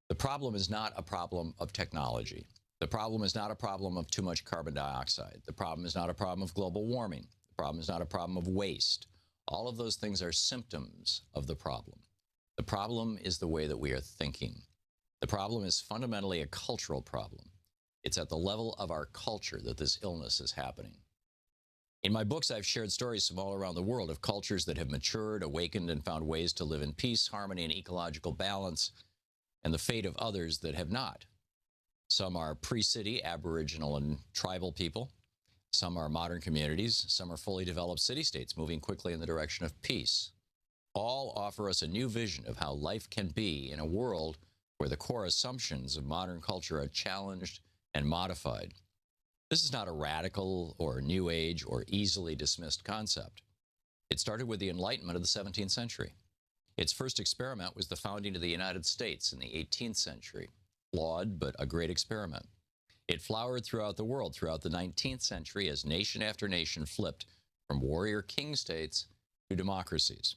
the problem is not a problem of technology. The problem is not a problem of too much carbon dioxide. The problem is not a problem of global warming. The problem is not a problem of waste. All of those things are symptoms of the problem. The problem is the way that we are thinking. The problem is fundamentally a cultural problem. It's at the level of our culture that this illness is happening. In my books, I've shared stories from all around the world of cultures that have matured, awakened, and found ways to live in peace, harmony, and ecological balance, and the fate of others that have not. Some are pre-city, Aboriginal, and tribal people. Some are modern communities. Some are fully developed city-states moving quickly in the direction of peace. All offer us a new vision of how life can be in a world where the core assumptions of modern culture are challenged and modified. This is not a radical or new age or easily dismissed concept. It started with the Enlightenment of the 17th century. Its first experiment was the founding of the United States in the 18th century. flawed but a great experiment. It flowered throughout the world throughout the 19th century as nation after nation flipped from warrior king states to democracies.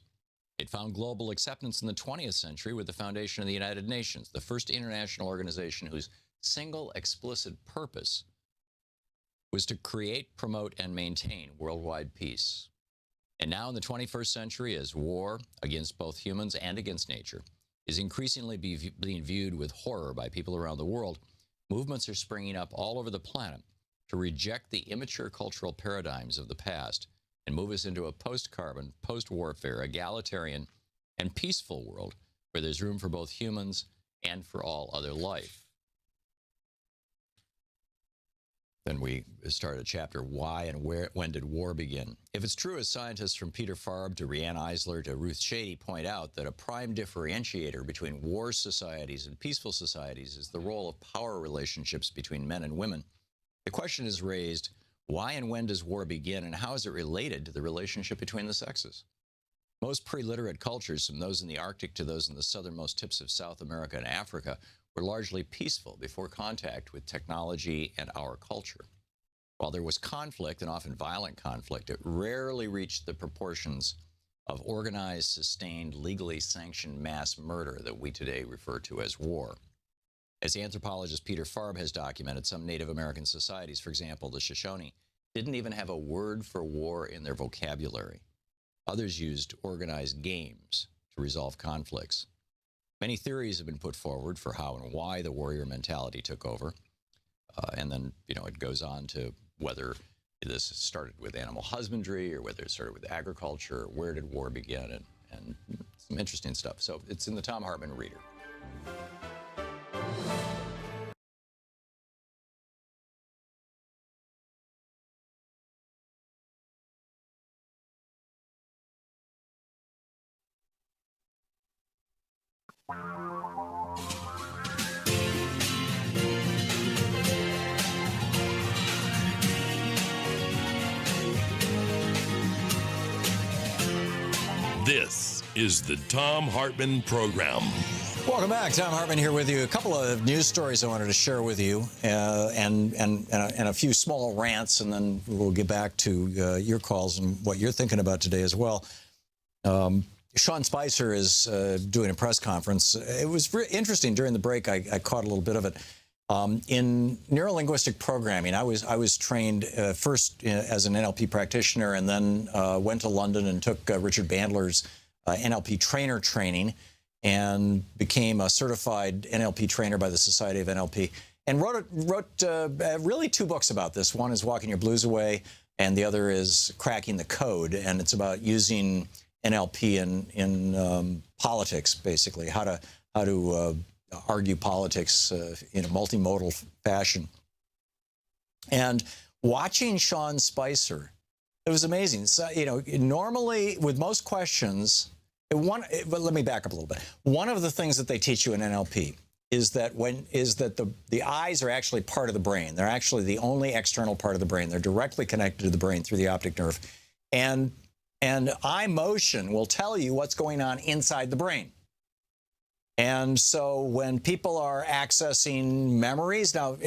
It found global acceptance in the 20th century with the foundation of the United Nations, the first international organization whose single explicit purpose was to create, promote, and maintain worldwide peace. And now in the 21st century, as war against both humans and against nature is increasingly being viewed with horror by people around the world, movements are springing up all over the planet to reject the immature cultural paradigms of the past and move us into a post-carbon, post-warfare, egalitarian, and peaceful world where there's room for both humans and for all other life. Then we start a chapter, why and when did war begin? If it's true, as scientists from Peter Farb to Rianne Eisler to Ruth Shady point out, that a prime differentiator between war societies and peaceful societies is the role of power relationships between men and women, the question is raised, why and when does war begin, and how is it related to the relationship between the sexes? Most pre-literate cultures, from those in the Arctic to those in the southernmost tips of South America and Africa, were largely peaceful before contact with technology and our culture. While there was conflict, and often violent conflict, it rarely reached the proportions of organized, sustained, legally sanctioned mass murder that we today refer to as war. As the anthropologist Peter Farb has documented, some Native American societies, for example, the Shoshone, didn't even have a word for war in their vocabulary. Others used organized games to resolve conflicts. Many theories have been put forward for how and why the warrior mentality took over. And then, it goes on to whether this started with animal husbandry or whether it started with agriculture, where did war begin, and some interesting stuff. So it's in the Thom Hartmann Reader. This is the Thom Hartmann Program. Welcome back. Thom Hartmann here with you. A couple of news stories I wanted to share with you, and a few small rants, and then we'll get back to your calls and what you're thinking about today as well. Sean Spicer is doing a press conference. It was interesting during the break. I caught a little bit of it. In neurolinguistic programming, I was trained first as an NLP practitioner, and then went to London and took Richard Bandler's NLP trainer training, and became a certified NLP trainer by the Society of NLP, and wrote really two books about this. One is Walking Your Blues Away, and the other is Cracking the Code, and it's about using NLP in politics, basically, how to argue politics in a multimodal fashion. And watching Sean Spicer, it was amazing. So, normally with most questions, but let me back up a little bit. One of the things that they teach you in NLP is that the eyes are actually part of the brain. They're actually the only external part of the brain. They're directly connected to the brain through the optic nerve. And eye motion will tell you what's going on inside the brain. And so when people are accessing memories, now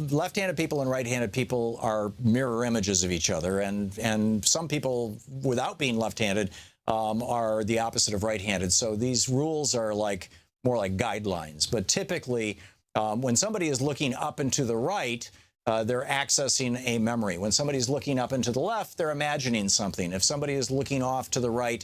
left-handed people and right-handed people are mirror images of each other, and some people without being left-handed are the opposite of right-handed. So these rules are more like guidelines. But typically, when somebody is looking up and to the right, they're accessing a memory. When somebody's looking up and to the left, they're imagining something. If somebody is looking off to the right,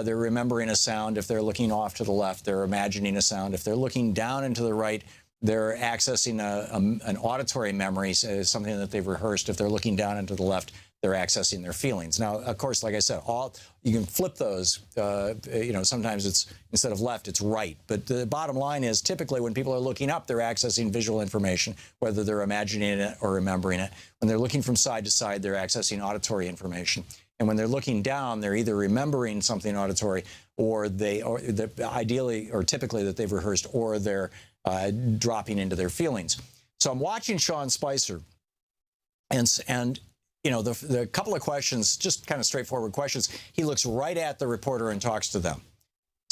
they're remembering a sound. If they're looking off to the left, they're imagining a sound. If they're looking down and to the right, they're accessing an auditory memory, something that they've rehearsed. If they're looking down and to the left, they're accessing their feelings. Now, of course, like I said, you can flip those. Sometimes it's instead of left, it's right. But the bottom line is, typically when people are looking up, they're accessing visual information, whether they're imagining it or remembering it. When they're looking from side to side, they're accessing auditory information. And when they're looking down, they're either remembering something auditory, or ideally or typically that they've rehearsed, or they're dropping into their feelings. So I'm watching Sean Spicer, and the couple of questions, just kind of straightforward questions, he looks right at the reporter and talks to them.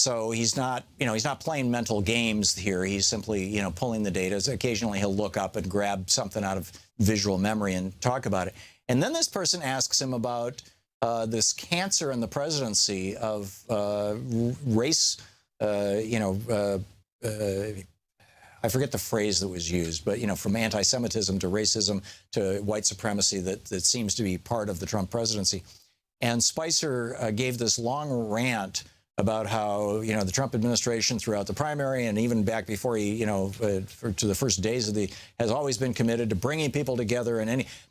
so he's not, he's not playing mental games here. He's simply, pulling the data. So occasionally he'll look up and grab something out of visual memory and talk about it. And then this person asks him about this cancer in the presidency of race, I forget the phrase that was used, but, from anti-Semitism to racism to white supremacy that seems to be part of the Trump presidency. And Spicer gave this long rant about how, the Trump administration throughout the primary and even back before he, to the first days of has always been committed to bringing people together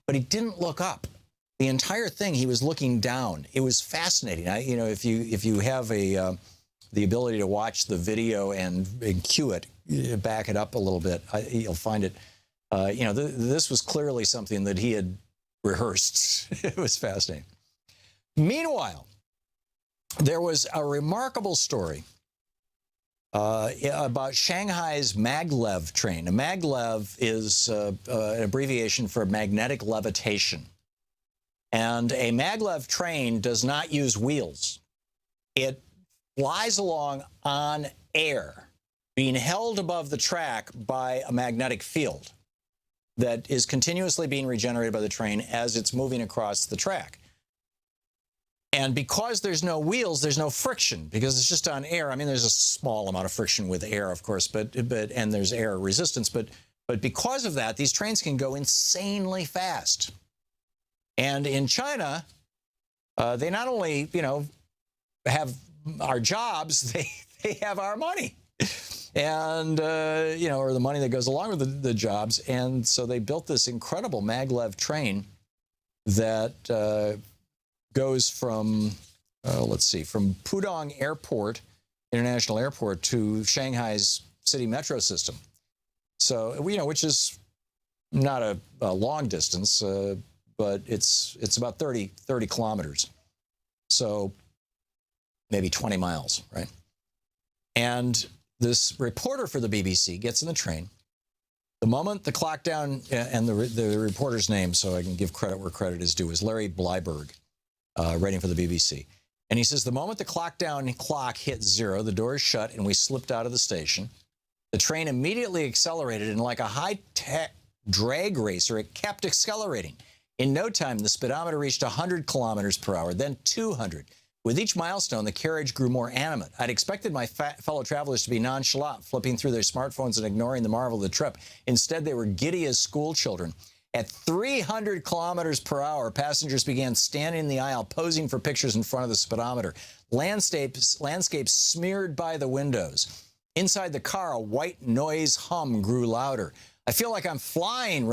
but he didn't look up. The entire thing, he was looking down. It was fascinating. If you have the ability to watch the video and cue it, back it up a little bit, you'll find it. This was clearly something that he had rehearsed. It was fascinating. Meanwhile, there was a remarkable story about Shanghai's maglev train. A maglev is an abbreviation for magnetic levitation. And a maglev train does not use wheels. It flies along on air, being held above the track by a magnetic field that is continuously being regenerated by the train as it's moving across the track. And because there's no wheels, there's no friction because it's just on air. I mean, there's a small amount of friction with air, of course, and there's air resistance. But because of that, these trains can go insanely fast. And in China, they not only, have our jobs, they have our money. And, or the money that goes along with the jobs. And so they built this incredible maglev train that goes from, from Pudong Airport, International Airport, to Shanghai's city metro system. So, which is not a long distance, but it's about 30 kilometers. So maybe 20 miles, right? And this reporter for the BBC gets in the train. The moment the clock down, and the reporter's name, so I can give credit where credit is due, is Larry Bleiberg, writing for the BBC. And he says, the moment the clock hit 0, the doors shut and we slipped out of the station. The train immediately accelerated, and like a high-tech drag racer, it kept accelerating. In no time, the speedometer reached 100 kilometers per hour, then 200. With each milestone, the carriage grew more animate. I'd expected my fellow travelers to be nonchalant, flipping through their smartphones and ignoring the marvel of the trip. Instead, they were giddy as school children. At 300 kilometers per hour, passengers began standing in the aisle, posing for pictures in front of the speedometer. Landscapes smeared by the windows. Inside the car, a white noise hum grew louder. I feel like I'm flying,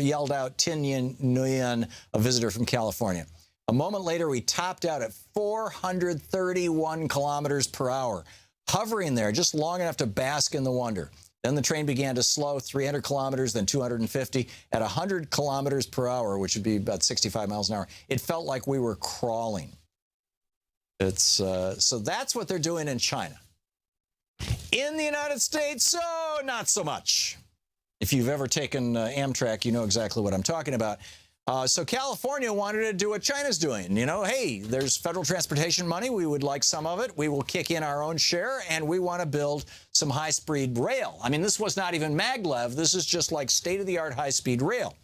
yelled out Tin Nguyen, a visitor from California. A moment later, we topped out at 431 kilometers per hour, hovering there just long enough to bask in the wonder. Then the train began to slow, 300 kilometers, then 250. At 100 kilometers per hour, which would be about 65 miles an hour, it felt like we were crawling. So that's what they're doing in China. In the United States, so not so much. If you've ever taken Amtrak, you know exactly what I'm talking about. So California wanted to do what China's doing. Hey, there's federal transportation money. We would like some of it. We will kick in our own share, and we want to build some high-speed rail. I mean, this was not even maglev. This is just like state-of-the-art high-speed rail.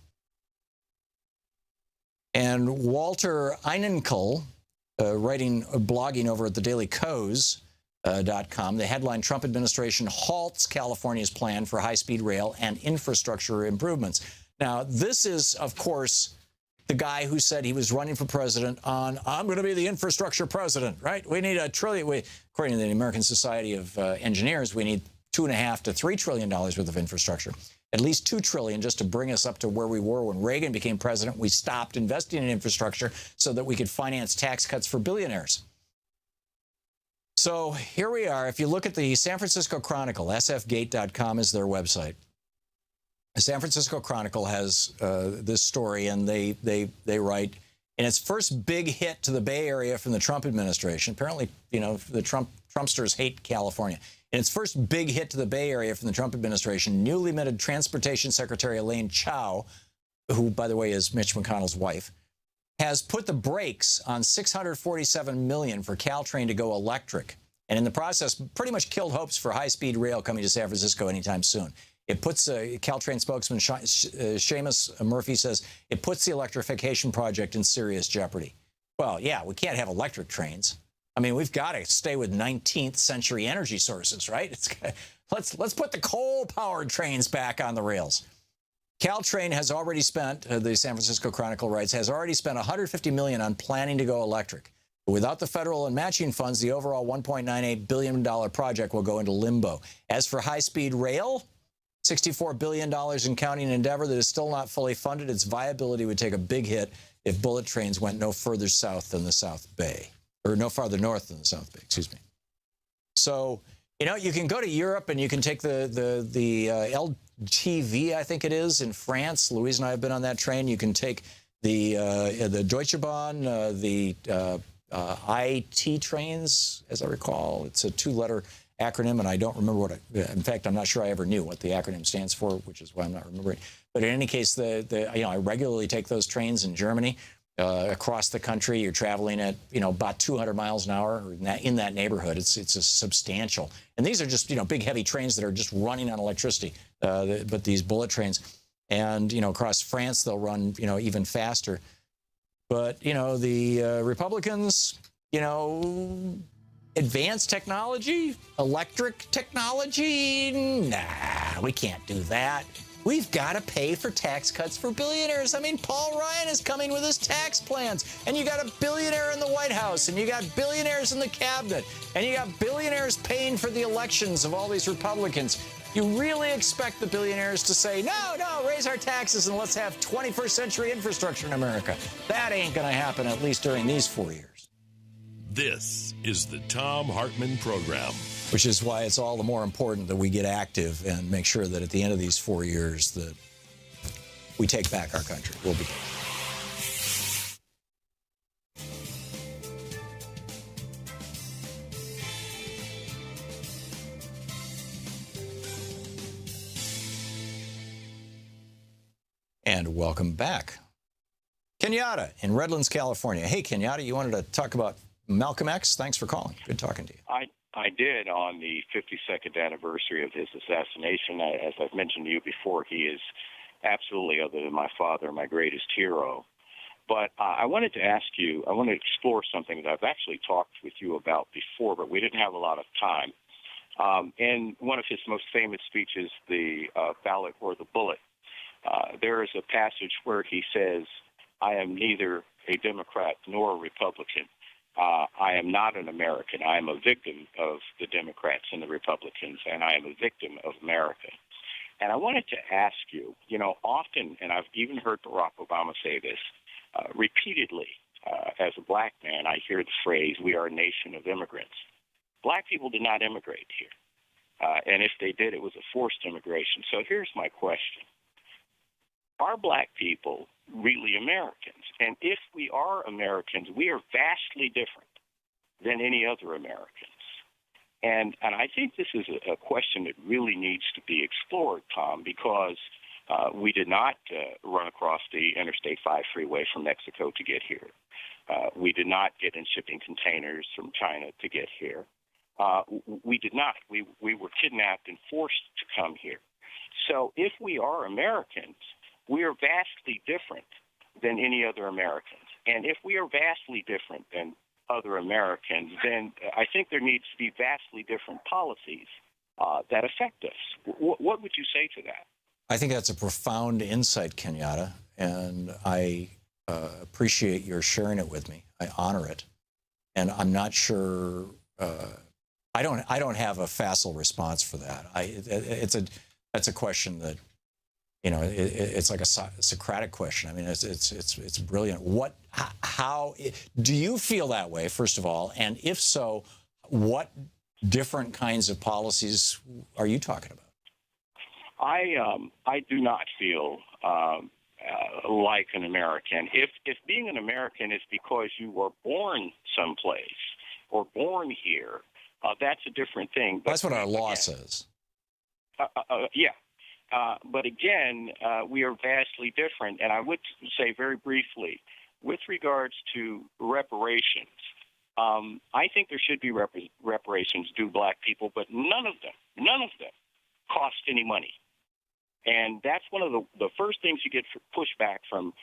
And Walter Einenkel, blogging over at the DailyKos.com, the headline, Trump administration halts California's plan for high-speed rail and infrastructure improvements. Now, this is, of course, the guy who said he was running for president on, I'm going to be the infrastructure president, right? We need $1 trillion. According to the American Society of Engineers, we need $2.5 to $3 trillion worth of infrastructure. At least $2 trillion just to bring us up to where we were when Reagan became president. We stopped investing in infrastructure so that we could finance tax cuts for billionaires. So here we are. If you look at the San Francisco Chronicle, sfgate.com is their website. The San Francisco Chronicle has this story, and they write, in its first big hit to the Bay Area from the Trump administration, apparently, the Trumpsters hate California. In its first big hit to the Bay Area from the Trump administration, newly minted Transportation Secretary Elaine Chao, who, by the way, is Mitch McConnell's wife, has put the brakes on $647 million for Caltrain to go electric. and in the process pretty much killed hopes for high-speed rail coming to San Francisco anytime soon. It puts, Caltrain spokesman Seamus Murphy says, it puts the electrification project in serious jeopardy. Well, yeah, we can't have electric trains. I mean, we've got to stay with 19th century energy sources, right? Let's put the coal-powered trains back on the rails. Caltrain has already spent, the San Francisco Chronicle writes, has already spent $150 million on planning to go electric. But without the federal and matching funds, the overall $1.98 billion project will go into limbo. As for high-speed rail, $64 billion in counting endeavor that is still not fully funded. Its viability would take a big hit if bullet trains went no further south than the South Bay, or no farther north than the South Bay, excuse me. So, you know, you can go to Europe and you can take the LTV, I think it is, in France. Louise and I have been on that train. You can take the Deutsche Bahn, the IT trains, as I recall. It's a two-letter acronym, and I don't remember what in fact, I'm not sure I ever knew what the acronym stands for, which is why I'm not remembering. But in any case, I regularly take those trains in Germany across the country. You're traveling at, about 200 miles an hour, or in that neighborhood. It's a substantial. And these are just, big, heavy trains that are just running on electricity, but these bullet trains. And, across France, they'll run, even faster. But, the Republicans, advanced technology, electric technology, nah, we can't do that. We've got to pay for tax cuts for billionaires. I mean, Paul Ryan is coming with his tax plans, and you got a billionaire in the White House, and you got billionaires in the cabinet, and you got billionaires paying for the elections of all these Republicans. You really expect the billionaires to say, no, raise our taxes and let's have 21st century infrastructure in America. That ain't going to happen, at least during these 4 years. This is the Thom Hartmann Program. Which is why it's all the more important that we get active and make sure that at the end of these 4 years that we take back our country. We'll be back. And welcome back. Kenyatta in Redlands, California. Hey, Kenyatta, you wanted to talk about Malcolm X? Thanks for calling. Good talking to you. I did on the 52nd anniversary of his assassination. As I've mentioned to you before, he is absolutely, other than my father, my greatest hero. But I wanted to ask you, I want to explore something that I've actually talked with you about before, but we didn't have a lot of time. In one of his most famous speeches, the Ballot or the Bullet, there is a passage where he says, I am neither a Democrat nor a Republican. I am not an American. I am a victim of the Democrats and the Republicans, and I am a victim of America. And I wanted to ask you, often, and I've even heard Barack Obama say this repeatedly, as a black man, I hear the phrase, we are a nation of immigrants. Black people did not immigrate here. And if they did, it was a forced immigration. So here's my question. Are black people really Americans? And if we are Americans, we are vastly different than any other Americans. And I think this is a question that really needs to be explored, Tom, because we did not run across the Interstate 5 freeway from Mexico to get here. We did not get in shipping containers from China to get here. We did not. We were kidnapped and forced to come here. So if we are Americans, we are vastly different than any other Americans. And if we are vastly different than other Americans, then I think there needs to be vastly different policies that affect us. What would you say to that? I think that's a profound insight, Kenyatta, and I appreciate your sharing it with me. I honor it. And I'm not sure, I don't have a facile response for that. That's a question that, it's like a Socratic question. I mean, it's brilliant. How do you feel that way, first of all? And if so, what different kinds of policies are you talking about? I do not feel like an American. If being an American is because you were born someplace or born here, that's a different thing. But that's what our law says. Yeah. But again, we are vastly different. And I would say very briefly, with regards to reparations, I think there should be reparations due black people, but none of them cost any money. And that's one of the first things you get pushback from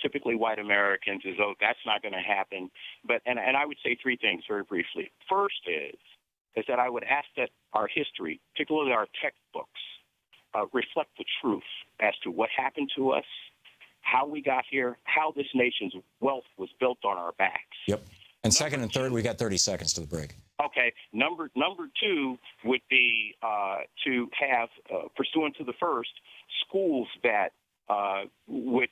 typically white Americans is, oh, that's not going to happen. But and I would say three things very briefly. First is that I would ask that our history, particularly our textbooks, reflect the truth as to what happened to us, how we got here, how this nation's wealth was built on our backs. Yep. And second and third, we got 30 seconds to the break. Okay. Number two would be to have, pursuant to the first, schools that would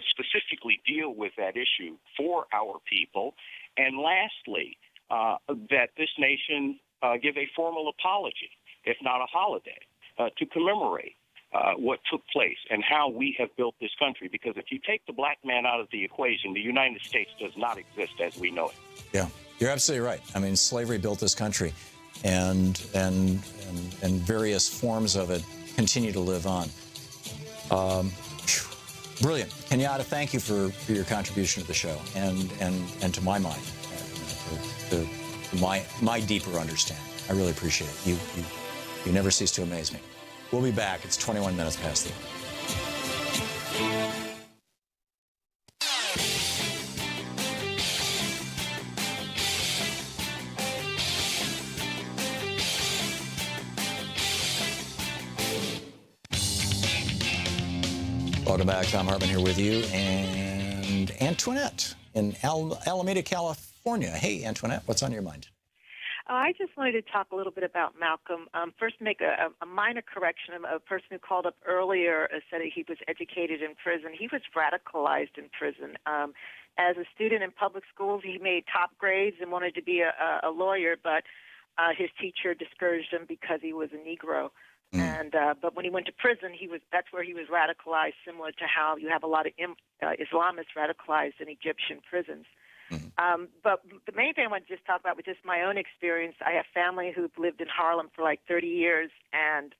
specifically deal with that issue for our people. And lastly, that this nation give a formal apology, if not a holiday, to commemorate what took place and how we have built this country. Because if you take the black man out of the equation, the United States does not exist as we know it. Yeah, you're absolutely right. I mean, slavery built this country, and various forms of it continue to live on. Brilliant. Kenyatta, thank you for your contribution to the show and to my mind, to my deeper understanding. I really appreciate it. You never cease to amaze me. We'll be back. It's 21 minutes past the hour. Welcome back. Thom Hartmann here with you. And Antoinette in Alameda, California. Hey, Antoinette, what's on your mind? I just wanted to talk a little bit about Malcolm. First, make a minor correction. A person who called up earlier said that he was educated in prison. He was radicalized in prison. As a student in public schools, he made top grades and wanted to be a lawyer, but his teacher discouraged him because he was a Negro. And but when he went to prison, that's where he was radicalized, similar to how you have a lot of Islamists radicalized in Egyptian prisons. But the main thing I want to just talk about was just my own experience. I have family who've lived in Harlem for like 30 years, and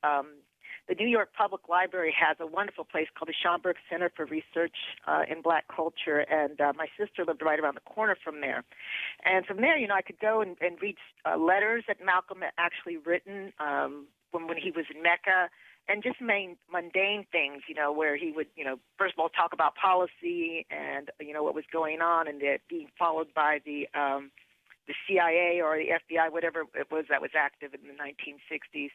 the New York Public Library has a wonderful place called the Schomburg Center for Research in Black Culture, and my sister lived right around the corner from there. And from there, I could go and read letters that Malcolm had actually written when he was in Mecca, and just mundane things, where he would, first of all, talk about policy and, what was going on, and that being followed by the CIA or the FBI, whatever it was that was active in the 1960s.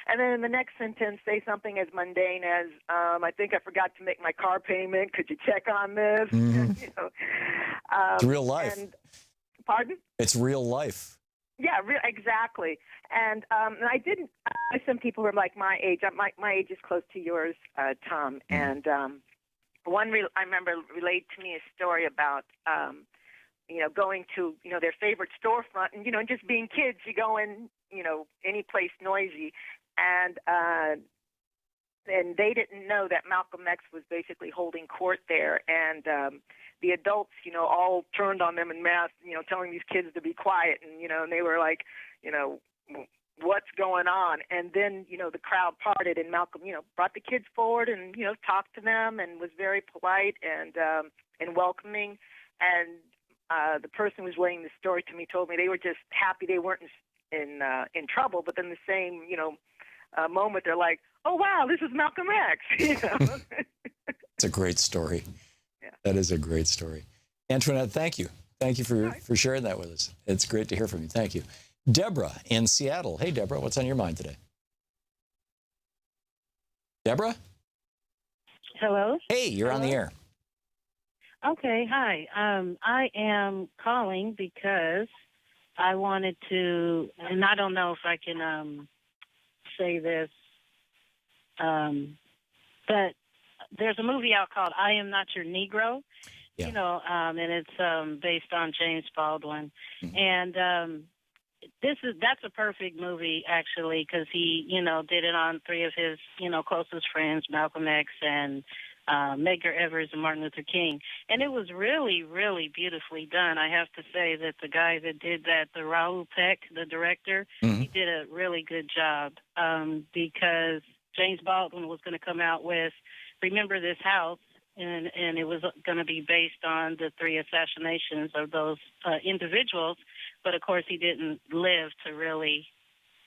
And then in the next sentence, say something as mundane as, I think I forgot to make my car payment. Could you check on this? It's real life. Pardon? It's real life. Yeah, exactly. And I didn't. Some people were like my age. My age is close to yours, Tom. And I remember relayed to me a story about going to their favorite storefront and just being kids. You go in any place noisy, and they didn't know that Malcolm X was basically holding court there, and the adults, all turned on them en masse, telling these kids to be quiet, and they were like, what's going on? And then, the crowd parted, and Malcolm, brought the kids forward and, talked to them and was very polite and welcoming. And the person who was laying the story to me told me they were just happy they weren't in trouble, but then the same, moment they're like, oh, wow, this is Malcolm X. It's a great story. Yeah. That is a great story. Antoinette, thank you. Thank you for sharing that with us. It's great to hear from you. Thank you. Deborah in Seattle. Hey, Deborah, what's on your mind today? Deborah? Hello? Hey, you're on the air. Okay, hi. I am calling because I wanted to, and I don't know if I can say this, but there's a movie out called I Am Not Your Negro, and it's based on James Baldwin. Mm-hmm. And that's a perfect movie, actually, because he, did it on three of his, closest friends, Malcolm X and Medgar Evers and Martin Luther King. And it was really, really beautifully done. I have to say that the guy that did that, the Raoul Peck, the director, he did a really good job because James Baldwin was going to come out with Remember This House, and it was going to be based on the 3 assassinations of those individuals. But of course, he didn't live to really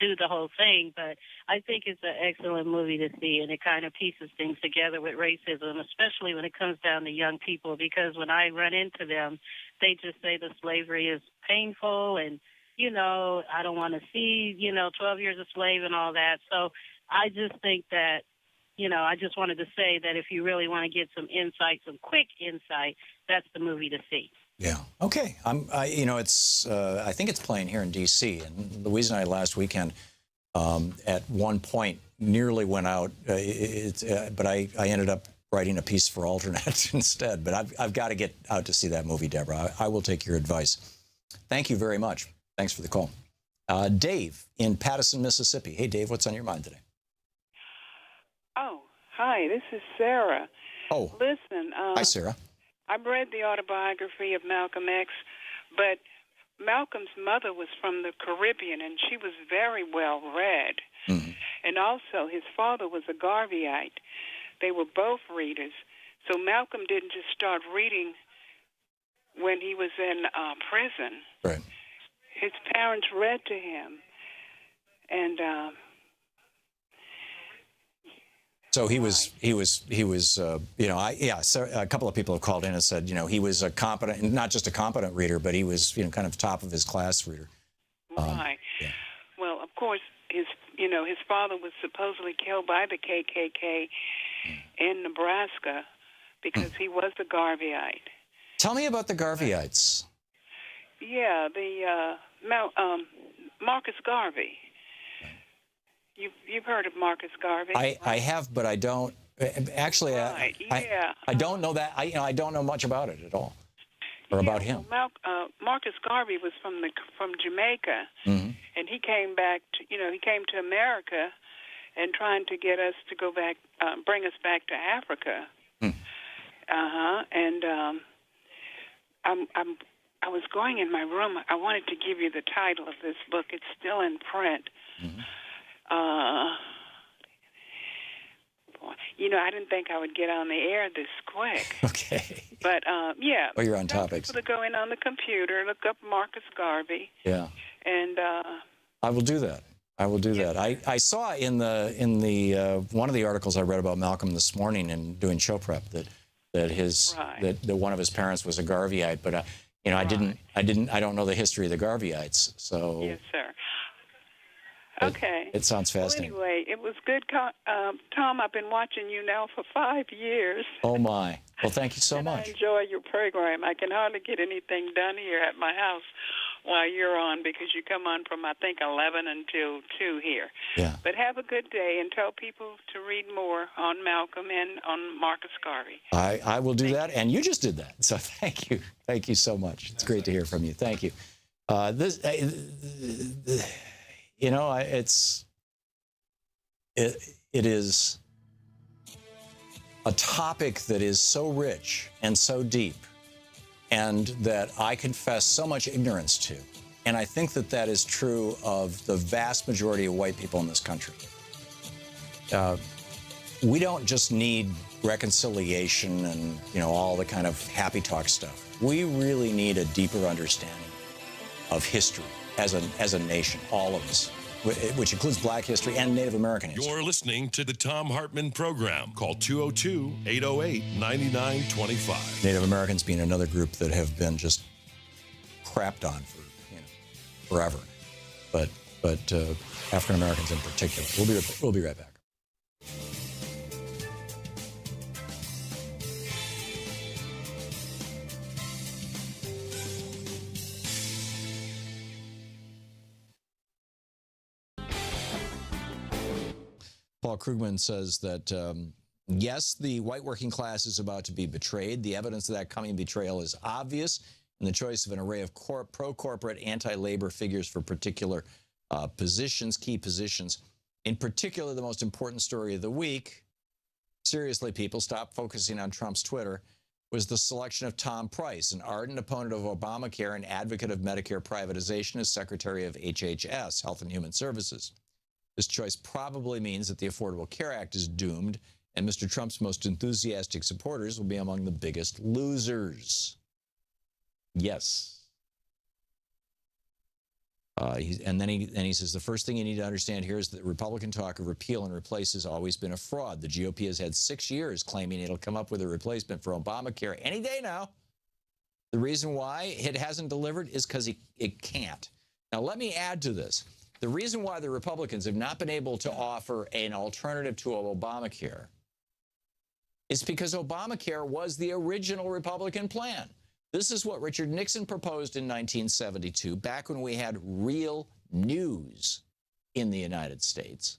do the whole thing. But I think it's an excellent movie to see, and it kind of pieces things together with racism, especially when it comes down to young people, because when I run into them, they just say the slavery is painful and, you know, I don't want to see, 12 years a slave and all that. So I just think that, I just wanted to say that if you really want to get some insight, some quick insight, that's the movie to see. Yeah. Okay. I think it's playing here in D.C. And Louise and I last weekend, at one point, nearly went out. But I ended up writing a piece for Alternet instead. But I've got to get out to see that movie, Deborah. I will take your advice. Thank you very much. Thanks for the call. Dave in Pattison, Mississippi. Hey, Dave, what's on your mind today? Oh, hi. This is Sarah. Oh. Listen. Hi, Sarah. I've read the autobiography of Malcolm X, but Malcolm's mother was from the Caribbean, and she was very well read. Mm-hmm. And also, his father was a Garveyite. They were both readers. So Malcolm didn't just start reading when he was in prison. Right. His parents read to him, and so he was. So a couple of people have called in and said, he was a competent, not just a competent reader, but he was, kind of top of his class reader. Right. Yeah. Well, of course, his father was supposedly killed by the KKK in Nebraska because he was a Garveyite. Tell me about the Garveyites. Yeah, the Marcus Garvey. You've heard of Marcus Garvey? I have, but I don't. Actually, right. I don't know that. I don't know much about it at all, or about him. Well, Marcus Garvey was from Jamaica, mm-hmm. and he came back. He came to America, and trying to get us to go back, bring us back to Africa. And I was going in my room. I wanted to give you the title of this book. It's still in print. Mm-hmm. I didn't think I would get on the air this quick. Okay. But, yeah. Well, you're on topics. People to go in on the computer, look up Marcus Garvey. Yeah. And, I will do that. I saw in the one of the articles I read about Malcolm this morning in doing show prep that that one of his parents was a Garveyite, but I don't know the history of the Garveyites. So yes, sir. Okay. It sounds fascinating. Well, anyway, it was good, Tom. I've been watching you now for 5 years. Oh my! Well, thank you so much. I enjoy your program. I can hardly get anything done here at my house while you're on because you come on from, I think, 11 until 2 here. Yeah. But have a good day and tell people to read more on Malcolm and on Marcus Garvey. I will do that, and you just did that. So thank you. Thank you so much. It's great to hear from you. Thank you. It is a topic that is so rich and so deep, and that I confess so much ignorance to. And I think that is true of the vast majority of white people in this country. We don't just need reconciliation and, all the kind of happy talk stuff. We really need a deeper understanding of history as a nation, all of us, which includes Black history and Native American history. You're listening to the Thom Hartmann Program. Call 202-808-9925. Native Americans being another group that have been just crapped on for forever, but African Americans in particular. We'll be right back. Paul Krugman says that, yes, the white working class is about to be betrayed. The evidence of that coming betrayal is obvious in the choice of an array of pro-corporate, anti-labor figures for particular key positions. In particular, the most important story of the week, seriously, people, stop focusing on Trump's Twitter, was the selection of Tom Price, an ardent opponent of Obamacare and advocate of Medicare privatization, as Secretary of HHS, Health and Human Services. This choice probably means that the Affordable Care Act is doomed, And Mr. Trump's most enthusiastic supporters will be among the biggest losers. Yes. And then he says, the first thing you need to understand here is that Republican talk of repeal and replace has always been a fraud. The GOP has had 6 years claiming it'll come up with a replacement for Obamacare any day now. The reason why it hasn't delivered is because it can't. Now, let me add to this. The reason why the Republicans have not been able to offer an alternative to Obamacare is because Obamacare was the original Republican plan. This is what Richard Nixon proposed in 1972, back when we had real news in the United States.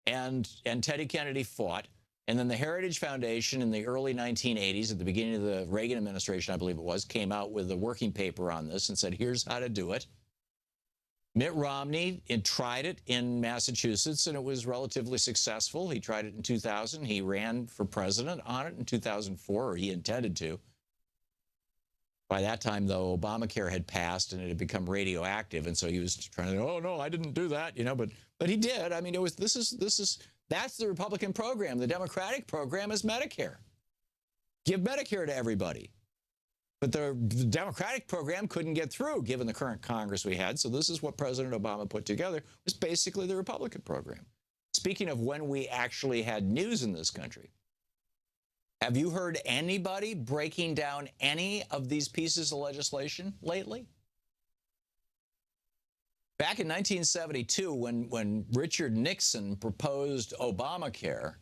And Teddy Kennedy fought. And then the Heritage Foundation in the early 1980s, at the beginning of the Reagan administration, I believe it was, came out with a working paper on this and said, here's how to do it. Mitt Romney tried it in Massachusetts, and it was relatively successful. He tried it in 2000. He ran for president on it in 2004, or he intended to. By that time, though, Obamacare had passed and it had become radioactive, and so he was trying to, oh no, I didn't do that, you know, but he did. I mean, that's the Republican program. The Democratic program is Medicare. Give Medicare to everybody. But the Democratic program couldn't get through, given the current Congress we had. So this is what President Obama put together, was basically the Republican program. Speaking of when we actually had news in this country, have you heard anybody breaking down any of these pieces of legislation lately? Back in 1972, when Richard Nixon proposed Obamacare,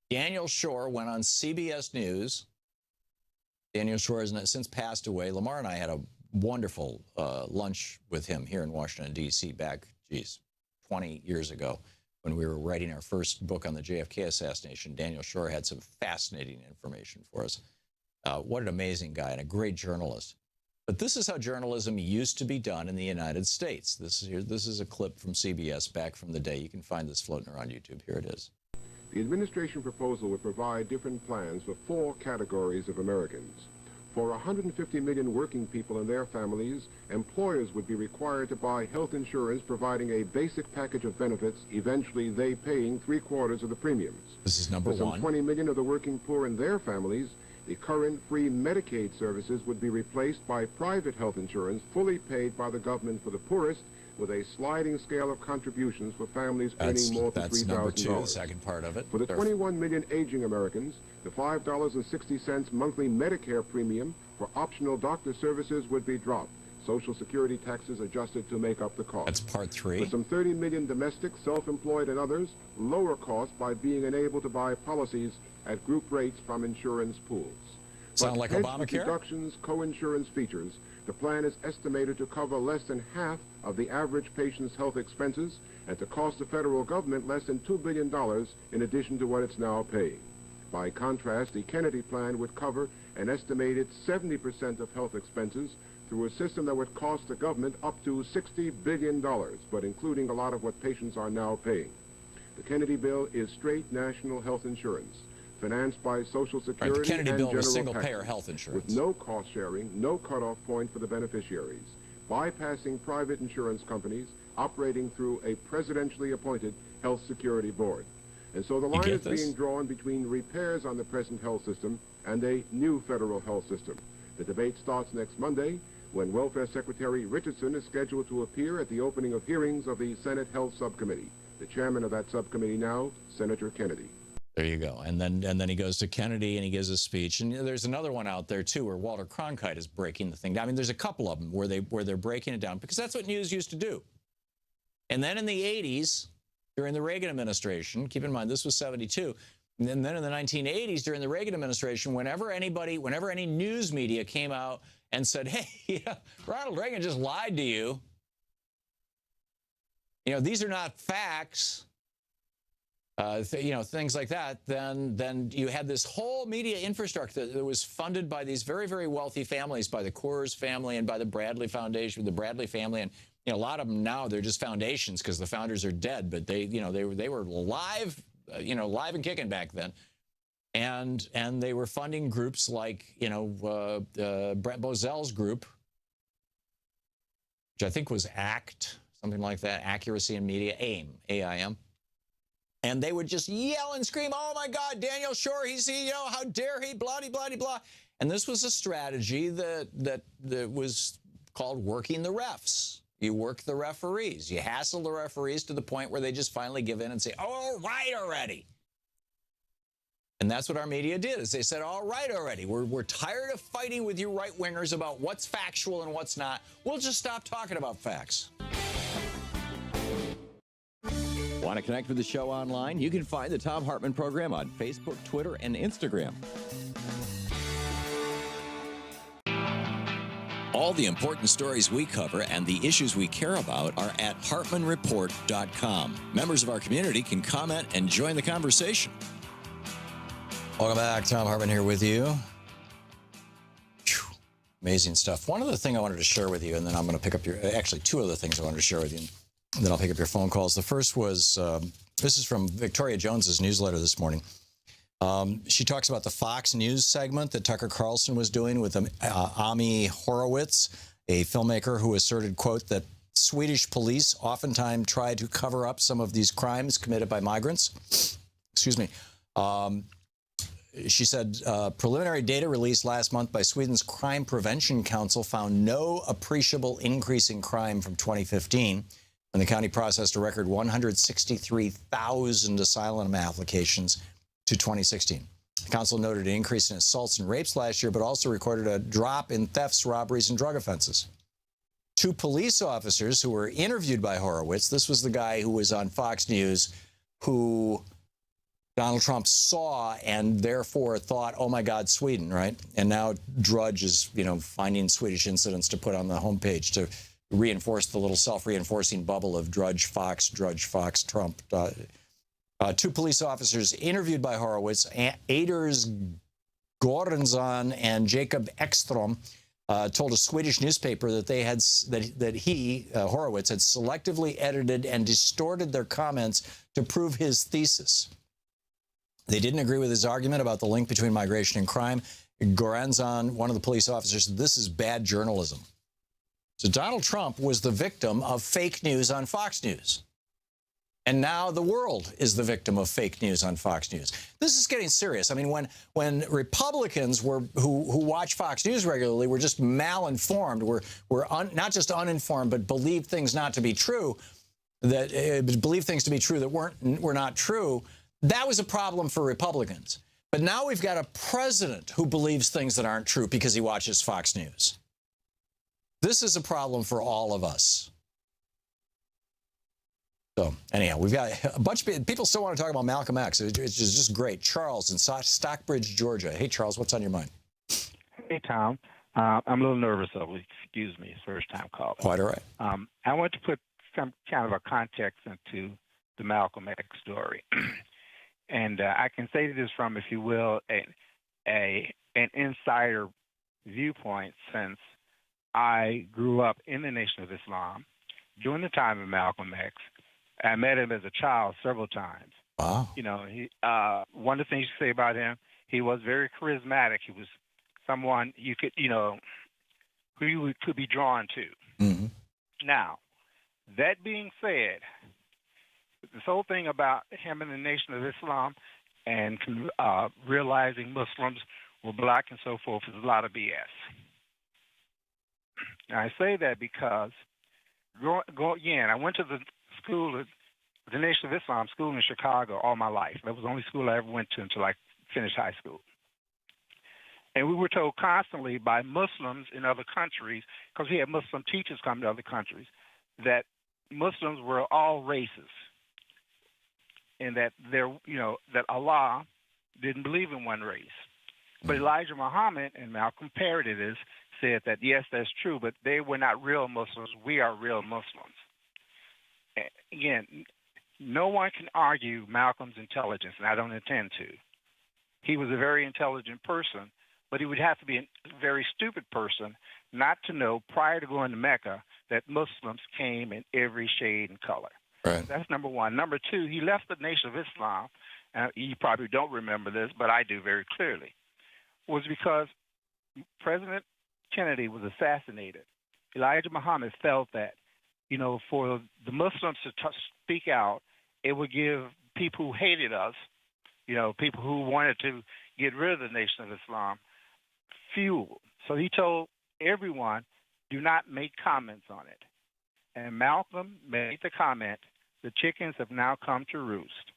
Daniel Schorr went on CBS News. Daniel Schorr has since passed away. Lamar and I had a wonderful lunch with him here in Washington, D.C. back, 20 years ago when we were writing our first book on the JFK assassination. Daniel Schorr had some fascinating information for us. What an amazing guy and a great journalist. But this is how journalism used to be done in the United States. This is a clip from CBS back from the day. You can find this floating around YouTube. Here it is. The administration proposal would provide different plans for 4 categories of Americans. For 150 million working people and their families, employers would be required to buy health insurance providing a basic package of benefits, eventually they paying 3/4 of the premiums. This is number For some one. 20 million of the working poor and their families, the current free Medicaid services would be replaced by private health insurance fully paid by the government for the poorest, with a sliding scale of contributions for families earning more than $3,000. That's number two, the second part of it. For the 21 million aging Americans, the $5.60 monthly Medicare premium for optional doctor services would be dropped. Social Security taxes adjusted to make up the cost. That's part 3. For some 30 million domestic, self-employed, and others, lower costs by being enabled to buy policies at group rates from insurance pools. Sound like Obamacare? Deductions, co-insurance features, the plan is estimated to cover less than half of the average patient's health expenses and to cost the federal government less than $2 billion in addition to what it's now paying. By contrast, the Kennedy plan would cover an estimated 70% of health expenses through a system that would cost the government up to $60 billion, but including a lot of what patients are now paying. The Kennedy bill is straight national health insurance, financed by Social Security the Kennedy and bill general was single-payer taxes, health insurance. with no cost sharing, no cutoff point for the beneficiaries, bypassing private insurance companies operating through a presidentially appointed health security board. And so the line is being drawn between repairs on the present health system and a new federal health system. The debate starts next Monday, when Welfare Secretary Richardson is scheduled to appear at the opening of hearings of the Senate Health Subcommittee. The chairman of that subcommittee now, Senator Kennedy. There you go. And then he goes to Kennedy and he gives a speech. And there's another one out there too where Walter Cronkite is breaking the thing down. I mean, there's a couple of them where they're breaking it down because that's what news used to do. And then in the 80s, during the Reagan administration, keep in mind this was 72, and then in the 1980s during the Reagan administration, whenever any news media came out and said, hey, Ronald Reagan just lied to you, these are not facts, things like that, then you had this whole media infrastructure that was funded by these very, very wealthy families, by the Coors family and by the Bradley Foundation, the Bradley family, and a lot of them now they're just foundations because the founders are dead, but they were live, live and kicking back then, and they were funding groups like Brett Bozell's group, which I think was ACT, something like that, Accuracy in Media, AIM, AIM. And they would just yell and scream, oh, my God, Daniel Shore, how dare he, blah, blah, blah, blah. And this was a strategy that was called working the refs. You work the referees. You hassle the referees to the point where they just finally give in and say, all right already. And that's what our media did, is they said, all right already. We're tired of fighting with you right-wingers about what's factual and what's not. We'll just stop talking about facts. Want to connect with the show online? You can find the Thom Hartmann Program on Facebook, Twitter, and Instagram. All the important stories we cover and the issues we care about are at hartmanreport.com. Members of our community can comment and join the conversation. Welcome back. Thom Hartmann here with you. Whew. Amazing stuff. One other thing I wanted to share with you, and then I'm going to pick up actually two other things I wanted to share with you, and then I'll pick up your phone calls. The first was, this is from Victoria Jones's newsletter this morning. She talks about the Fox News segment that Tucker Carlson was doing with Ami Horowitz, a filmmaker who asserted, quote, that Swedish police oftentimes try to cover up some of these crimes committed by migrants. Excuse me. She said, preliminary data released last month by Sweden's Crime Prevention Council found no appreciable increase in crime from 2015, when the county processed a record 163,000 asylum applications, to 2016. The council noted an increase in assaults and rapes last year, but also recorded a drop in thefts, robberies, and drug offenses. Two police officers who were interviewed by Horowitz, this was the guy who was on Fox News, who Donald Trump saw and therefore thought, oh, my God, Sweden, right? And now Drudge is, finding Swedish incidents to put on the homepage to reinforce the little self-reinforcing bubble of Drudge, Fox, Trump. Two police officers interviewed by Horowitz, Anders Goransson and Jacob Ekstrom, told a Swedish newspaper that Horowitz had selectively edited and distorted their comments to prove his thesis. They didn't agree with his argument about the link between migration and crime. Goransson, one of the police officers, said, this is bad journalism. So Donald Trump was the victim of fake news on Fox News. And now the world is the victim of fake news on Fox News. This is getting serious. I mean, when Republicans who watch Fox News regularly were just malinformed, were not just uninformed, but believed things not to be true, believed things to be true that were not true, that was a problem for Republicans. But now we've got a president who believes things that aren't true because he watches Fox News. This is a problem for all of us. So anyhow, we've got a bunch of people still want to talk about Malcolm X. It's just great. Charles in Stockbridge, Georgia. Hey, Charles, what's on your mind? Hey, Tom. I'm a little nervous, so excuse me. It's first time calling. Quite all right. I want to put some kind of a context into the Malcolm X story. And I can say this from, if you will, an insider viewpoint, since I grew up in the Nation of Islam during the time of Malcolm X. I met him as a child several times. Wow. One of the things you say about him, he was very charismatic. He was someone you could, who you could be drawn to. Mm-hmm. Now, that being said, this whole thing about him and the Nation of Islam and realizing Muslims were black and so forth is a lot of BS. Now, I say that because, again, I went to the Nation of Islam school in Chicago all my life. That was the only school I ever went to until I finished high school. And we were told constantly by Muslims in other countries, because we had Muslim teachers come to other countries, that Muslims were all races, and that that Allah didn't believe in one race. But Elijah Muhammad, and Malcolm parroted this, said that yes, that's true, but they were not real Muslims. We are real Muslims. Again, no one can argue Malcolm's intelligence, and I don't intend to. He was a very intelligent person, but he would have to be a very stupid person not to know prior to going to Mecca that Muslims came in every shade and color. Right. That's number one. Number two, he left the Nation of Islam, and you probably don't remember this, but I do very clearly, was because President Kennedy was assassinated. Elijah Muhammad felt that, for the Muslims to speak out, it would give people who hated us, people who wanted to get rid of the Nation of Islam, fuel. So he told everyone, do not make comments on it. And Malcolm made the comment, the chickens have now come to roost.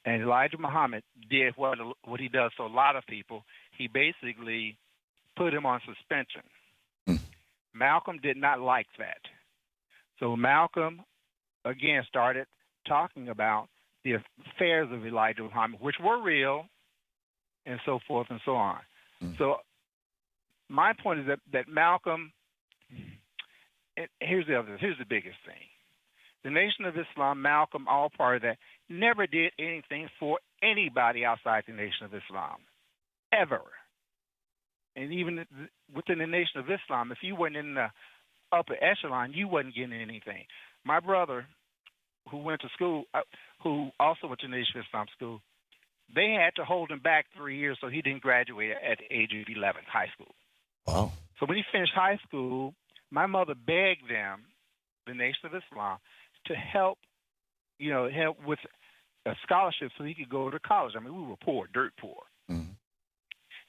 And Elijah Muhammad did what he does to a lot of people. He basically put him on suspension. Malcolm did not like that. So Malcolm, again, started talking about the affairs of Elijah Muhammad, which were real, and so forth and so on. So my point is that Malcolm, here's the biggest thing. The Nation of Islam, Malcolm, all part of that, never did anything for anybody outside the Nation of Islam, ever. And even within the Nation of Islam, if you weren't in the upper echelon, you wasn't getting anything. My brother, who went to school, who also went to Nation of Islam school, they had to hold him back 3 years so he didn't graduate at the age of 11, high school. Wow. So when he finished high school, my mother begged them, the Nation of Islam, to help with a scholarship so he could go to college. I mean, we were poor, dirt poor.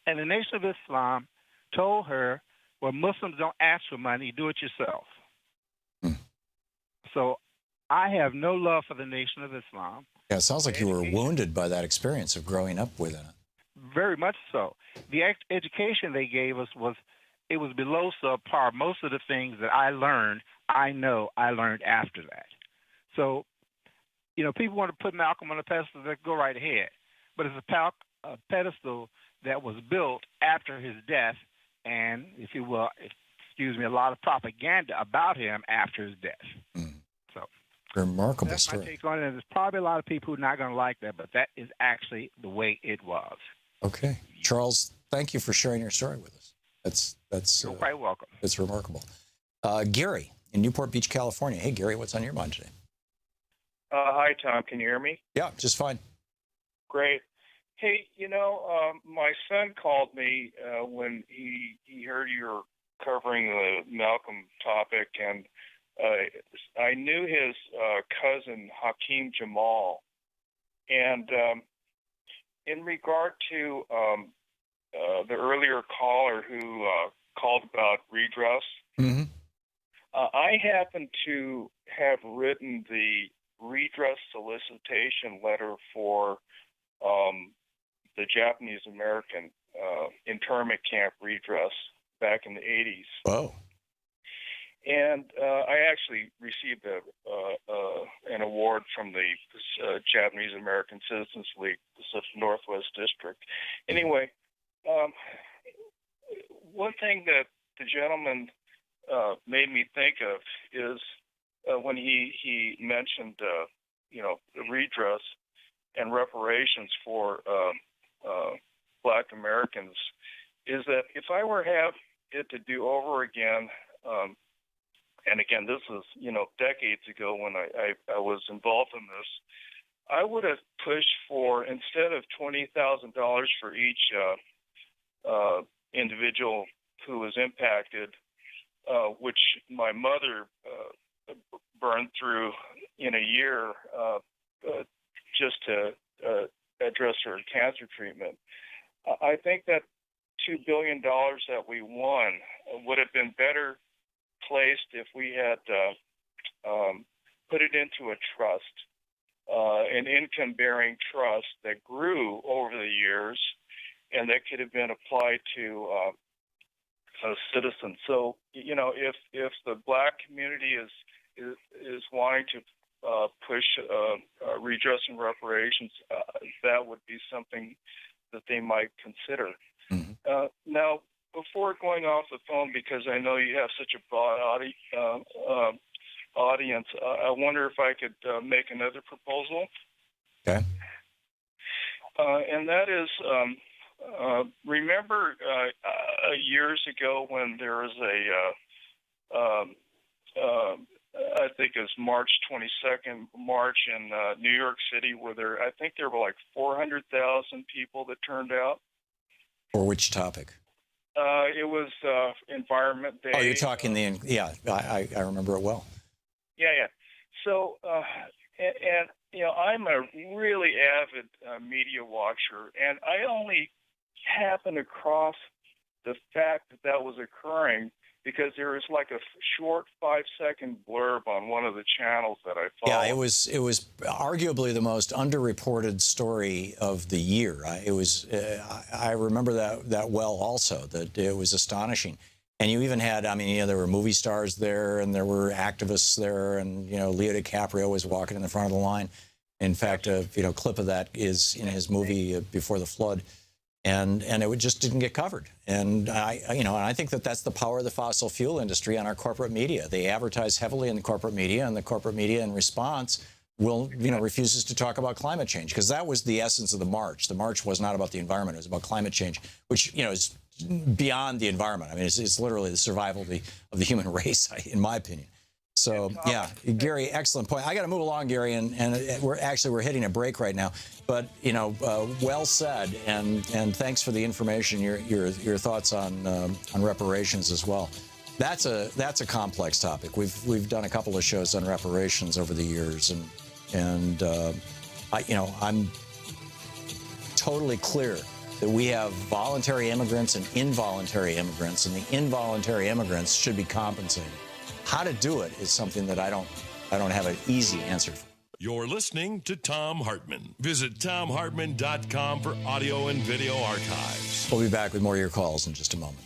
And the Nation of Islam told her, well, Muslims don't ask for money, do it yourself. So I have no love for the Nation of Islam. Yeah, it sounds like you were wounded by that experience of growing up within it. Very much so. The education they gave us was below subpar. Most of the things that I learned, I learned after that. So, people want to put Malcolm on a pedestal, that go right ahead. But it's a pedestal that was built after his death, and, if you will, a lot of propaganda about him after his death. So, remarkable that's story. my take on it. There's probably a lot of people who are not going to like that, but that is actually the way it was. Okay, Charles, thank you for sharing your story with us. That's You're quite welcome. It's remarkable. Gary in Newport Beach, California. Hey, Gary, what's on your mind today? Hi, Tom. Can you hear me? Yeah, just fine. Great. Hey, my son called me when he heard you were covering the Malcolm topic, and I knew his cousin, Hakeem Jamal. And in regard to the earlier caller who called about redress, I happen to have written the redress solicitation letter for the Japanese American internment camp redress back in the 80s. Oh. And I actually received an award from the Japanese American Citizens League, Pacific Northwest District. Anyway, one thing that the gentleman made me think of is when he mentioned, redress and reparations for Black Americans, is that if I were to have it to do over again, and again, this is, decades ago when I was involved in this, I would have pushed for, instead of $20,000 for each individual who was impacted, which my mother burned through in a year just to address her cancer treatment. I think that $2 billion that we won would have been better placed if we had put it into a trust, an income-bearing trust that grew over the years, and that could have been applied to citizens. So, if the Black community is wanting to push redress and reparations, that would be something that they might consider. Now, before going off the phone, because I know you have such a broad audience, I wonder if I could make another proposal. Okay. And that is, remember years ago when there was I think it was March 22nd march in New York City, where I think there were like 400,000 people that turned out. For which topic? It was Environment Day. Oh, you're talking I remember it well. Yeah. So, and I'm a really avid media watcher, and I only happened across the fact that was occurring because there was like a short 5-second blurb on one of the channels that I follow. Yeah, it was arguably the most underreported story of the year. I remember that well also, that it was astonishing. And you even had, there were movie stars there, and there were activists there, and, Leo DiCaprio was walking in the front of the line. In fact, a clip of that is in his movie Before the Flood. And it just didn't get covered. And I think that's the power of the fossil fuel industry on our corporate media. They advertise heavily in the corporate media, and the corporate media, in response, refuses to talk about climate change, because that was the essence of the march. The march was not about the environment; it was about climate change, which is beyond the environment. It's literally the survival of the human race, in my opinion. So, yeah, Gary, excellent point. I got to move along, Gary, and we're hitting a break right now. But, well said, and thanks for the information, your thoughts on reparations as well. That's a complex topic. We've done a couple of shows on reparations over the years, and I'm totally clear that we have voluntary immigrants and involuntary immigrants, and the involuntary immigrants should be compensated. How to do it is something that I don't have an easy answer for. You're listening to Thom Hartmann. Visit thomhartmann.com for audio and video archives. We'll be back with more of your calls in just a moment.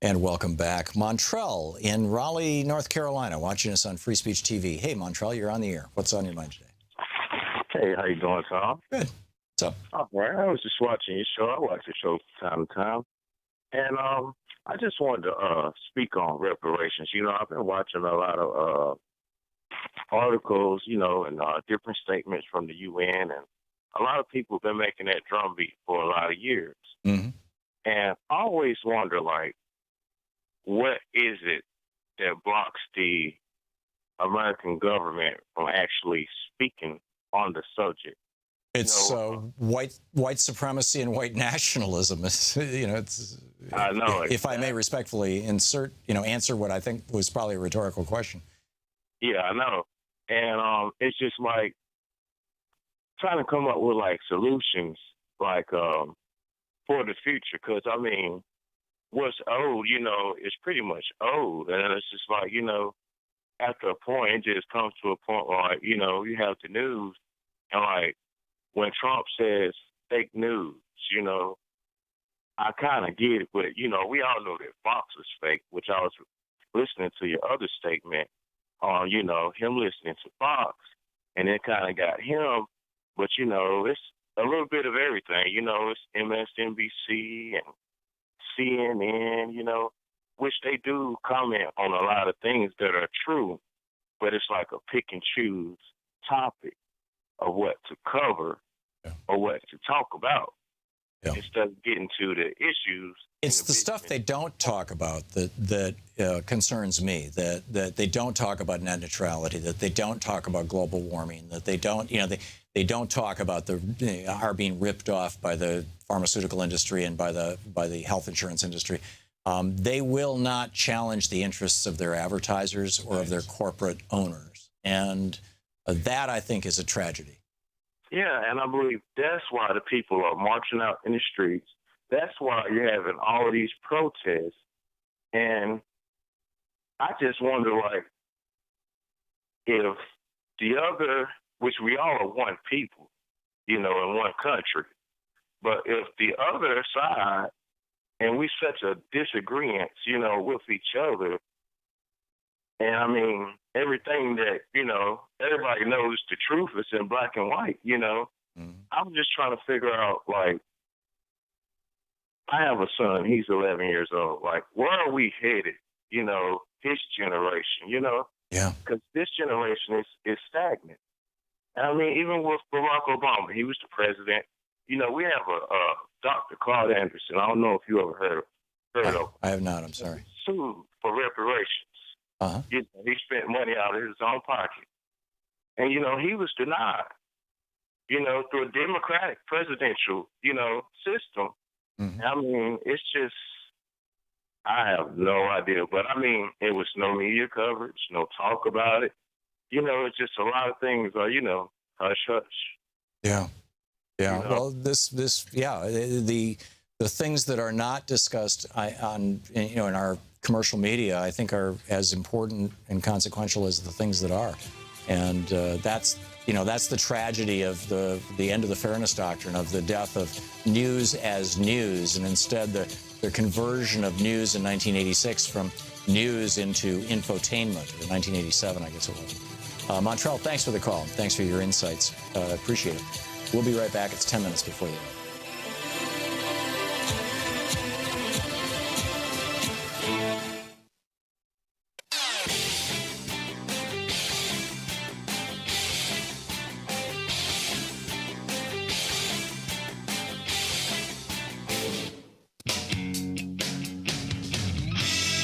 And welcome back. Montrell in Raleigh, North Carolina, watching us on Free Speech TV. Hey, Montrell, you're on the air. What's on your mind today? Hey, how you doing, Tom? Good. What's up? All right. I was just watching your show. I watch the show from time to time. And I just wanted to speak on reparations. I've been watching a lot of articles, and different statements from the UN. And a lot of people have been making that drumbeat for a lot of years. Mm-hmm. And I always wonder, what is it that blocks the American government from actually speaking on the subject? It's white supremacy and white nationalism. I know. If I may respectfully answer what I think was probably a rhetorical question. Yeah, I know. And it's just trying to come up with solutions for the future, because what's old, is pretty much old. And it's just after a point, it just comes to a point where, you have the news. And, when Trump says fake news, I kind of get it. But, we all know that Fox is fake, which I was listening to your other statement on, him listening to Fox. And it kind of got him. But, it's a little bit of everything. It's MSNBC and CNN, which they do comment on a lot of things that are true, but it's like a pick and choose topic of what to cover or what to talk about instead of getting to the issues. It's the stuff they don't talk about that concerns me, that they don't talk about net neutrality, that they don't talk about global warming, that they don't, they don't talk about our being ripped off by the pharmaceutical industry and by the health insurance industry. They will not challenge the interests of their advertisers or of their corporate owners. And that, I think, is a tragedy. Yeah, and I believe that's why the people are marching out in the streets. That's why you're having all of these protests. And I just wonder, if the other, which we all are one people, in one country, but if the other side, and we such a disagreement, with each other, and everything that, everybody knows the truth is in black and white, I'm just trying to figure out, I have a son, he's 11 years old. Where are we headed, his generation, Yeah. Because this generation is stagnant. Even with Barack Obama, he was the president. We have a Dr. Claude Anderson. I don't know if you ever heard of him. I have not. I'm sorry. Sued for reparations. Uh-huh. You know, he spent money out of his own pocket. And, you know, he was denied, you know, through a democratic presidential, you know, system. Mm-hmm. I mean, it's just, I have no idea. But, I mean, it was no media coverage, no talk about it. You know, it's just a lot of things are, you know, hush, hush. Yeah. Yeah. You know? Well, the things that are not discussed in our commercial media, I think, are as important and consequential as the things that are. And that's the tragedy of the end of the fairness doctrine, of the death of news as news, and instead the conversion of news in 1986 from news into infotainment, or 1987, I guess it was. Montreal, thanks for the call. Thanks for your insights. Appreciate it. We'll be right back. It's 10 minutes before the end.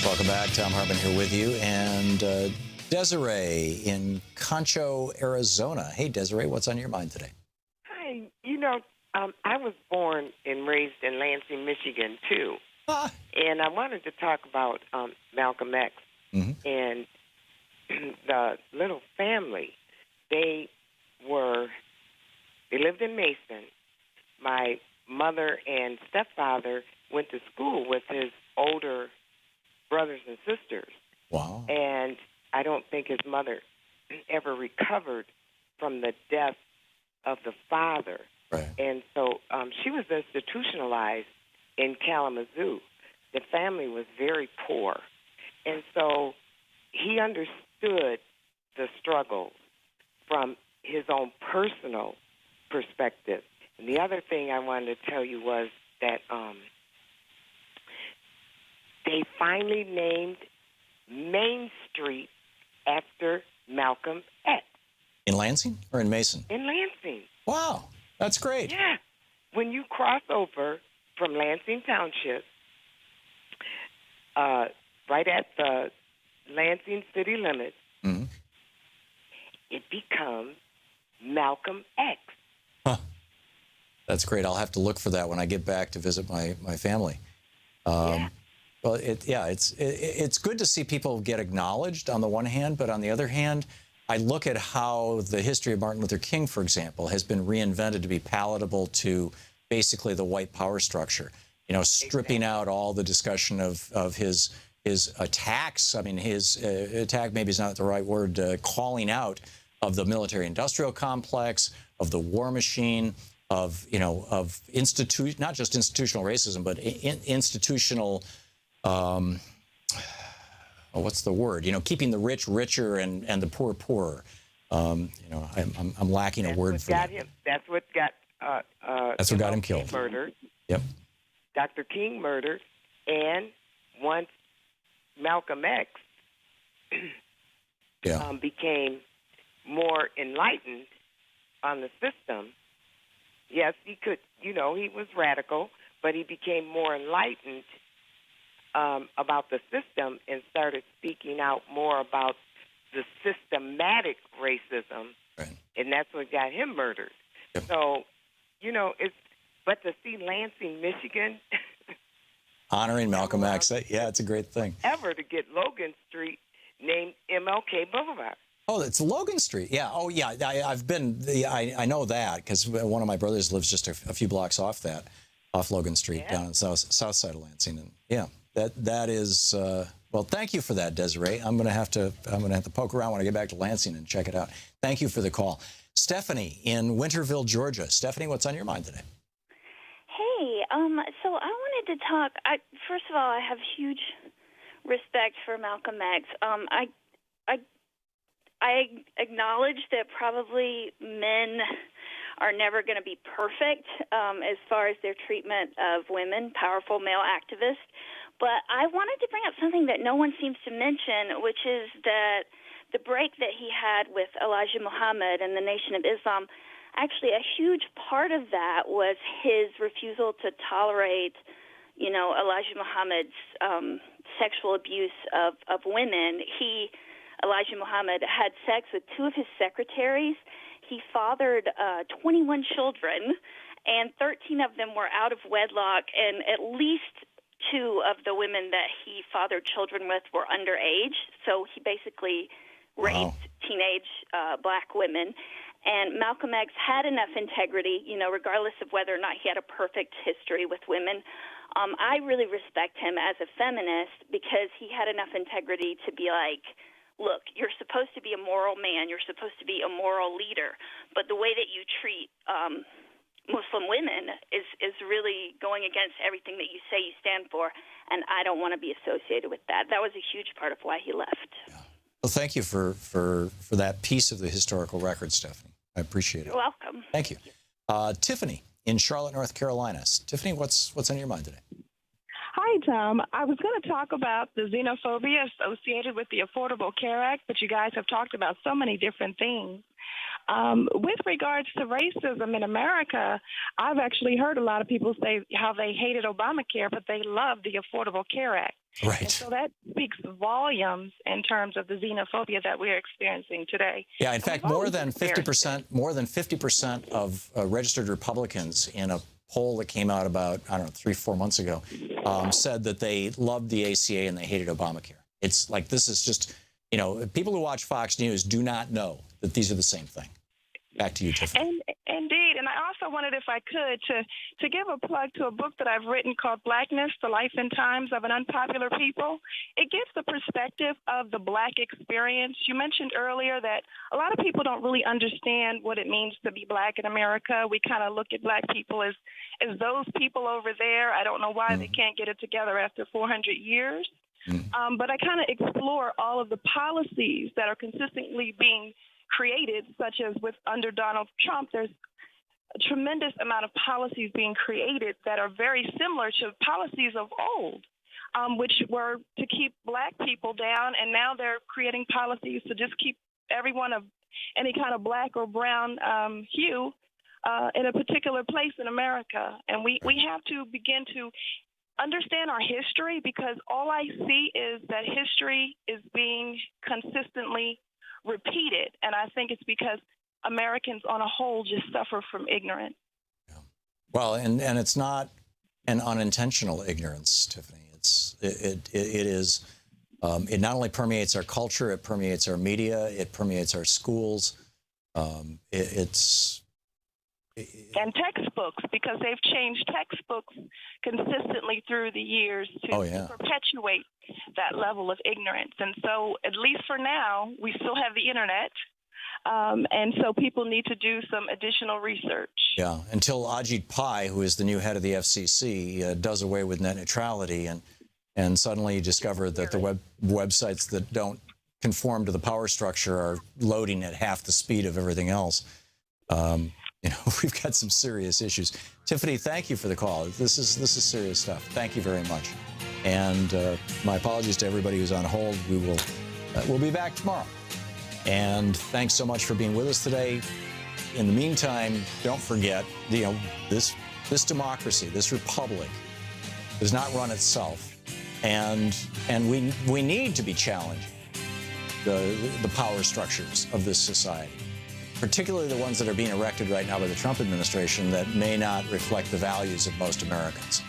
Welcome back. Thom Hartmann here with you. And Desiree in Concho, Arizona. Hey, Desiree, what's on your mind today? Hi. You know, I was born and raised in Lansing, Michigan, too. And I wanted to talk about Malcolm X and the little family. They lived in Mason. My mother and stepfather went to school with his older brothers and sisters. Wow. And I don't think his mother ever recovered from the death of the father. Right. And so she was institutionalized in Kalamazoo. The family was very poor. And so he understood the struggle from his own personal perspective. And the other thing I wanted to tell you was that they finally named Main Street after Malcolm X. In Lansing or in Mason? In Lansing. Wow, that's great. Yeah. When you cross over from Lansing Township, right at the Lansing city limits, it becomes Malcolm X. Huh. That's great. I'll have to look for that when I get back to visit my family. Well, it's good to see people get acknowledged on the one hand, but on the other hand, I look at how the history of Martin Luther King, for example, has been reinvented to be palatable to basically the white power structure. You know, stripping out all the discussion of his attacks. I mean, his attack maybe is not the right word. Calling out of the military-industrial complex, of the war machine, of not just institutional racism, but institutional. What's the word? Keeping the rich richer and the poor poorer. I'm lacking a word for that. That's what got. That's what got him killed. Murdered. Yep. Dr. King murdered, and once Malcolm X became more enlightened on the system. Yes, he could. He was radical, but he became more enlightened about the system and started speaking out more about the systematic racism, and that's what got him murdered. Yep. So, but to see Lansing, Michigan, honoring Malcolm X, it's a great thing. Ever to get Logan Street named MLK Boulevard. Oh, it's Logan Street. Yeah. Oh, yeah. I've been. I know that because one of my brothers lives just a few blocks off Logan Street down on the south side of Lansing, and that is. Well, thank you for that, Desiree. I'm gonna have to poke around when I get back to Lansing and check it out. Thank you for the call, Stephanie in Winterville, Georgia. Stephanie, what's on your mind today? Hey, so I wanted to talk. First of all, I have huge respect for Malcolm X. I acknowledge that probably men are never going to be perfect as far as their treatment of women, powerful male activists. But I wanted to bring up something that no one seems to mention, which is that the break that he had with Elijah Muhammad and the Nation of Islam, actually a huge part of that was his refusal to tolerate Elijah Muhammad's sexual abuse of women. Elijah Muhammad, had sex with 2 of his secretaries. He fathered 21 children, and 13 of them were out of wedlock, and at least 2 of the women that he fathered children with were underage. So he basically raped teenage black women. And Malcolm X had enough integrity, regardless of whether or not he had a perfect history with women. I really respect him as a feminist because he had enough integrity to be like, look, you're supposed to be a moral man, you're supposed to be a moral leader, but the way that you treat Muslim women is really going against everything that you say you stand for, and I don't want to be associated with that. That was a huge part of why he left. Well, thank you for that piece of the historical record, Stephanie. I appreciate it. You're welcome. Thank you. Tiffany in Charlotte, North Carolina. Tiffany, what's on your mind today? Hi, Tom. I was going to talk about the xenophobia associated with the Affordable Care Act, but you guys have talked about so many different things. With regards to racism in America, I've actually heard a lot of people say how they hated Obamacare, but they loved the Affordable Care Act. Right. And so that speaks volumes in terms of the xenophobia that we're experiencing today. Yeah, in fact, more than 50% of registered Republicans in a poll that came out about, 3-4 months ago, said that they loved the ACA and they hated Obamacare. It's like, this is just, people who watch Fox News do not know that these are the same thing. Back to you, Tiffany. Indeed. And I also wanted, if I could, to give a plug to a book that I've written called Blackness, The Life and Times of an Unpopular People. It gives the perspective of the Black experience. You mentioned earlier that a lot of people don't really understand what it means to be Black in America. We kind of look at Black people as those people over there. I don't know why they can't get it together after 400 years. But I kind of explore all of the policies that are consistently being created, such as under Donald Trump. There's a tremendous amount of policies being created that are very similar to policies of old, which were to keep Black people down, and now they're creating policies to just keep everyone of any kind of Black or brown hue in a particular place in America. And we have to begin to understand our history, because all I see is that history is being consistently repeated, and I think it's because Americans on a whole just suffer from ignorance. Well, and it's not an unintentional ignorance, Tiffany. It is. It not only permeates our culture, it permeates our media, it permeates our schools. And textbooks, because they've changed textbooks consistently through the years to perpetuate that level of ignorance. And so, at least for now, we still have the internet. And so people need to do some additional research. Yeah, until Ajit Pai, who is the new head of the FCC, does away with net neutrality, and suddenly you discover that the websites that don't conform to the power structure are loading at half the speed of everything else. We've got some serious issues. Tiffany, thank you for the call. This is serious stuff. Thank you very much. And my apologies to everybody who's on hold. We'll be back tomorrow. And thanks so much for being with us today. In the meantime, don't forget, this democracy, this republic, does not run itself, and we need to be challenging the power structures of this society, particularly the ones that are being erected right now by the Trump administration that may not reflect the values of most Americans.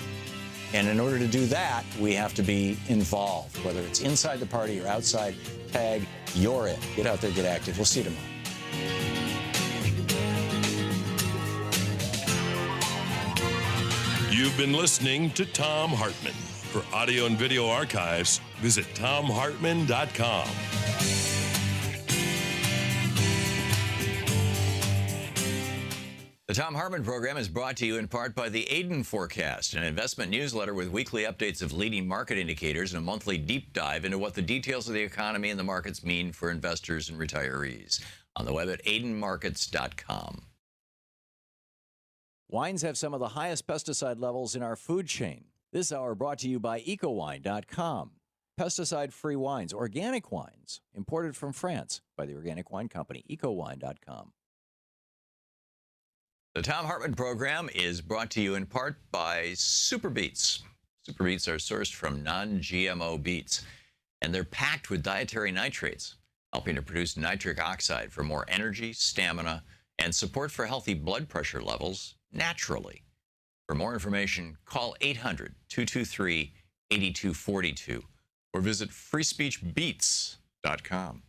And in order to do that, we have to be involved, whether it's inside the party or outside. Tag, you're it. Get out there, get active. We'll see you tomorrow. You've been listening to Thom Hartmann. For audio and video archives, visit thomhartmann.com. The Thom Hartmann Program is brought to you in part by the Aiden Forecast, an investment newsletter with weekly updates of leading market indicators and a monthly deep dive into what the details of the economy and the markets mean for investors and retirees. On the web at aidenmarkets.com. Wines have some of the highest pesticide levels in our food chain. This hour brought to you by ecowine.com. Pesticide-free wines, organic wines, imported from France by the organic wine company, ecowine.com. The Thom Hartmann Program is brought to you in part by Super Beets. Super beets are sourced from non-GMO beets, and they're packed with dietary nitrates, helping to produce nitric oxide for more energy, stamina, and support for healthy blood pressure levels naturally. For more information, call 800-223-8242 or visit freespeechbeets.com.